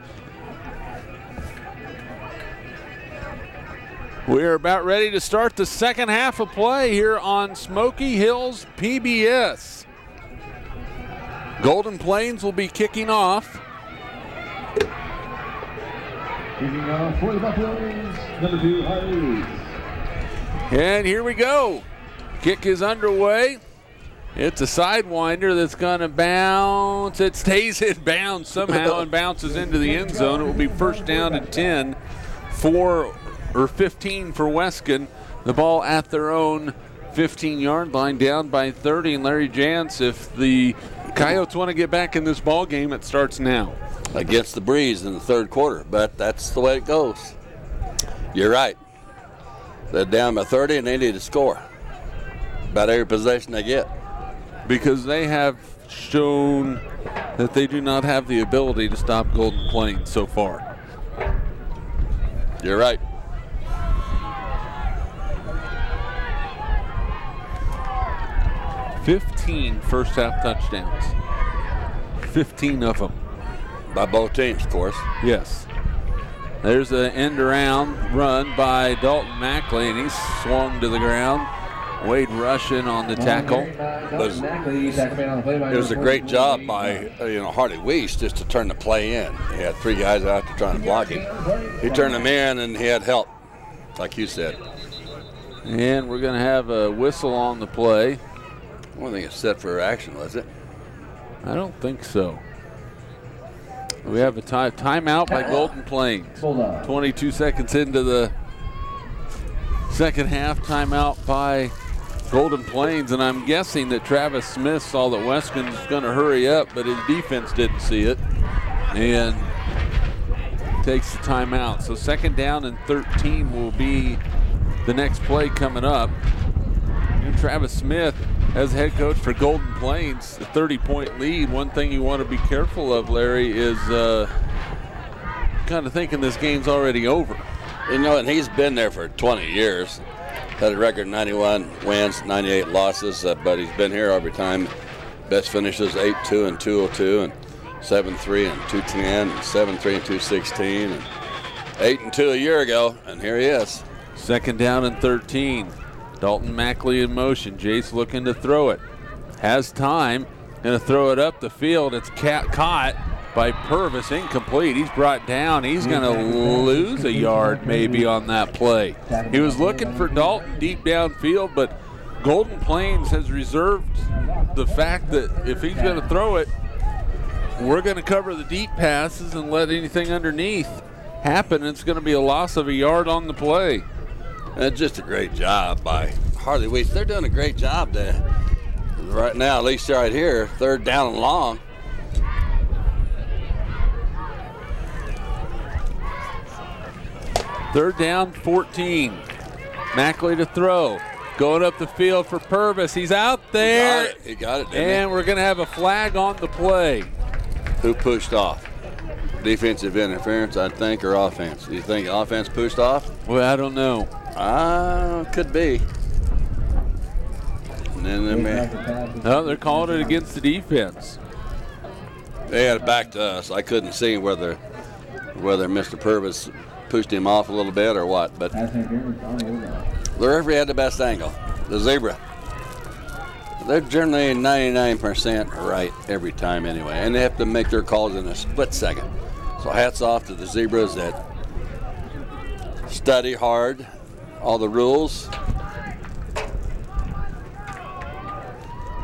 We're about ready to start the second half of play here on Smoky Hills PBS. Golden Plains will be kicking off. Kicking off for the Buffaloes, number 2, Harley. And here we go. Kick is underway. It's a sidewinder that's going to bounce. It stays in bounds somehow and bounces into the end zone. It will be first down and 10 for, or 15 for Weskan. The ball at their own 15-yard line, down by 30. And Larry Jantz, if the Coyotes want to get back in this ball game, it starts now. Against the breeze in the third quarter, but that's the way it goes. You're right. They're down by 30 and they need to score about every possession they get. Because they have shown that they do not have the ability to stop Golden Plains so far. You're right. "15 first half touchdowns. 15 of them. By both teams, of course. Yes. There's an end around run by Dalton Mackley, and he's swung to the ground. Wade Russian on the tackle. It was a great job by Hardy Weiss just to turn the play in. He had 3 guys out there trying to block him. He turned them in, and he had help, like you said. And we're going to have a whistle on the play. I don't think it's set for action, was it? I don't think so. We have a timeout by Golden Plains. 22 seconds into the second half, timeout by Golden Plains, and I'm guessing that Travis Smith saw that Weskan's going to hurry up, but his defense didn't see it, and takes the timeout. So second down and 13 will be the next play coming up. And Travis Smith as head coach for Golden Plains, a 30-point lead. One thing you want to be careful of, Larry, is kind of thinking this game's already over. You know, and he's been there for 20 years. Had a record 91 wins, 98 losses, but he's been here every time. Best finishes 8-2 and 202, and 7-3 and 210, and 7-3 and 216, and 8-2 a year ago, and here he is. Second down and 13. Dalton Mackley in motion. Jace looking to throw it. Has time. Going to throw it up the field. It's caught by Purvis. Incomplete. He's brought down. He's going to lose a yard maybe on that play. He was looking for Dalton deep downfield, but Golden Plains has reserved the fact that if he's going to throw it, we're going to cover the deep passes and let anything underneath happen. It's going to be a loss of a yard on the play. That's just a great job by Harley Weiss. They're doing a great job there. Right now, at least right here, third down and long. Third down, 14. Mackley to throw. Going up the field for Purvis. He's out there. He got it, and we're going to have a flag on the play. Who pushed off? Defensive interference, I think, or offense? Do you think offense pushed off? Well, I don't know. Could be. And then they're calling it against the defense. They had it back to us. I couldn't see whether Mr. Purvis pushed him off a little bit or what, but the referee had the best angle. The zebra. They're generally 99% right every time anyway, and they have to make their calls in a split second. So hats off to the zebras that study hard all the rules.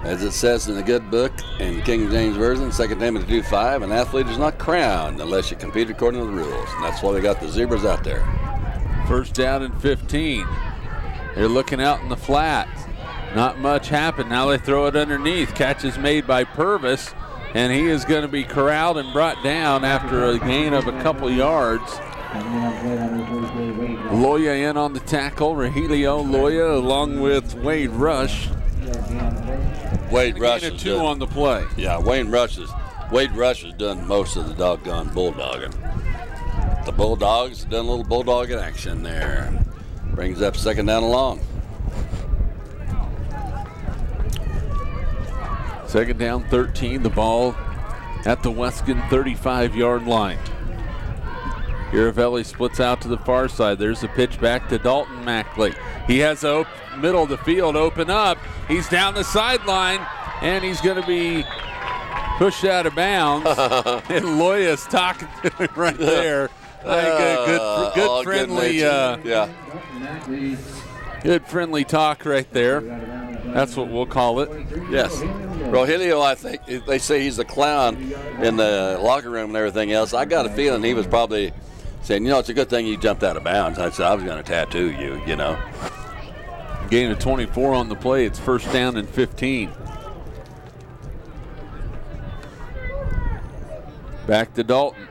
As it says in the good book in King James Version, 2 Timothy 2:5, an athlete is not crowned unless you compete according to the rules. And that's why they got the zebras out there. First down and 15. They're looking out in the flat. Not much happened. Now they throw it underneath. Catch is made by Purvis, and he is going to be corralled and brought down after a gain of a couple yards. Loya in on the tackle. Rahilio Loya along with Wade Rush. Wade Rush is 2 on the play. Yeah, Wade Rush has done most of the doggone bulldogging. The Bulldogs done a little bulldog in action there. Brings up second down and long. Second down, 13. The ball at the Weskan 35-yard line. Iravelli splits out to the far side. There's a pitch back to Dalton Mackley. He has the middle of the field open up. He's down the sideline, and he's going to be pushed out of bounds. And Loya's talking to him right there. I think good friendly, good friendly talk right there. That's what we'll call it. Yes. Rogelio, I think they say he's a clown in the locker room and everything else. I got a feeling he was probably saying, it's a good thing you jumped out of bounds. I said I was going to tattoo you, Gain of 24 on the play. It's first down and 15. Back to Dalton.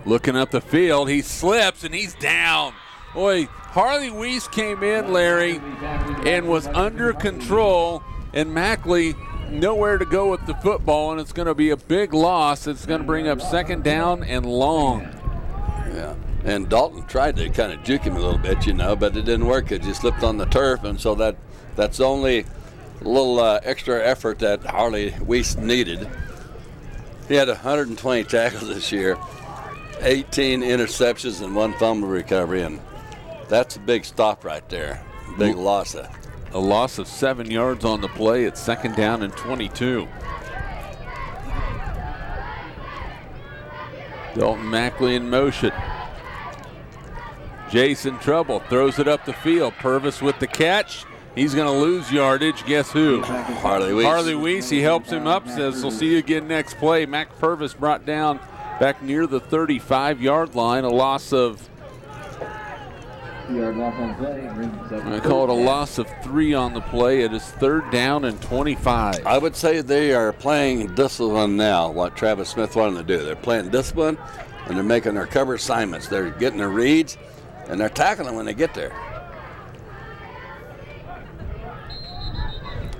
Looking up the field. He slips and he's down. Boy, Harley Weiss came in, Larry, and was under control, and Mackley nowhere to go with the football, and it's going to be a big loss. It's going to bring up second down and long. Yeah, and Dalton tried to kind of juke him a little bit, but it didn't work. It just slipped on the turf, and so that's only a little extra effort that Harley Weiss needed. He had 120 tackles this year, 18 interceptions, and 1 fumble recovery, and that's a big stop right there. Big loss. A loss of 7 yards on the play. It's second down and 22. Dalton Mackley in motion. Jason trouble, throws it up the field. Purvis with the catch. He's going to lose yardage. Guess who? Harley Weiss. Harley Weiss. He helps him up, says, we'll see you again next play. Mac Purvis brought down back near the 35-yard line. A loss of, I call it a loss of 3 on the play. It is third down and 25. I would say they are playing discipline now, what Travis Smith wanted to do. They're playing discipline, and they're making their cover assignments. They're getting their reads, and they're tackling when they get there.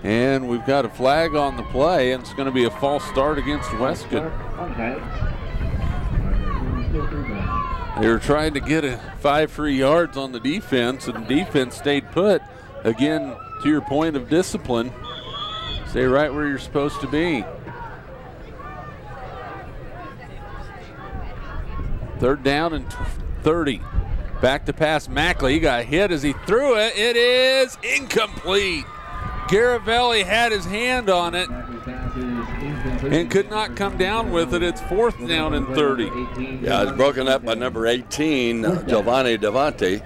And we've got a flag on the play, and it's going to be a false start against Weskan. They were trying to get 5 free yards on the defense, and the defense stayed put. Again, to your point of discipline, stay right where you're supposed to be. Third down and 30. Back to pass Mackley. He got hit as he threw it. It is incomplete. Garavelli had his hand on it and could not come down with it. It's 4th down and 30. Yeah, it's broken up by number 18, Giovanni Devante.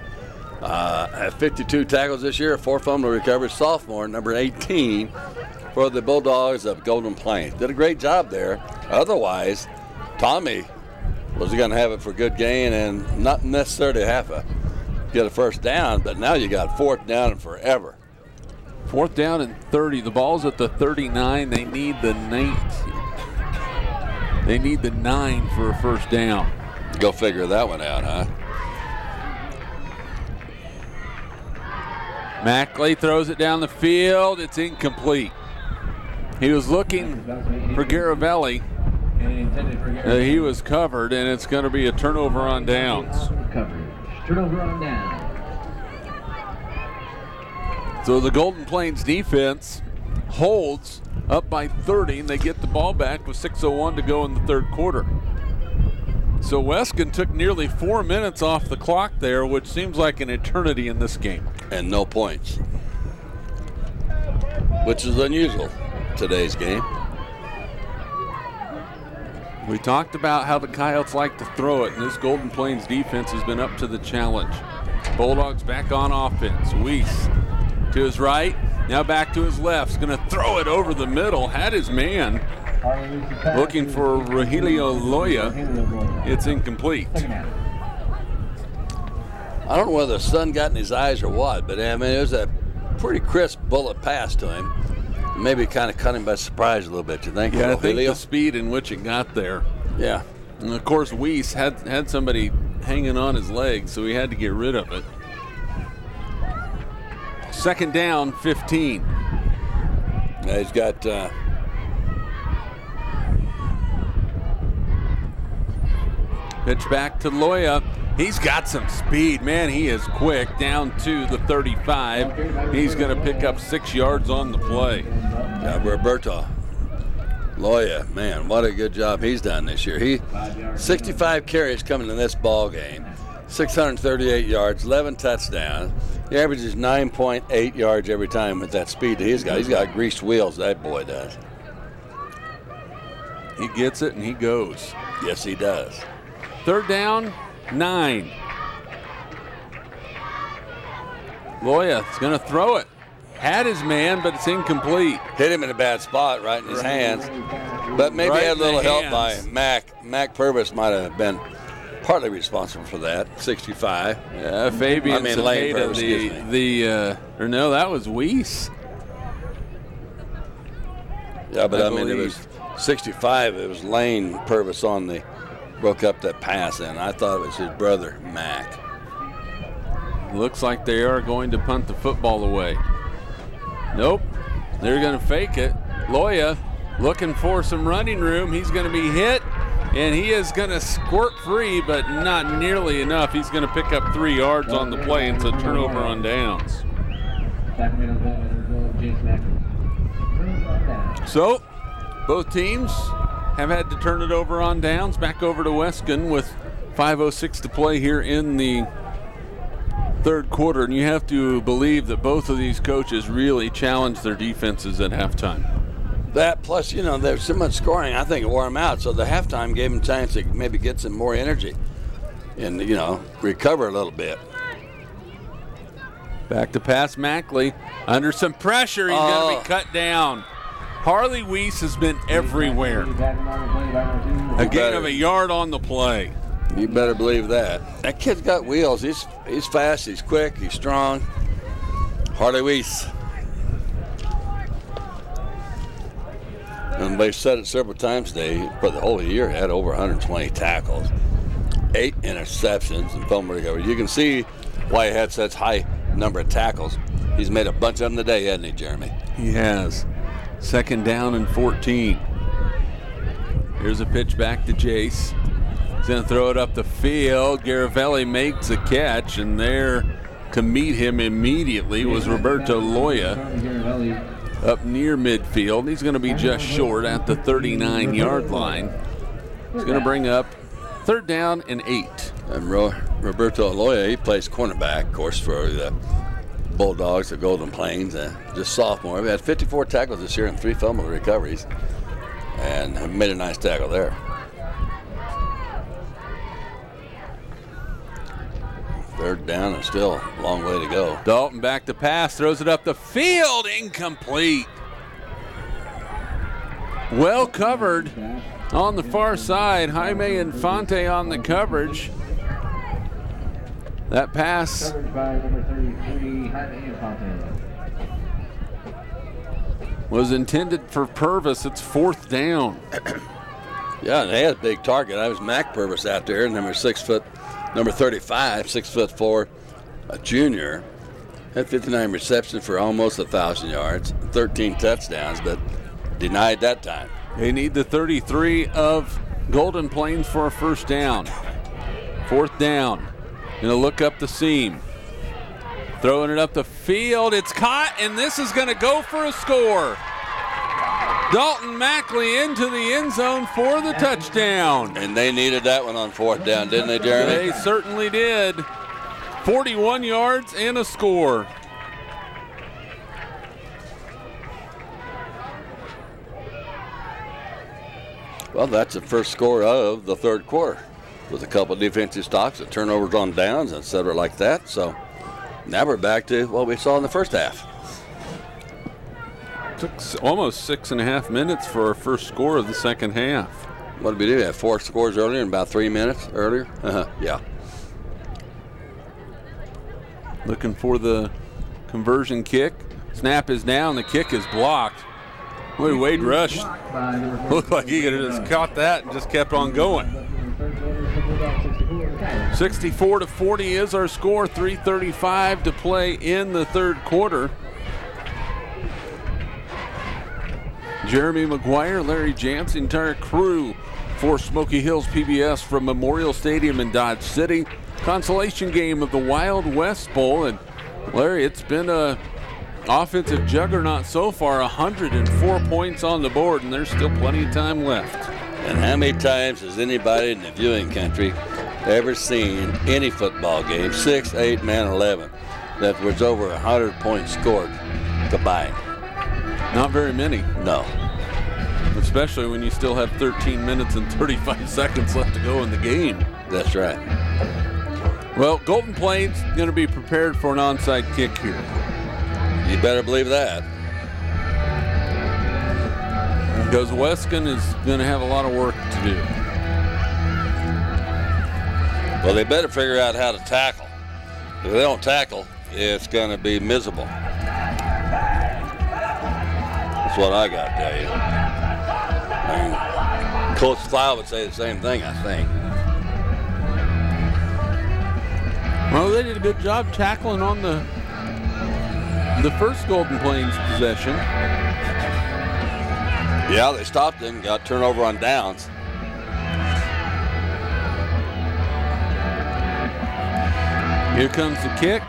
52 tackles this year, 4 fumble recoveries. Sophomore, number 18, for the Bulldogs of Golden Plains. Did a great job there. Otherwise, Tommy was going to have it for good gain and not necessarily get a first down, but now you got 4th down and forever. 4th down and 30. The ball's at the 39. They need the 19. They need the 9 for a first down. Go figure that one out, huh? Mackley throws it down the field. It's incomplete. He was looking for Garavelli. He was covered, and it's going to be a turnover on downs. Turnover on downs. So the Golden Plains defense holds up by 30, and they get the ball back with 6:01 to go in the third quarter. So Weskan took nearly 4 minutes off the clock there, which seems like an eternity in this game. And no points, which is unusual today's game. We talked about how the Coyotes like to throw it, and this Golden Plains defense has been up to the challenge. Bulldogs back on offense. Weiss to his right, now back to his left. He's going to throw it over the middle. Had his man looking for Rogelio Loya. It's incomplete. I don't know whether the sun got in his eyes or what, but I mean, it was a pretty crisp bullet pass to him. Maybe kind of caught him by surprise a little bit, you think? Yeah, I think the speed in which it got there. Yeah. And of course, Weiss had somebody hanging on his leg, so he had to get rid of it. 2nd down, 15. Now he's got pitch back to Loya. He's got some speed, man. He is quick. Down to the 35. He's going to pick up 6 yards on the play. Yeah, Roberto Loya, man, what a good job he's done this year. 65 carries coming in this ball game, 638 yards, 11 touchdowns. He averages 9.8 yards every time with that speed that he's got. He's got greased wheels, that boy does. He gets it and he goes. Yes, he does. 3rd down, 9. Loya is going to throw it. Had his man, but it's incomplete. Hit him in a bad spot, right in his hands. But maybe right had a little help hands. by Mac. Mac Purvis might have been partly responsible for that. 65. Yeah, Fabian Lane Purvis, or no, that was Weiss. Yeah, but I mean, it was 65. It was Lane Purvis broke up that pass, and I thought it was his brother, Mac. Looks like they are going to punt the football away. Nope, they're going to fake it. Loya looking for some running room. He's going to be hit, and he is going to squirt free, but not nearly enough. He's going to pick up 3 yards on the play, and it's a turnover on downs. So, both teams have had to turn it over on downs. Back over to Weskan with 5:06 to play here in the third quarter, and you have to believe that both of these coaches really challenged their defenses at halftime. That plus, there's so much scoring, I think it wore them out. So the halftime gave them a chance to maybe get some more energy and, recover a little bit. Back to pass Mackley. Under some pressure, he's going to be cut down. Harley Weiss has been everywhere. A gain of a yard on the play. You better believe that. That kid's got wheels. He's fast, he's quick, he's strong. Harley Weiss. And they've said it several times today, for the whole year, had over 120 tackles, 8 interceptions, and fumble recovery. You can see why he had such high number of tackles. He's made a bunch of them today, hasn't he, Jeremy? He has. 2nd down and 14. Here's a pitch back to Jace. He's going to throw it up the field. Garavelli makes a catch, and there to meet him immediately was Roberto Loya up near midfield. He's going to be just short at the 39-yard line. He's going to bring up 3rd down and 8. And Roberto Loya, he plays cornerback, of course, for the Bulldogs, the Golden Plains, just sophomore. We had 54 tackles this year and 3 fumble recoveries, and made a nice tackle there. 3rd down and still a long way to go. Dalton back to pass, throws it up the field, incomplete. Well covered on the far side. Jaime Infante on the coverage. That pass was intended for Purvis. It's 4th down. Yeah, they had a big target. I was Mac Purvis out there, number 35, 6'4", a junior. Had 59 receptions for almost 1,000 yards, 13 touchdowns, but denied that time. They need the 33 of Golden Plains for a 1st down. 4th down. Gonna look up the seam. Throwing it up the field. It's caught, and this is gonna go for a score. Dalton Mackley into the end zone for the touchdown. And they needed that one on 4th down, didn't they, Jeremy? They certainly did. 41 yards and a score. Well, that's the first score of the 3rd quarter, with a couple of defensive stops, and turnovers on downs, etc. like that. So now we're back to what we saw in the first half. Took almost 6.5 minutes for our first score of the second half. What did we do? We had 4 scores earlier and about 3 minutes earlier? Yeah. Looking for the conversion kick. Snap is down, the kick is blocked. Wade Rush looked like he could have just caught that and just kept on going. 64-40 is our score, 3:35 to play in the 3rd quarter. Jeremy McGuire, Larry Jansen, entire crew for Smoky Hills PBS from Memorial Stadium in Dodge City. Consolation game of the Wild West Bowl. And Larry, it's been a offensive juggernaut so far, 104 points on the board, and there's still plenty of time left. And how many times has anybody in the viewing country ever seen any football game, 6, 8, 9, 11, that was over 100 points scored combined? Not very many. No. Especially when you still have 13 minutes and 35 seconds left to go in the game. That's right. Well, Golden Plains going to be prepared for an onside kick here. You better believe that. Because Weskan is going to have a lot of work to do. Well, they better figure out how to tackle. If they don't tackle, it's going to be miserable. That's what I got to tell you. I mean, Coach Fly would say the same thing, I think. Well, they did a good job tackling on the first Golden Plains possession. Yeah, they stopped it and got turnover on downs. Here comes the kick.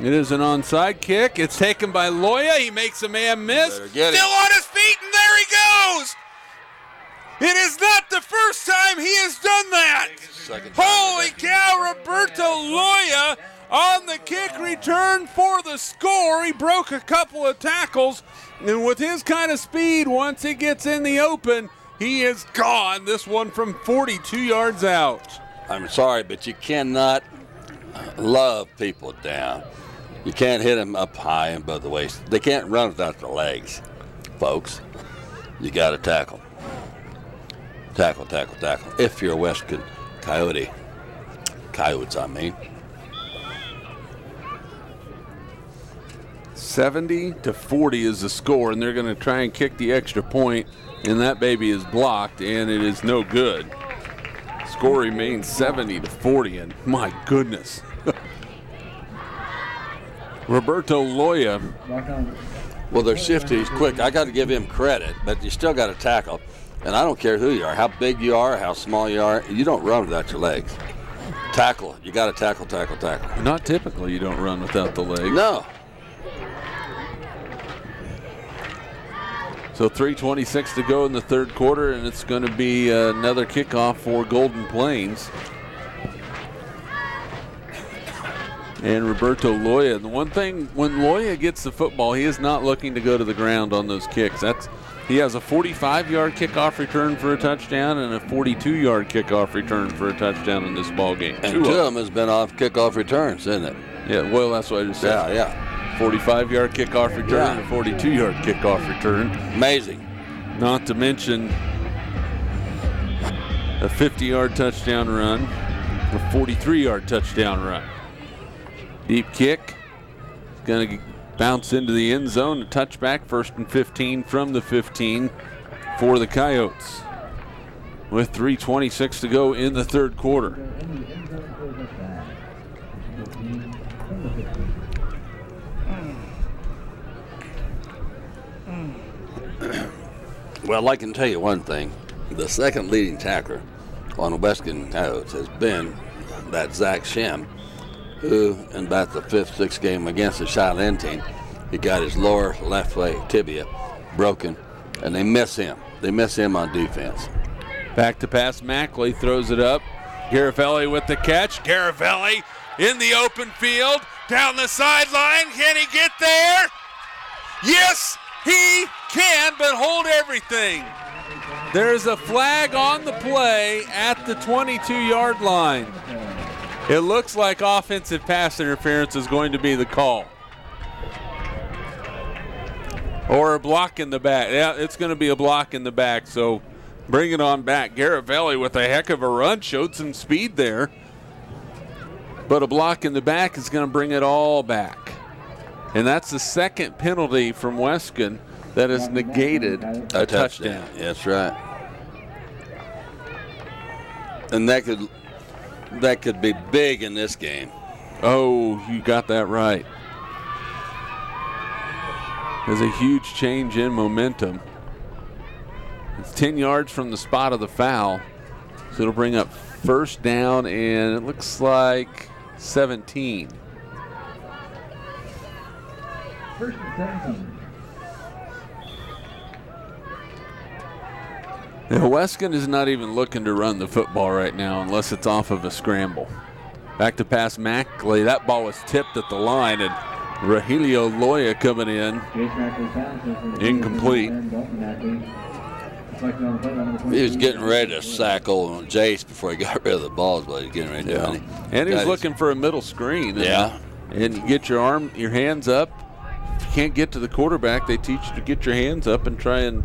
It is an onside kick. It's taken by Loya. He makes a man miss. Still on his feet, and there he goes. It is not the first time he has done that. Holy cow, Roberto Loya on the kick return for the score. He broke a couple of tackles, and with his kind of speed, once he gets in the open, he is gone. This one from 42 yards out. I'm sorry, but you cannot love people down. You can't hit them up high and above the waist. They can't run without the legs, folks. You got to tackle. Tackle, tackle, tackle. If you're a Weskan Coyotes, I mean. 70-40 is the score, and they're going to try and kick the extra point, and that baby is blocked, and it is no good. Score remains 70-40, and my goodness. Roberto Loya. Well, they're shifty. He's quick. I got to give him credit, but you still got to tackle. And I don't care who you are, how big you are, how small you are. You don't run without your legs. Tackle. You got to tackle. Not typically you don't run without the legs. No. So 3:26 to go in the third quarter, and it's going to be another kickoff for Golden Plains. And Roberto Loya. The one thing, when Loya gets the football, he is not looking to go to the ground on those kicks. He has a 45-yard kickoff return for a touchdown and a 42-yard kickoff return for a touchdown in this ball game. And two of them has been off kickoff returns, isn't it? Yeah, well, that's what I just said. Yeah. 45-yard kickoff return and a 42-yard kickoff return. Amazing. Not to mention a 50-yard touchdown run, a 43-yard touchdown run. Deep kick. It's going to bounce into the end zone. A touchback, 1st and 15 from the 15 for the Coyotes. With 3:26 to go in the third quarter. Well, I can tell you one thing. The second leading tackler on the Weskan Coyotes has been that Zach Shem, who in about the 5th, 6th game against the Cheyenne team, he got his lower left leg tibia broken, and they miss him. They miss him on defense. Back to pass, Mackley throws it up. Garavelli with the catch. Garavelli in the open field, down the sideline. Can he get there? Yes, he can, but hold everything. There's a flag on the play at the 22-yard line. It looks like offensive pass interference is going to be the call. Or a block in the back. Yeah, it's going to be a block in the back, so bring it on back. Garavelli with a heck of a run, showed some speed there. But a block in the back is going to bring it all back. And that's the second penalty from Weskan that has negated a touchdown. That's right. And that could be big in this game. Oh, you got that right. There's a huge change in momentum. It's 10 yards from the spot of the foul. So it'll bring up 1st down, and it looks like 17. 1st and 17. Now, Weskan is not even looking to run the football right now unless it's off of a scramble. Back to pass Mackley. That ball was tipped at the line, and Rogelio Loya coming in. Incomplete. He was getting ready to sack old Jace before he got rid of the balls, but he's getting ready to do it. And he was looking for a middle screen. Yeah. And you get your hands up. If you can't get to the quarterback, they teach you to get your hands up and try and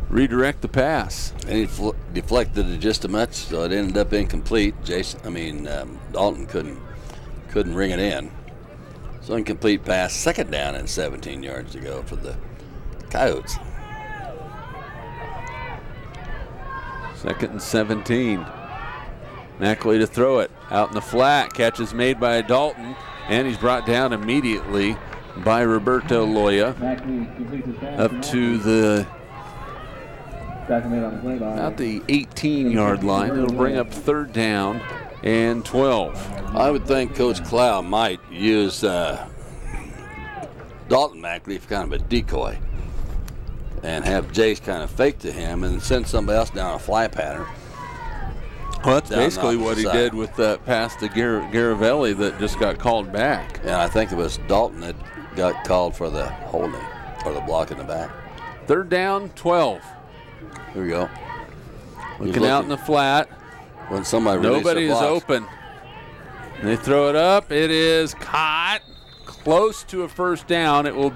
redirect the pass. And he deflected it just a much, so it ended up incomplete. Dalton couldn't ring it in. So incomplete pass, 2nd down and 17 yards to go for the Coyotes. 2nd and 17. Mackley to throw it out in the flat. Catch is made by Dalton, and he's brought down immediately by Roberto Loya up to the about the 18-yard line. It'll bring up 3rd down and 12. I would think Coach Clow might use Dalton Mackley for kind of a decoy and have Jace kind of fake to him and send somebody else down a fly pattern. Well, that's basically what he did with that pass to Garavelli that just got called back. Yeah, I think it was Dalton that got called for the holding or the block in the back. 3rd down, 12. Here we go. Looking out in the flat. When somebody nobody is open. They throw it up. It is caught close to a 1st down. It will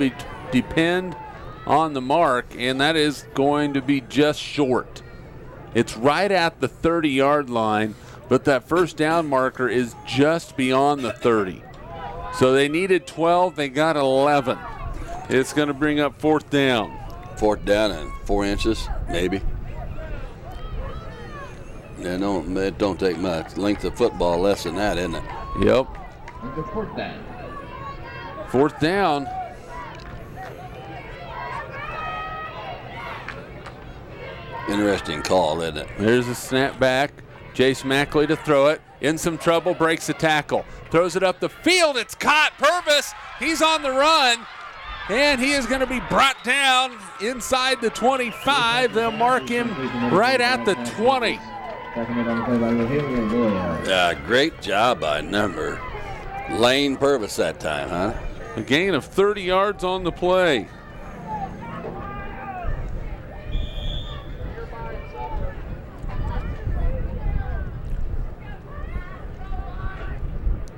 depend on the mark, and that is going to be just short. It's right at the 30-yard line, but that 1st down marker is just beyond the 30. So they needed 12. They got 11. It's going to bring up 4th down. 4th down and 4 inches, maybe. Yeah, it don't take much. Length of football less than that, isn't it? Yep. It's a fourth down. Fourth down. Interesting call, isn't it? There's a snap back. Jace Mackley to throw it. In some trouble, breaks the tackle. Throws it up the field. It's caught. Purvis, he's on the run. And he is going to be brought down inside the 25. They'll mark him right at the 20. Yeah, great job by number Lane Purvis that time, huh? A gain of 30 yards on the play.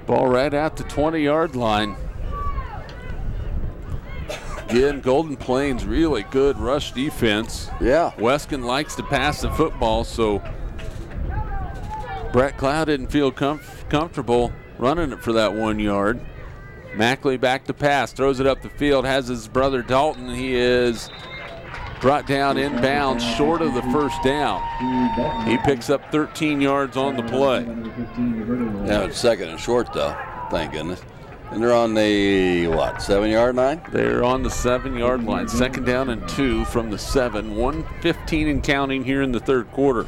Ball right at the 20-yard line. Again, Golden Plains really good rush defense. Yeah. Weskan likes to pass the football, so Brett Cloud didn't feel comfortable running it for that 1 yard. Mackley back to pass, throws it up the field, has his brother Dalton. He is brought down inbounds short of the first down. He picks up 13 yards on the play. Now it's second and short, though. Thank goodness. And they're on the, 7-yard line? They're on the 7-yard line. Second down and 2 from the 7. 1:15 and counting here in the third quarter.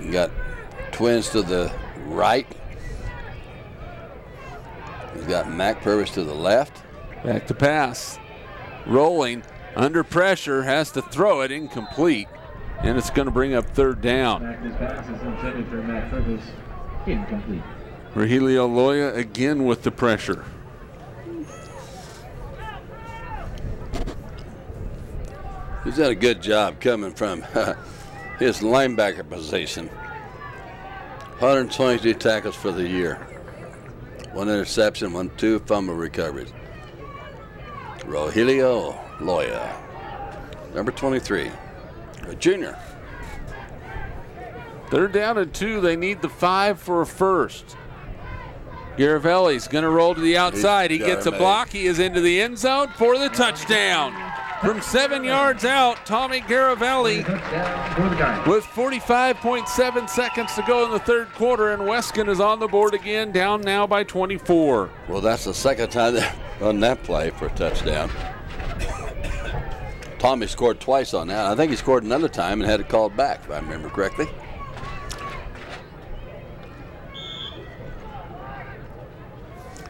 You got Twins to the right. He's got Mac Purvis to the left. Back to pass. Rolling. Under pressure, has to throw it, incomplete, and it's going to bring up third down. This pass is intended for Mac Purvis. Incomplete. Rogelio Loya again with the pressure. He's done a good job coming from his linebacker position. 122 tackles for the year. 1 interception, 2 fumble recoveries. Rogelio Loya, number 23, a junior. Third down and 2. They need the 5 for a first. Garavelli's going to roll to the outside. He gets a block. He is into the end zone for the touchdown. From 7 yards out, Tommy Garavelli with 45.7 seconds to go in the third quarter, and Weskan is on the board again, down now by 24. Well, that's the second time they've run that play for a touchdown. Tommy scored twice on that. I think he scored another time and had it called back, if I remember correctly.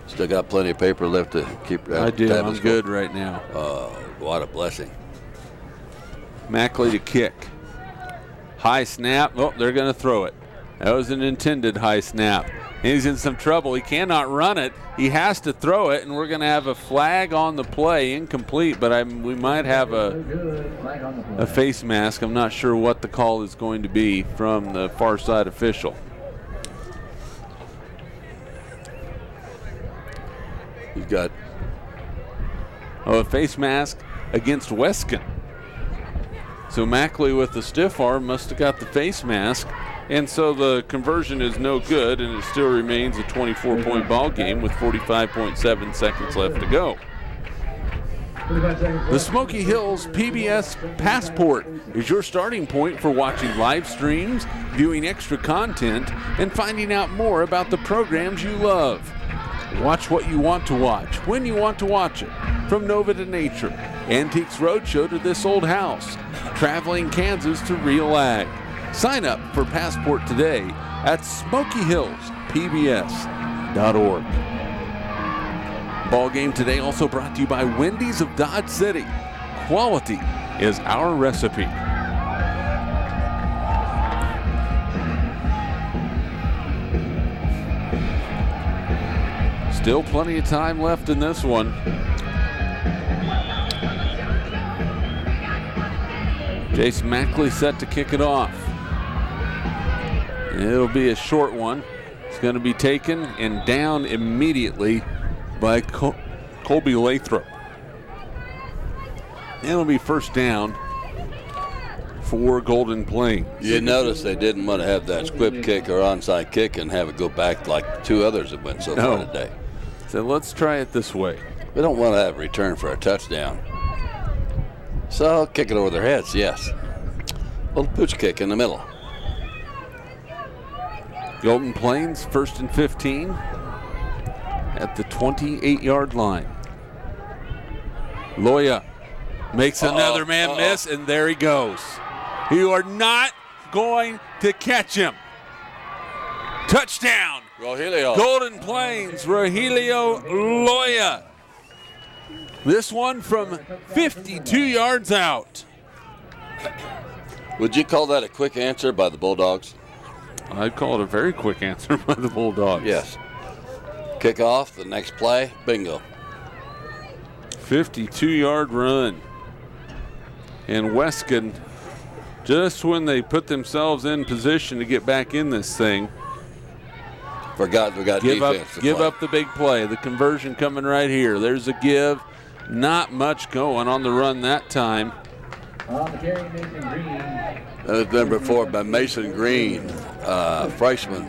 Still got plenty of paper left to keep. I do. I'm good right now. Oh, what a blessing. Mackley to kick. High snap. Oh, they're going to throw it. That was an intended high snap. He's in some trouble. He cannot run it. He has to throw it, and we're going to have a flag on the play, incomplete, but we might have a face mask. I'm not sure what the call is going to be from the far side official. He's got a face mask against Weskan. So Mackley with the stiff arm must have got the face mask. And so the conversion is no good, and it still remains a 24-point ball game with 45.7 seconds left to go. The Smoky Hills PBS Passport is your starting point for watching live streams, viewing extra content, and finding out more about the programs you love. Watch what you want to watch, when you want to watch it. From Nova to Nature, Antiques Roadshow to This Old House, Traveling Kansas to Real Ag. Sign up for Passport today at SmokyHillsPBS.org. Ball game today also brought to you by Wendy's of Dodge City. Quality is our recipe. Still plenty of time left in this one. Jace Mackley set to kick it off. It'll be a short one. It's going to be taken and down immediately by Colby Lathrop. It'll be first down for Golden Plains. You notice they didn't want to have that squib kick or onside kick and have it go back like 2 others have went so far today. So let's try it this way. We don't want to have a return for a touchdown. So kick it over their heads, yes. Little pooch kick in the middle. Golden Plains, 1st and 15 at the 28-yard line. Loya makes another man miss, and there he goes. You are not going to catch him. Touchdown. Rogelio. Golden Plains, Rogelio Loya. This one from 52 yards out. Would you call that a quick answer by the Bulldogs? I'd call it a very quick answer by the Bulldogs. Yes. Kick off, the next play, bingo. 52-yard run. And Weskan, just when they put themselves in position to get back in this thing, we got defense. Give up the big play. The conversion coming right here. There's a give. Not much going on the run that time. That was number 4 by Mason Green, freshman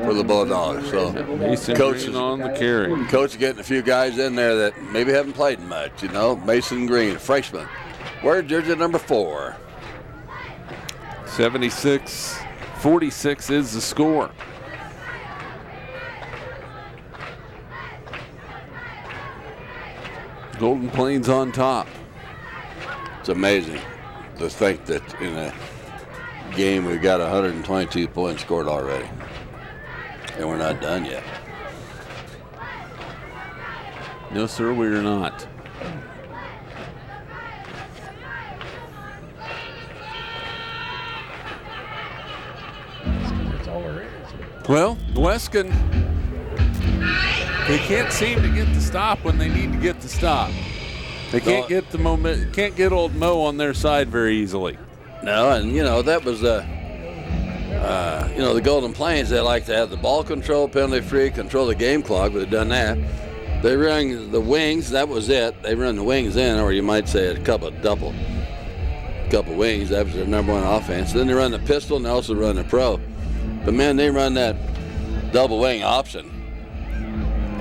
for the Bulldogs. So Mason Green on the carry. Coach getting a few guys in there that maybe haven't played much, you know. Mason Green, freshman. Wearing jersey number 4. 76-46 is the score. Golden Plains on top. It's amazing to think that in a game we got 122 points scored already. And we're not done yet. No, sir, we are not. That's all there is. Well, Weskan, they can't seem to get the stop when they need to get the stop. They can't get the moment. Can't get old Mo on their side very easily. No, and you know that was the Golden Plains. They like to have the ball control, penalty free, control the game clock. But they've done that. They run the wings. That was it. They run the wings in, or you might say a couple wings. That was their number 1 offense. Then they run the pistol, and they also run the pro. But man, they run that double wing option,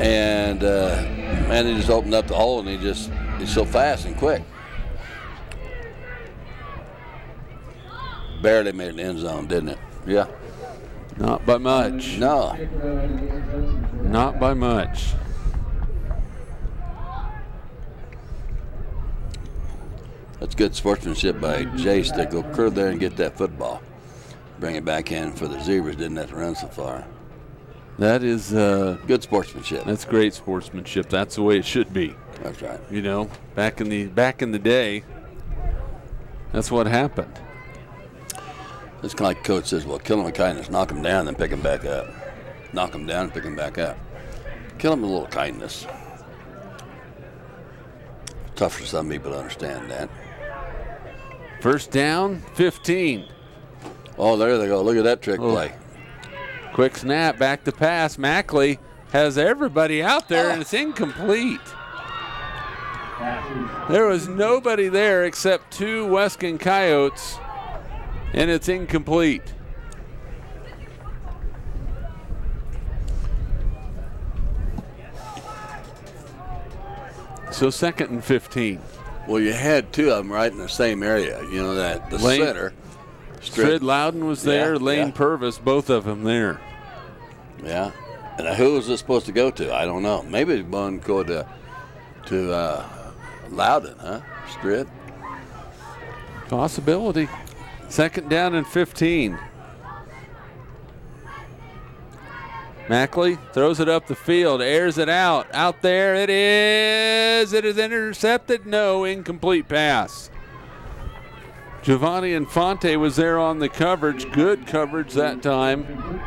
and man, they just opened up the hole, and he's so fast and quick. Barely made an end zone, didn't it? Yeah. Not by much. No. Not by much. That's good sportsmanship by Jace to go curl there and get that football. Bring it back in for the Zebras. Didn't have to run so far. That is good sportsmanship. That's great sportsmanship. That's the way it should be. That's right. You know, back in the day, that's what happened. It's kind of like Coach says, well, kill them with kindness, knock them down, then pick them back up. Knock them down, pick them back up. Kill them with a little kindness. Tough for some people to understand that. First down, 15. Oh, there they go. Look at that trick play. Quick snap, back to pass. Mackley has everybody out there, and it's incomplete. There was nobody there except 2 Weskan Coyotes, and it's incomplete. So 2nd and 15. Well, you had 2 of them right in the same area. You know that the center. Strid Loudon was there. Lane Purvis, both of them there. Yeah. And who was this supposed to go to? I don't know. Maybe one go to Loudon, huh? Strid. Possibility. 2nd down and 15. Mackley throws it up the field, airs it out. Out there it is. It is intercepted. No, incomplete pass. Giovanni Infante was there on the coverage. Good coverage that time.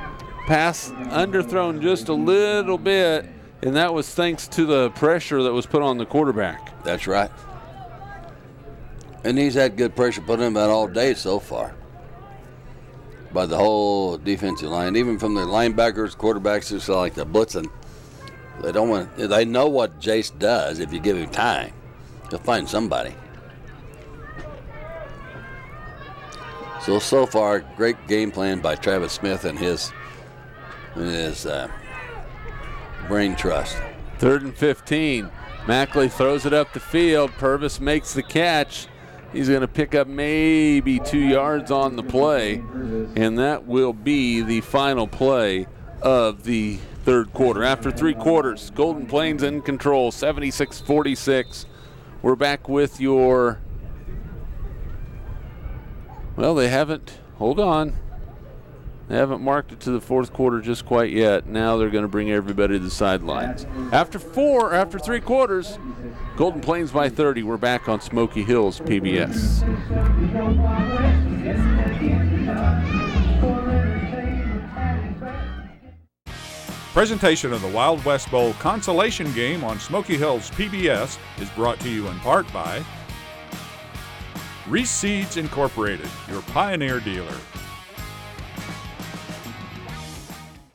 Pass underthrown just a little bit, and that was thanks to the pressure that was put on the quarterback. That's right. And he's had good pressure put on him about all day so far by the whole defensive line, even from the linebackers, quarterbacks who so like the blitzing. They know what Jace does if you give him time. He'll find somebody. So far, great game plan by Travis Smith and his brain trust. 3rd and 15. Mackley throws it up the field. Purvis makes the catch. He's going to pick up maybe 2 yards on the play, and that will be the final play of the third quarter. After 3 quarters, Golden Plains in control, 76-46. We're back with your, well, they haven't, hold on. They haven't marked it to the fourth quarter just quite yet. Now they're going to bring everybody to the sidelines. After 3 quarters, Golden Plains by 30. We're back on Smoky Hills PBS. Presentation of the Wild West Bowl Consolation Game on Smoky Hills PBS is brought to you in part by Reese Seeds Incorporated, your Pioneer dealer.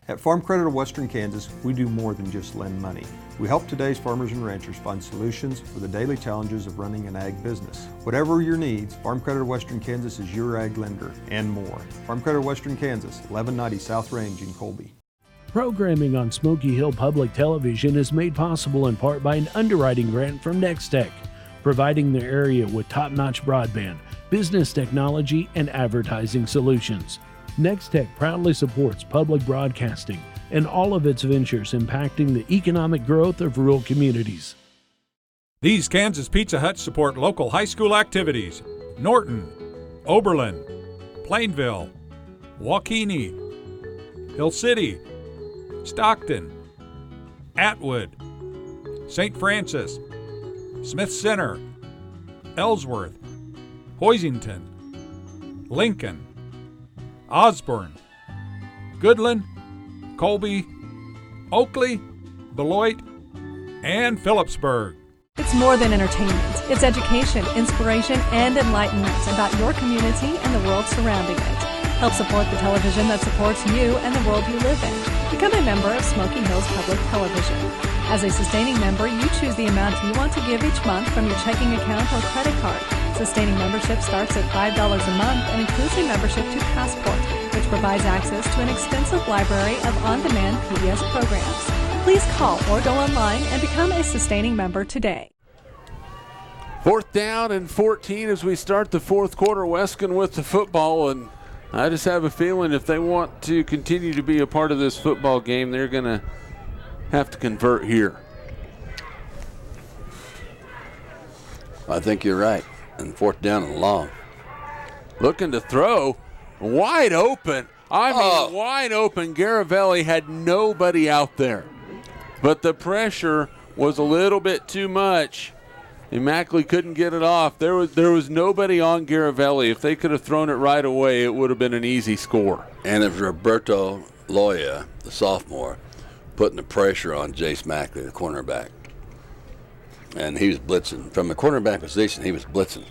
At Farm Credit of Western Kansas, we do more than just lend money. We help today's farmers and ranchers find solutions for the daily challenges of running an ag business. Whatever your needs, Farm Credit of Western Kansas is your ag lender and more. Farm Credit of Western Kansas, 1190 South Range in Colby. Programming on Smoky Hill Public Television is made possible in part by an underwriting grant from Nextech, providing the area with top-notch broadband, business technology, and advertising solutions. Nextech proudly supports public broadcasting and all of its ventures impacting the economic growth of rural communities. These Kansas Pizza Huts support local high school activities. Norton, Oberlin, Plainville, Waukene, Hill City, Stockton, Atwood, St. Francis, Smith Center, Ellsworth, Hoisington, Lincoln, Osborne, Goodland, Colby, Oakley, Beloit, and Phillipsburg. It's more than entertainment. It's education, inspiration, and enlightenment about your community and the world surrounding it. Help support the television that supports you and the world you live in. Become a member of Smoky Hills Public Television. As a sustaining member, you choose the amount you want to give each month from your checking account or credit card. Sustaining membership starts at $5 a month and includes a membership to Passport, which provides access to an extensive library of on-demand PBS programs. Please call or go online and become a sustaining member today. 4th down and 14 as we start the fourth quarter. Weskan with the football, and I just have a feeling if they want to continue to be a part of this football game, they're going to have to convert here. I think you're right. And 4th down and long. Looking to throw. Wide open. Wide open. Garavelli had nobody out there. But the pressure was a little bit too much. And Mackley couldn't get it off. There was nobody on Garavelli. If they could have thrown it right away, it would have been an easy score. And it was Roberto Loya, the sophomore, putting the pressure on Jace Mackley, the cornerback. And he was blitzing. From the cornerback position, he was blitzing.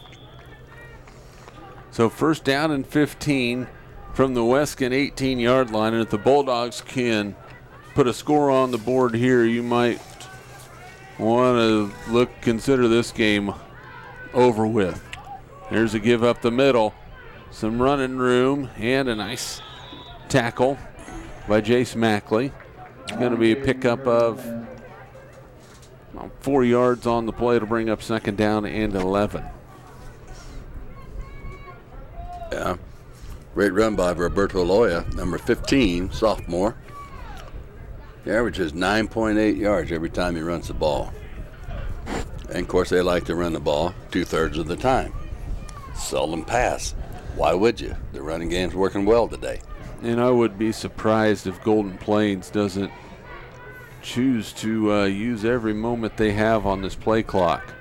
So 1st down and 15 from the Weskan 18-yard line. And if the Bulldogs can put a score on the board here, you might want to consider this game over with. There's a give up the middle. Some running room and a nice tackle by Jace Mackley. It's going to be a pickup of 4 yards on the play to bring up 2nd down and 11. Yeah, great run by Roberto Loya, number 15, sophomore. He averages 9.8 yards every time he runs the ball. And, of course, they like to run the ball 2/3 of the time. Seldom pass. Why would you? The running game's working well today. And I would be surprised if Golden Plains doesn't choose to use every moment they have on this play clock.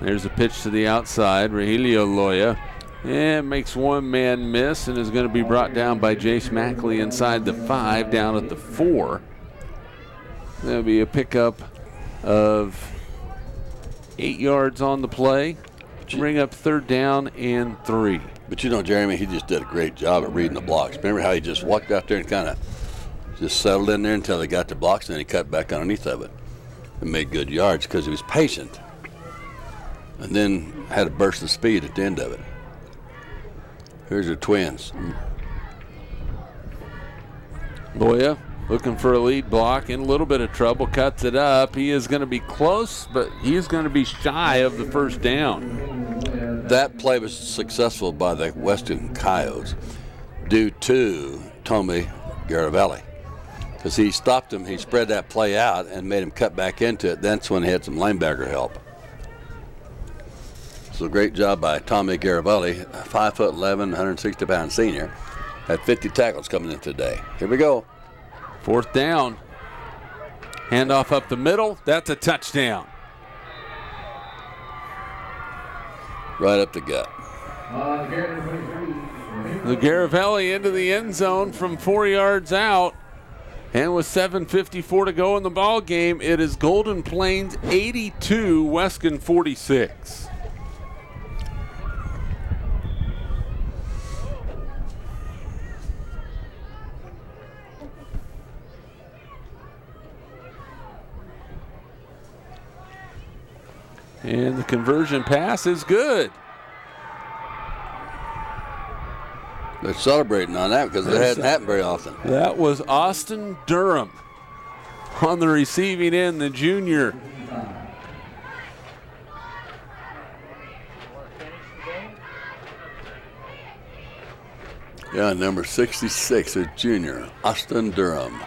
There's a pitch to the outside. Rogelio Loya. And makes one man miss and is going to be brought down by Jace Mackley inside the 5, down at the 4. There'll be a pickup of 8 yards on the play. Bring up 3rd down and 3. But you know, Jeremy, he just did a great job of reading the blocks. Remember how he just walked out there and kind of just settled in there until they got the blocks, and then he cut back underneath of it and made good yards because he was patient. And then had a burst of speed at the end of it. Here's the Twins. Loya looking for a lead block, in a little bit of trouble, cuts it up. He is going to be close, but he is going to be shy of the 1st down. that play was successful by the Weskan Coyotes due to Tommy Garavelli. Because he stopped him, he spread that play out and made him cut back into it. That's when he had some linebacker help. So great job by Tommy Garavelli, 5'11", 160-pound senior. Had 50 tackles coming in today. Here we go. 4th down. Handoff up the middle. That's a touchdown. Right up the gut. The Garavelli into the end zone from 4 yards out. And with 7:54 to go in the ball game, it is Golden Plains 82, Weskan 46. And the conversion pass is good. They're celebrating on that because it hasn't happened very often. That was Austin Durham on the receiving end, the junior. Yeah, number 66, a junior, Austin Durham.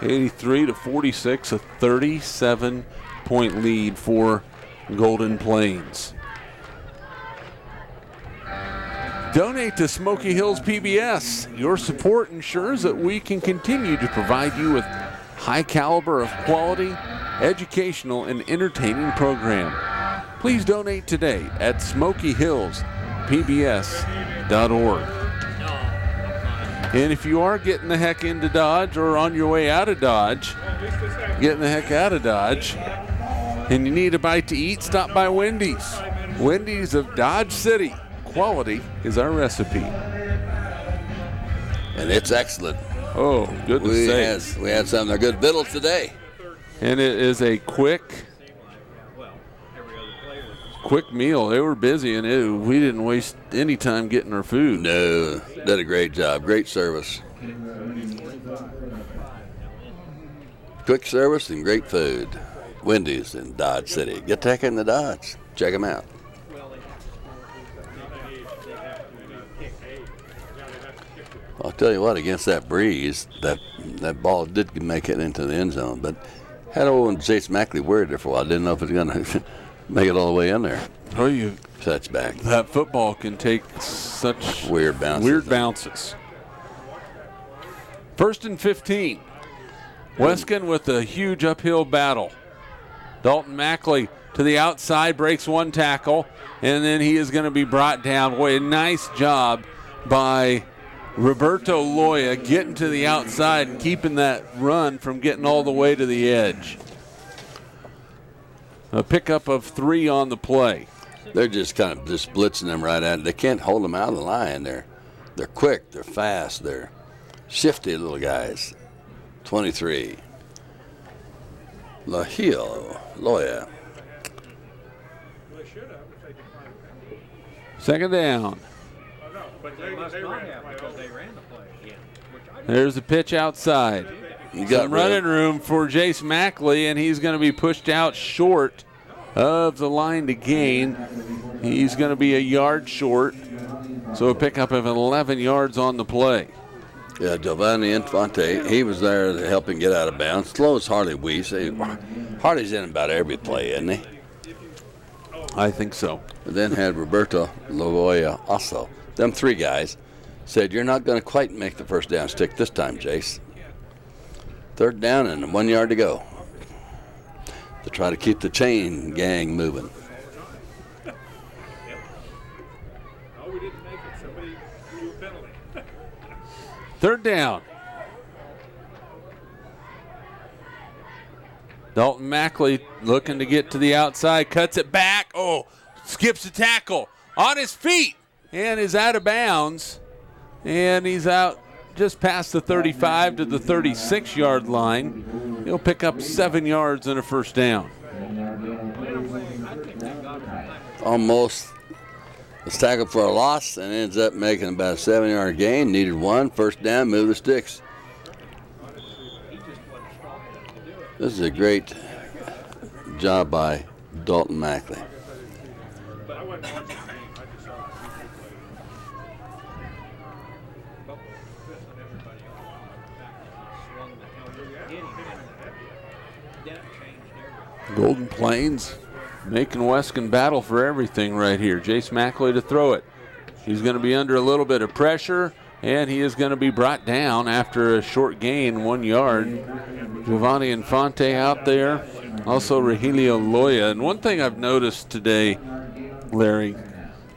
83-46, a 37-point lead for Golden Plains. Donate to Smoky Hills PBS. Your support ensures that we can continue to provide you with high caliber of quality, educational, and entertaining program. Please donate today at smokyhillspbs.org. And if you are getting the heck into Dodge or on your way out of Dodge, getting the heck out of Dodge, and you need a bite to eat, stop by Wendy's. Wendy's of Dodge City. Quality is our recipe. And it's excellent. Oh, goodness sakes. We had some of their good victuals today. And it is a quick meal. They were busy, and we didn't waste any time getting our food. No, did a great job. Great service. Quick service and great food. Wendy's in Dodge City. Get the heck in the Dodge. Check them out. I'll tell you what, against that breeze, that ball did make it into the end zone, but had old Jace Mackley worried there for a while. Didn't know if it was going to make it all the way in there. Oh, you touchback. That football can take such weird bounces. 1st and 15. Weskan with a huge uphill battle. Dalton Mackley to the outside, breaks one tackle, and then he is going to be brought down. Boy, a nice job by Roberto Loya getting to the outside and keeping that run from getting all the way to the edge. A pickup of 3 on the play. They're just kind of just blitzing them right at it. They can't hold them out of the line. They're quick, they're fast, they're shifty little guys. 23. Loya. 2nd down. There's the pitch outside. Some running room for Jace Mackley, and he's going to be pushed out short of the line to gain. He's going to be a yard short, so a pickup of 11 yards on the play. Yeah, Giovanni Infante, he was there to help him get out of bounds. Slow as Harley Weiss. Harley's in about every play, isn't he? I think so. And then had Roberto Loya also. Them 3 guys said, you're not going to quite make the first down stick this time, Jace. 3rd down and 1 yard to go to try to keep the chain gang moving. Third down. Dalton Mackley looking to get to the outside, cuts it back. Oh, skips a tackle on his feet and is out of bounds. And he's out just past the 35 to the 36-yard line. He'll pick up 7 yards and a first down. Almost was tackled for a loss and ends up making about a 7-yard gain. Needed 1 first down, move the sticks. This is a great job by Dalton Mackley. But I wasn't watching the game. I just saw the Golden Plains making Weskan battle for everything right here. Jace Mackley to throw it. He's going to be under a little bit of pressure, and he is going to be brought down after a short gain, 1 yard. Giovanni Infante out there. Also Regilio Loya. And one thing I've noticed today, Larry,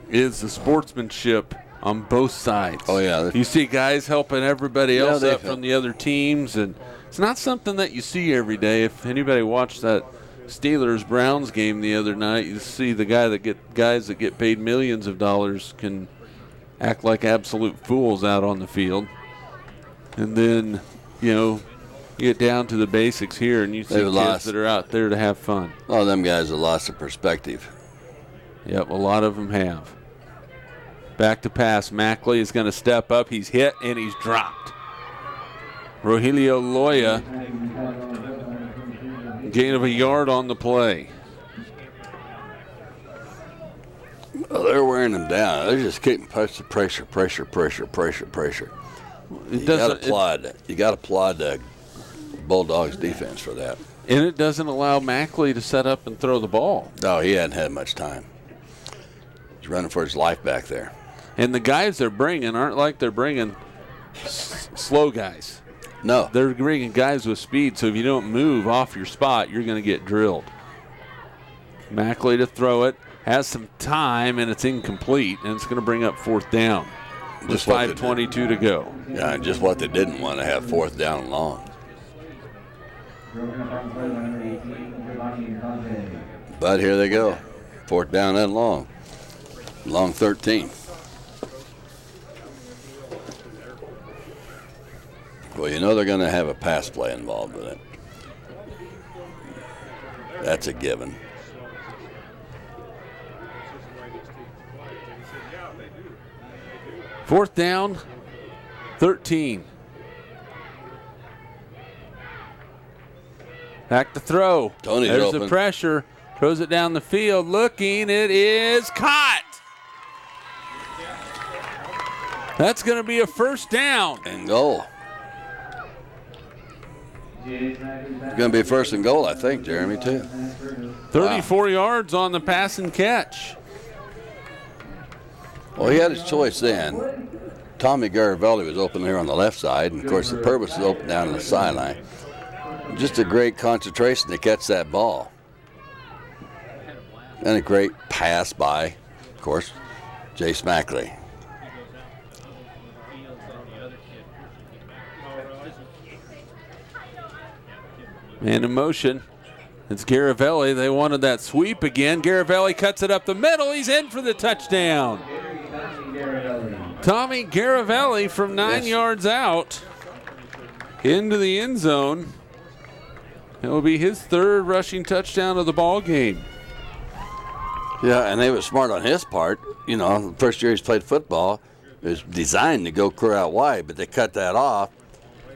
is the sportsmanship on both sides. Oh, yeah. You see guys helping everybody else up from the other teams, and it's not something that you see every day. If anybody watched that Steelers-Browns game the other night, you see the guys that get paid millions of dollars can act like absolute fools out on the field. And then, you get down to the basics here, and you see kids that are out there to have fun. A lot of them guys have lost their perspective. Yep, a lot of them have. Back to pass. Mackley is going to step up. He's hit, and he's dropped. Rogelio Loya, gain of a yard on the play. Well, they're wearing them down. They're just keeping pressure. You got to applaud the Bulldogs defense for that. And it doesn't allow Mackley to set up and throw the ball. No, he hadn't had much time. He's running for his life back there. And the guys they're bringing aren't like they're bringing slow guys. No. They're bringing guys with speed, so if you don't move off your spot, you're going to get drilled. Mackley to throw it. Has some time, and it's incomplete, and it's going to bring up fourth down. Just 5:22 to go. Yeah, and just what they didn't want to have fourth down and long. But here they go. Fourth down and long. Long 13. Well, they're going to have a pass play involved with it. That's a given. Fourth down, 13. Back to throw. Tony's There's open. the pressure. Throws it down the field. Looking. It is caught. That's going to be a first down. And goal. It's going to be first and goal, I think, Jeremy, too. 34 yards on the pass and catch. Well, he had his choice then. Tommy Garavelli was open here on the left side, and, of course, the Purvis was open down on the sideline. Just a great concentration to catch that ball. And a great pass by, of course, Jace Mackley. Man in motion. It's Garavelli. They wanted that sweep again. Garavelli cuts it up the middle. He's in for the touchdown. Tommy Garavelli from 9 yards out into the end zone. It will be his third rushing touchdown of the ball game. Yeah, and they were smart on his part. The first year he's played football, it was designed to go clear out wide, but they cut that off.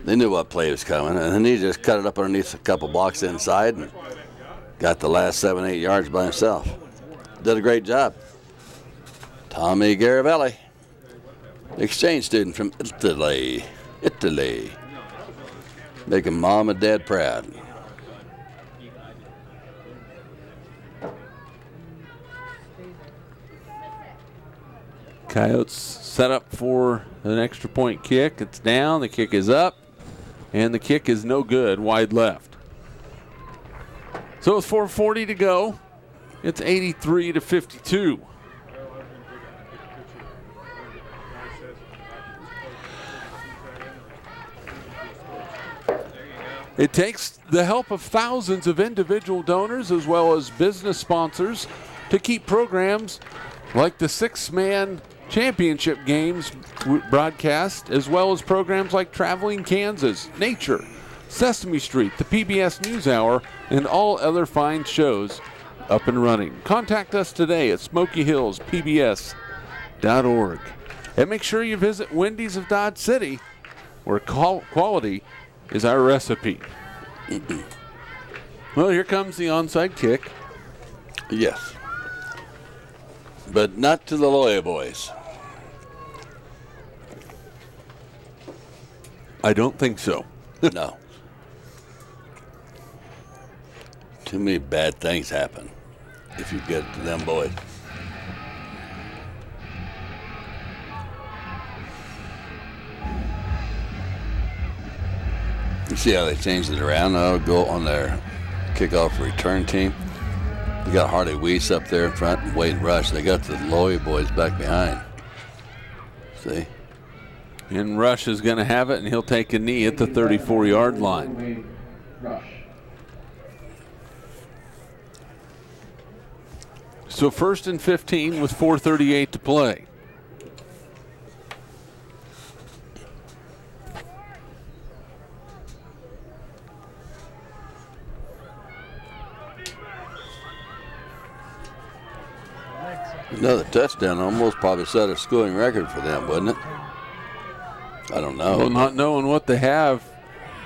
They knew what play was coming, and then he just cut it up underneath a couple blocks inside and got the last 7-8 yards by himself. Did a great job. Tommy Garavelli, exchange student from Italy. Making mom and dad proud. Coyotes set up for an extra point kick. It's down. The kick is up. And the kick is no good, wide left. So with 4:40 to go, it's 83-52. It takes the help of thousands of individual donors as well as business sponsors to keep programs like the six-man championship games broadcast, as well as programs like Traveling Kansas, Nature, Sesame Street, the PBS NewsHour, and all other fine shows up and running. Contact us today at SmokyHillsPBS.org. And make sure you visit Wendy's of Dodge City, where quality is our recipe. Well, here comes the onside kick. Yes. But not to the Loya boys. I don't think so. No. Too many bad things happen if you get to them boys. You see how they changed it around? They'll go on their kickoff return team. You got Harley Weiss up there in front and Wade Rush. They got the Loya boys back behind. See? And Rush is going to have it, and he'll take a knee at the 34-yard line. So 1st and 15 with 4:38 to play. Another touchdown almost probably set a schooling record for them, wouldn't it? I don't know. Well, not knowing what they have.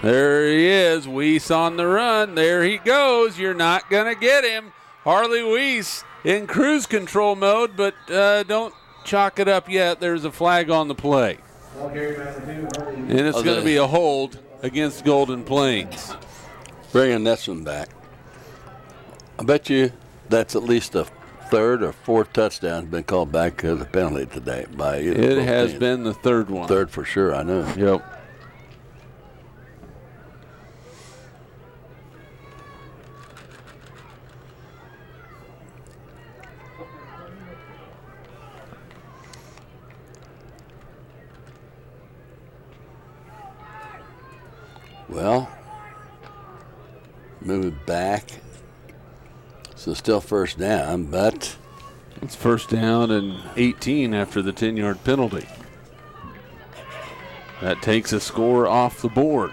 There he is, Weiss on the run. There he goes. You're not going to get him. Harley Weiss in cruise control mode, but don't chalk it up yet. There's a flag on the play. And it's going to be a hold against Golden Plains. Bringing this one back. I bet you that's at least a third or fourth touchdown been called back as a penalty today by either. It has been the third one. Third for sure, I know. Yep. Well, moving back. So still first down, but it's first down and 18 after the 10-yard penalty. That takes a score off the board.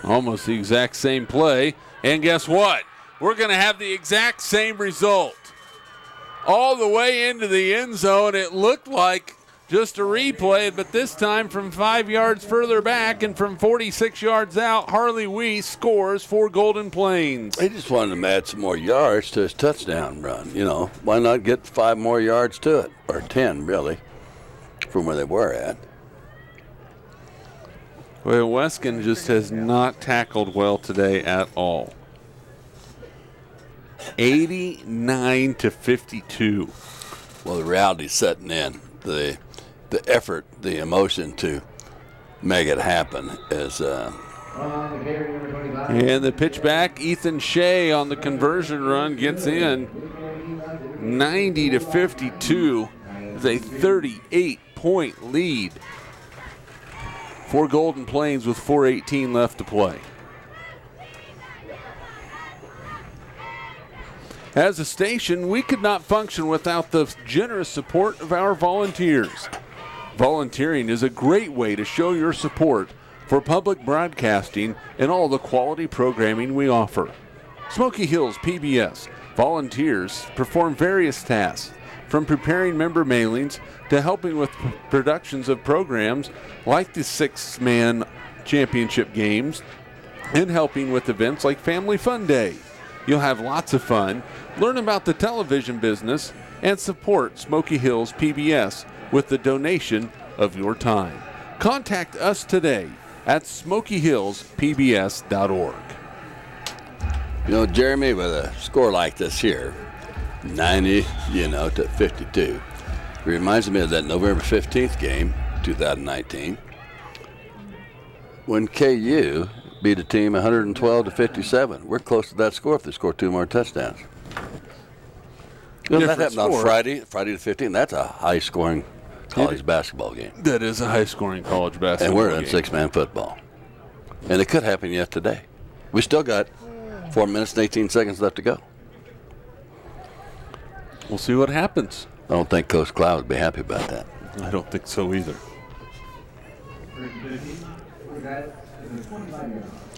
Almost the exact same play. And guess what? We're going to have the exact same result. All the way into the end zone, it looked like just a replay, but this time from 5 yards further back and from 46 yards out, Harley Weiss scores for Golden Plains. He just wanted to add some more yards to his touchdown run. You know, why not get 5 more yards to it, or 10 really, from where they were at. Well, Weskan just has not tackled well today at all. 89-52. Well, the reality's setting in. The effort, the emotion to make it happen is. And the pitch back, Ethan Shea on the conversion run gets in. 90-52 is a 38-point lead for Golden Plains with 4:18 left to play. As a station, we could not function without the generous support of our volunteers. Volunteering is a great way to show your support for public broadcasting and all the quality programming we offer. Smoky Hills PBS volunteers perform various tasks, from preparing member mailings to helping with productions of programs like the six-man championship games and helping with events like Family Fun Day. You'll have lots of fun, learn about the television business, and support Smoky Hills PBS with the donation of your time. Contact us today at smokyhillspbs.org. You know, Jeremy, with a score like this here, 90, to 52, it reminds me of that November 15th game, 2019, when KU beat a team 112-57. We're close to that score if they score 2 more touchdowns. That happened on Friday the 15th. That's a high-scoring college basketball game. That is a high-scoring college basketball game. And we're in game. six-man football. And it could happen yet today. We still got 4 minutes and 18 seconds left to go. We'll see what happens. I don't think Coach Cloud would be happy about that. I don't think so either.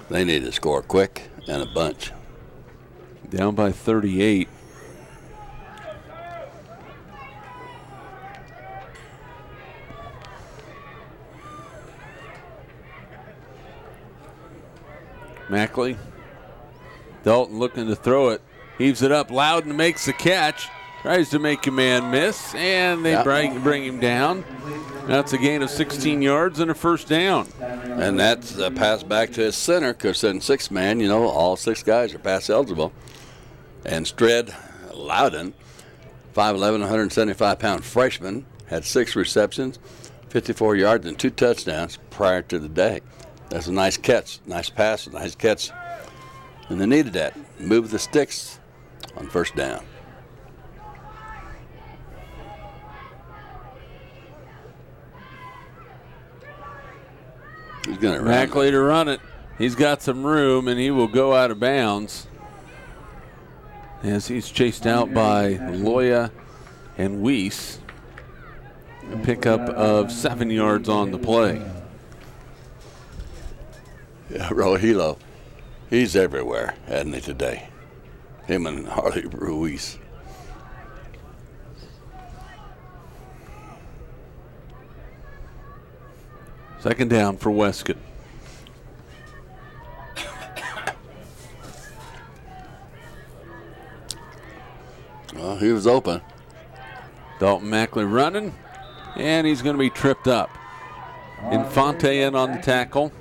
They need to score quick and a bunch. Down by 38. Mackley. Dalton looking to throw it. Heaves it up. Loudon makes the catch. Tries to make a man miss, and they bring him down. That's a gain of 16 yards and a first down. And that's a pass back to his center, because in six-man, you know, all 6 guys are pass eligible. And Stred Loudon, 5'11", 175-pound freshman, had 6 receptions, 54 yards, and 2 touchdowns prior to the day. That's a nice catch, nice pass, nice catch. And they needed that. Move the sticks on first down. He's going to run. Mackley to run it. He's got some room, and he will go out of bounds as he's chased out by Loya and Weiss. A pickup of 7 yards on the play. Yeah, Rohilo, he's everywhere, hasn't he, today? Him and Harley Ruiz. Second down for Weskan. Well, he was open. Dalton Mackley running, and he's going to be tripped up. Infante in on the tackle.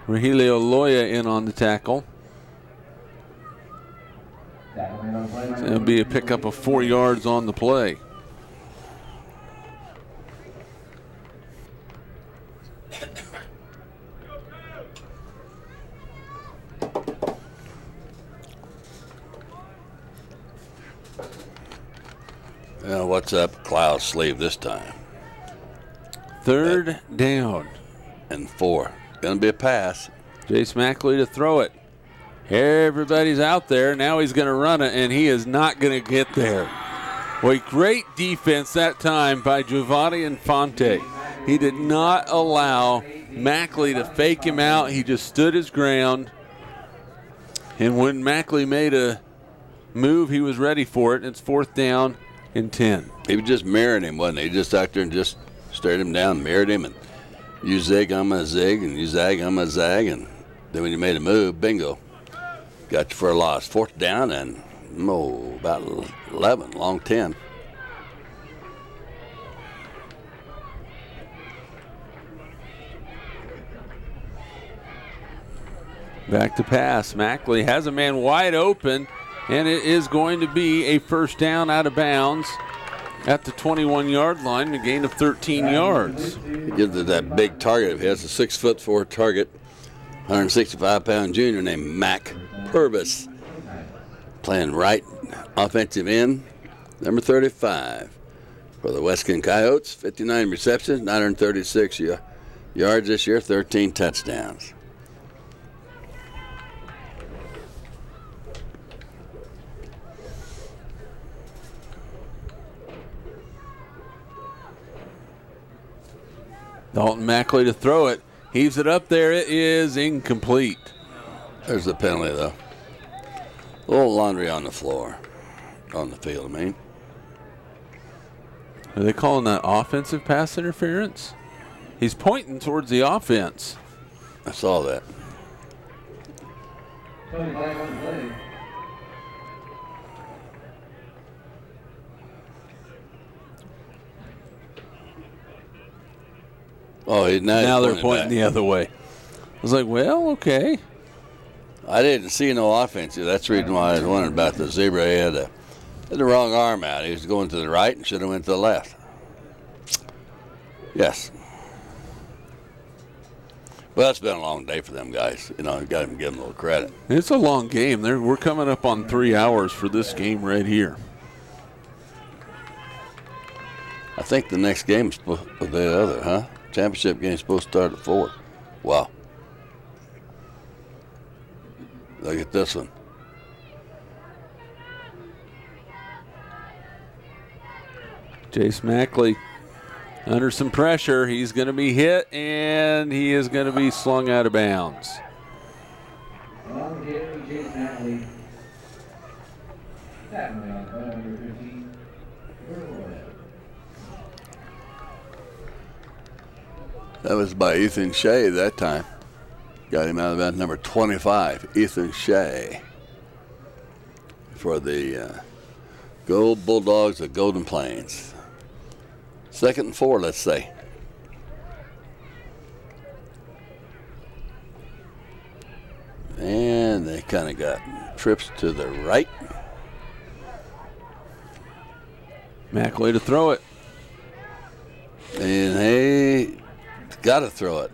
Rogelio Loya in on the tackle. So it'll be a pickup of 4 yards on the play. What's up Cloud's sleeve this time? Third down. And 4. Going to be a pass. Jace Mackley to throw it. Everybody's out there. Now he's going to run it, and he is not going to get there. Well, great defense that time by Giovanni Infante. He did not allow Mackley to fake him out. He just stood his ground. And when Mackley made a move, he was ready for it. It's 4th down and 10. He was just mirroring him, wasn't he? He just out there and just stared him down, mirrored him, and you zig, I'm a zig, and you zag, I'm a zag, and then when you made a move, bingo, got you for a loss. 4th down and about 11, long 10. Back to pass. Mackley has a man wide open, and it is going to be a first down out of bounds at the 21-yard line, a gain of 13 yards. He gives it that big target. He has a 6'4" target, 165-pound junior named Mac Purvis, playing right offensive end, number 35 for the Weskan Coyotes. 59 receptions, 936 yards this year, 13 touchdowns. Dalton Mackley to throw it. Heaves it up there. It is incomplete. There's the penalty, though. A little laundry on the floor, on the field, I mean. Are they calling that offensive pass interference? He's pointing towards the offense. I saw that. Oh, now they're pointing the other way. I was like, well, okay. I didn't see no offense. That's the reason why I was wondering about the zebra. He had the wrong arm out. He was going to the right and should have went to the left. Yes. Well, it's been a long day for them guys. You know, you got to give them a little credit. It's a long game. We're coming up on 3 hours for this game right here. I think the next game is the other, huh? Championship game is supposed to start at 4. Wow. Look at this one. Jace Mackley under some pressure. He's going to be hit, and he is going to be slung out of bounds. That was by Ethan Shea that time. Got him out of that number 25, Ethan Shea, for the Gold Bulldogs of Golden Plains. 2nd and 4, let's say. And they kind of got trips to the right. Mackley to throw it. And they got to throw it.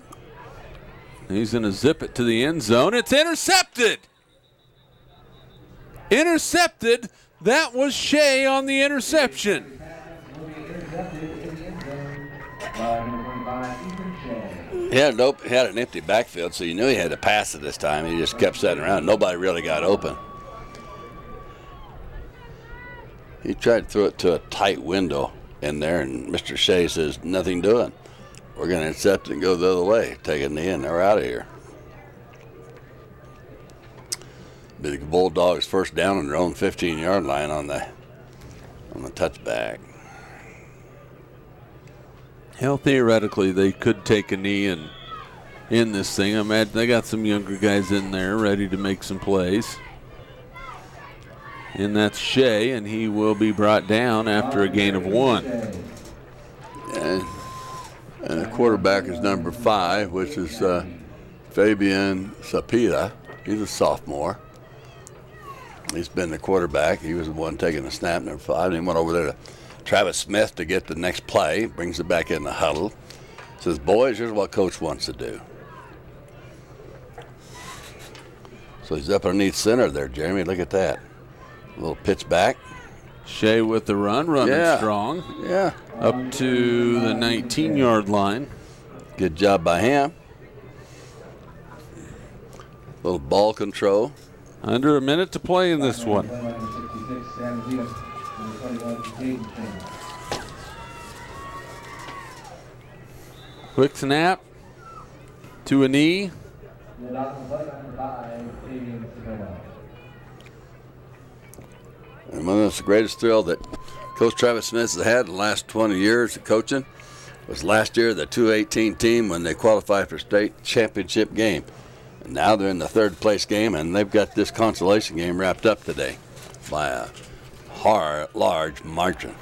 He's going to zip it to the end zone. It's intercepted. Intercepted. That was Shea on the interception. He had an empty backfield, so you knew he had to pass it this time. He just kept sitting around. Nobody really got open. He tried to throw it to a tight window in there, and Mr. Shea says, nothing doing. We're going to intercept it and go the other way, take it in the end. They're out of here. The Bulldogs first down on their own 15-yard line on the touchback. Hell, theoretically, they could take a knee and in this thing. I imagine they got some younger guys in there ready to make some plays. And that's Shea, and he will be brought down after a gain of 1. And the quarterback is number 5, which is Fabian Sapita. He's a sophomore. He's been the quarterback. He was the one taking the snap, number 5. And he went over there to Travis Smith to get the next play. Brings it back in the huddle. Says, boys, here's what Coach wants to do. So he's up underneath center there, Jeremy. Look at that. A little pitch back. Shea with the running strong. Yeah. Up to the 19-yard line. Good job by him. Little ball control. Under a minute to play in this one. Quick snap to a knee. And one of the greatest thrill that Coach Travis Smith has had in the last 20 years of coaching was last year the 218 team when they qualified for state championship game. And now they're in the 3rd place game, and they've got this consolation game wrapped up today by a large margin.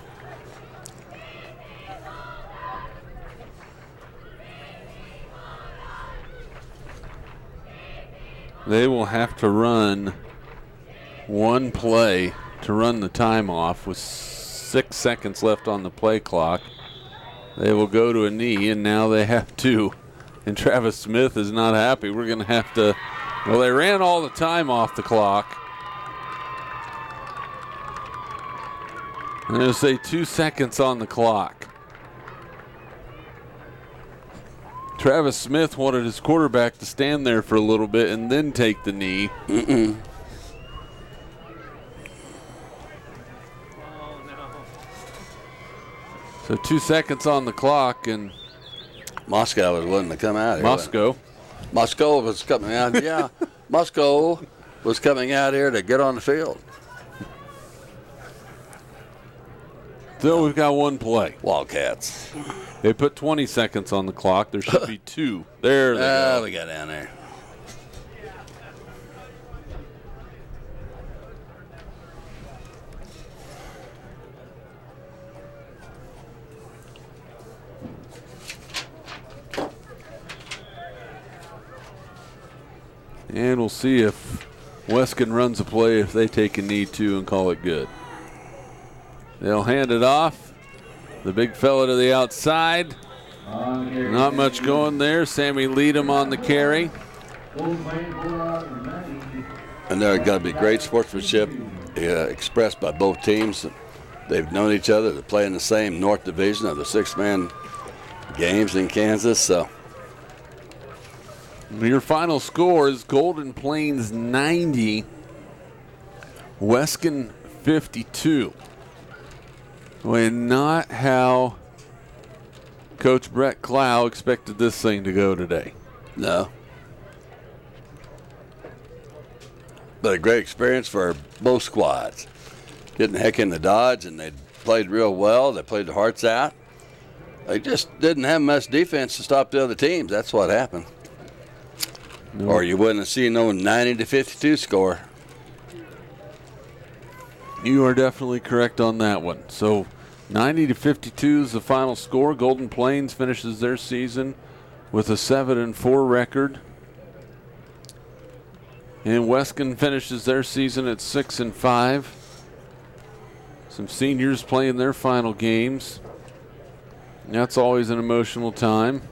They will have to run one play to run the time off with 6 seconds left on the play clock. They will go to a knee, and now they have to. And Travis Smith is not happy. We're going to have to, well, they ran all the time off the clock. I'm going to say 2 seconds on the clock. Travis Smith wanted his quarterback to stand there for a little bit and then take the knee. So 2 seconds on the clock, and Moscow was willing to come out here. Moscow was coming out. Yeah, Moscow was coming out here to get on the field. Still, we've got one play. Wildcats. They put 20 seconds on the clock. There should be 2. There they go. We got down there. And we'll see if Weskan runs a play if they take a knee too and call it good. They'll hand it off. The big fella to the outside. Not much going there. Sammy Leadham on the carry. And there's got to be great sportsmanship expressed by both teams. They've known each other. They play in the same North Division of the 6-man games in Kansas. So your final score is Golden Plains 90, Weskan 52. Well, not how Coach Brett Clow expected this thing to go today. No. But a great experience for both squads. Getting the heck in the Dodge, and they played real well. They played their hearts out. They just didn't have much defense to stop the other teams. That's what happened. Or you wouldn't have seen no 90-52 score. You are definitely correct on that one. So 90-52 is the final score. Golden Plains finishes their season with a 7-4 record. And Weskan finishes their season at 6-5. Some seniors playing their final games. That's always an emotional time.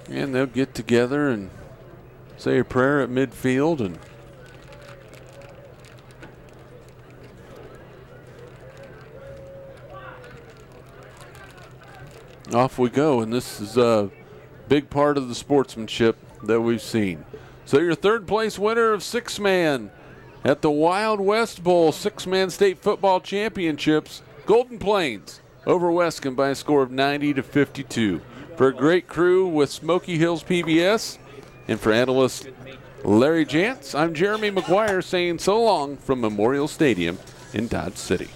And they'll get together and say a prayer at midfield, and off we go. And this is a big part of the sportsmanship that we've seen. So your third place winner of 6-man at the Wild West Bowl 6-man state football championships, Golden Plains over Weskan by a score of 90-52. For a great crew with Smoky Hills PBS and for analyst Larry Jantz, I'm Jeremy McGuire saying so long from Memorial Stadium in Dodge City.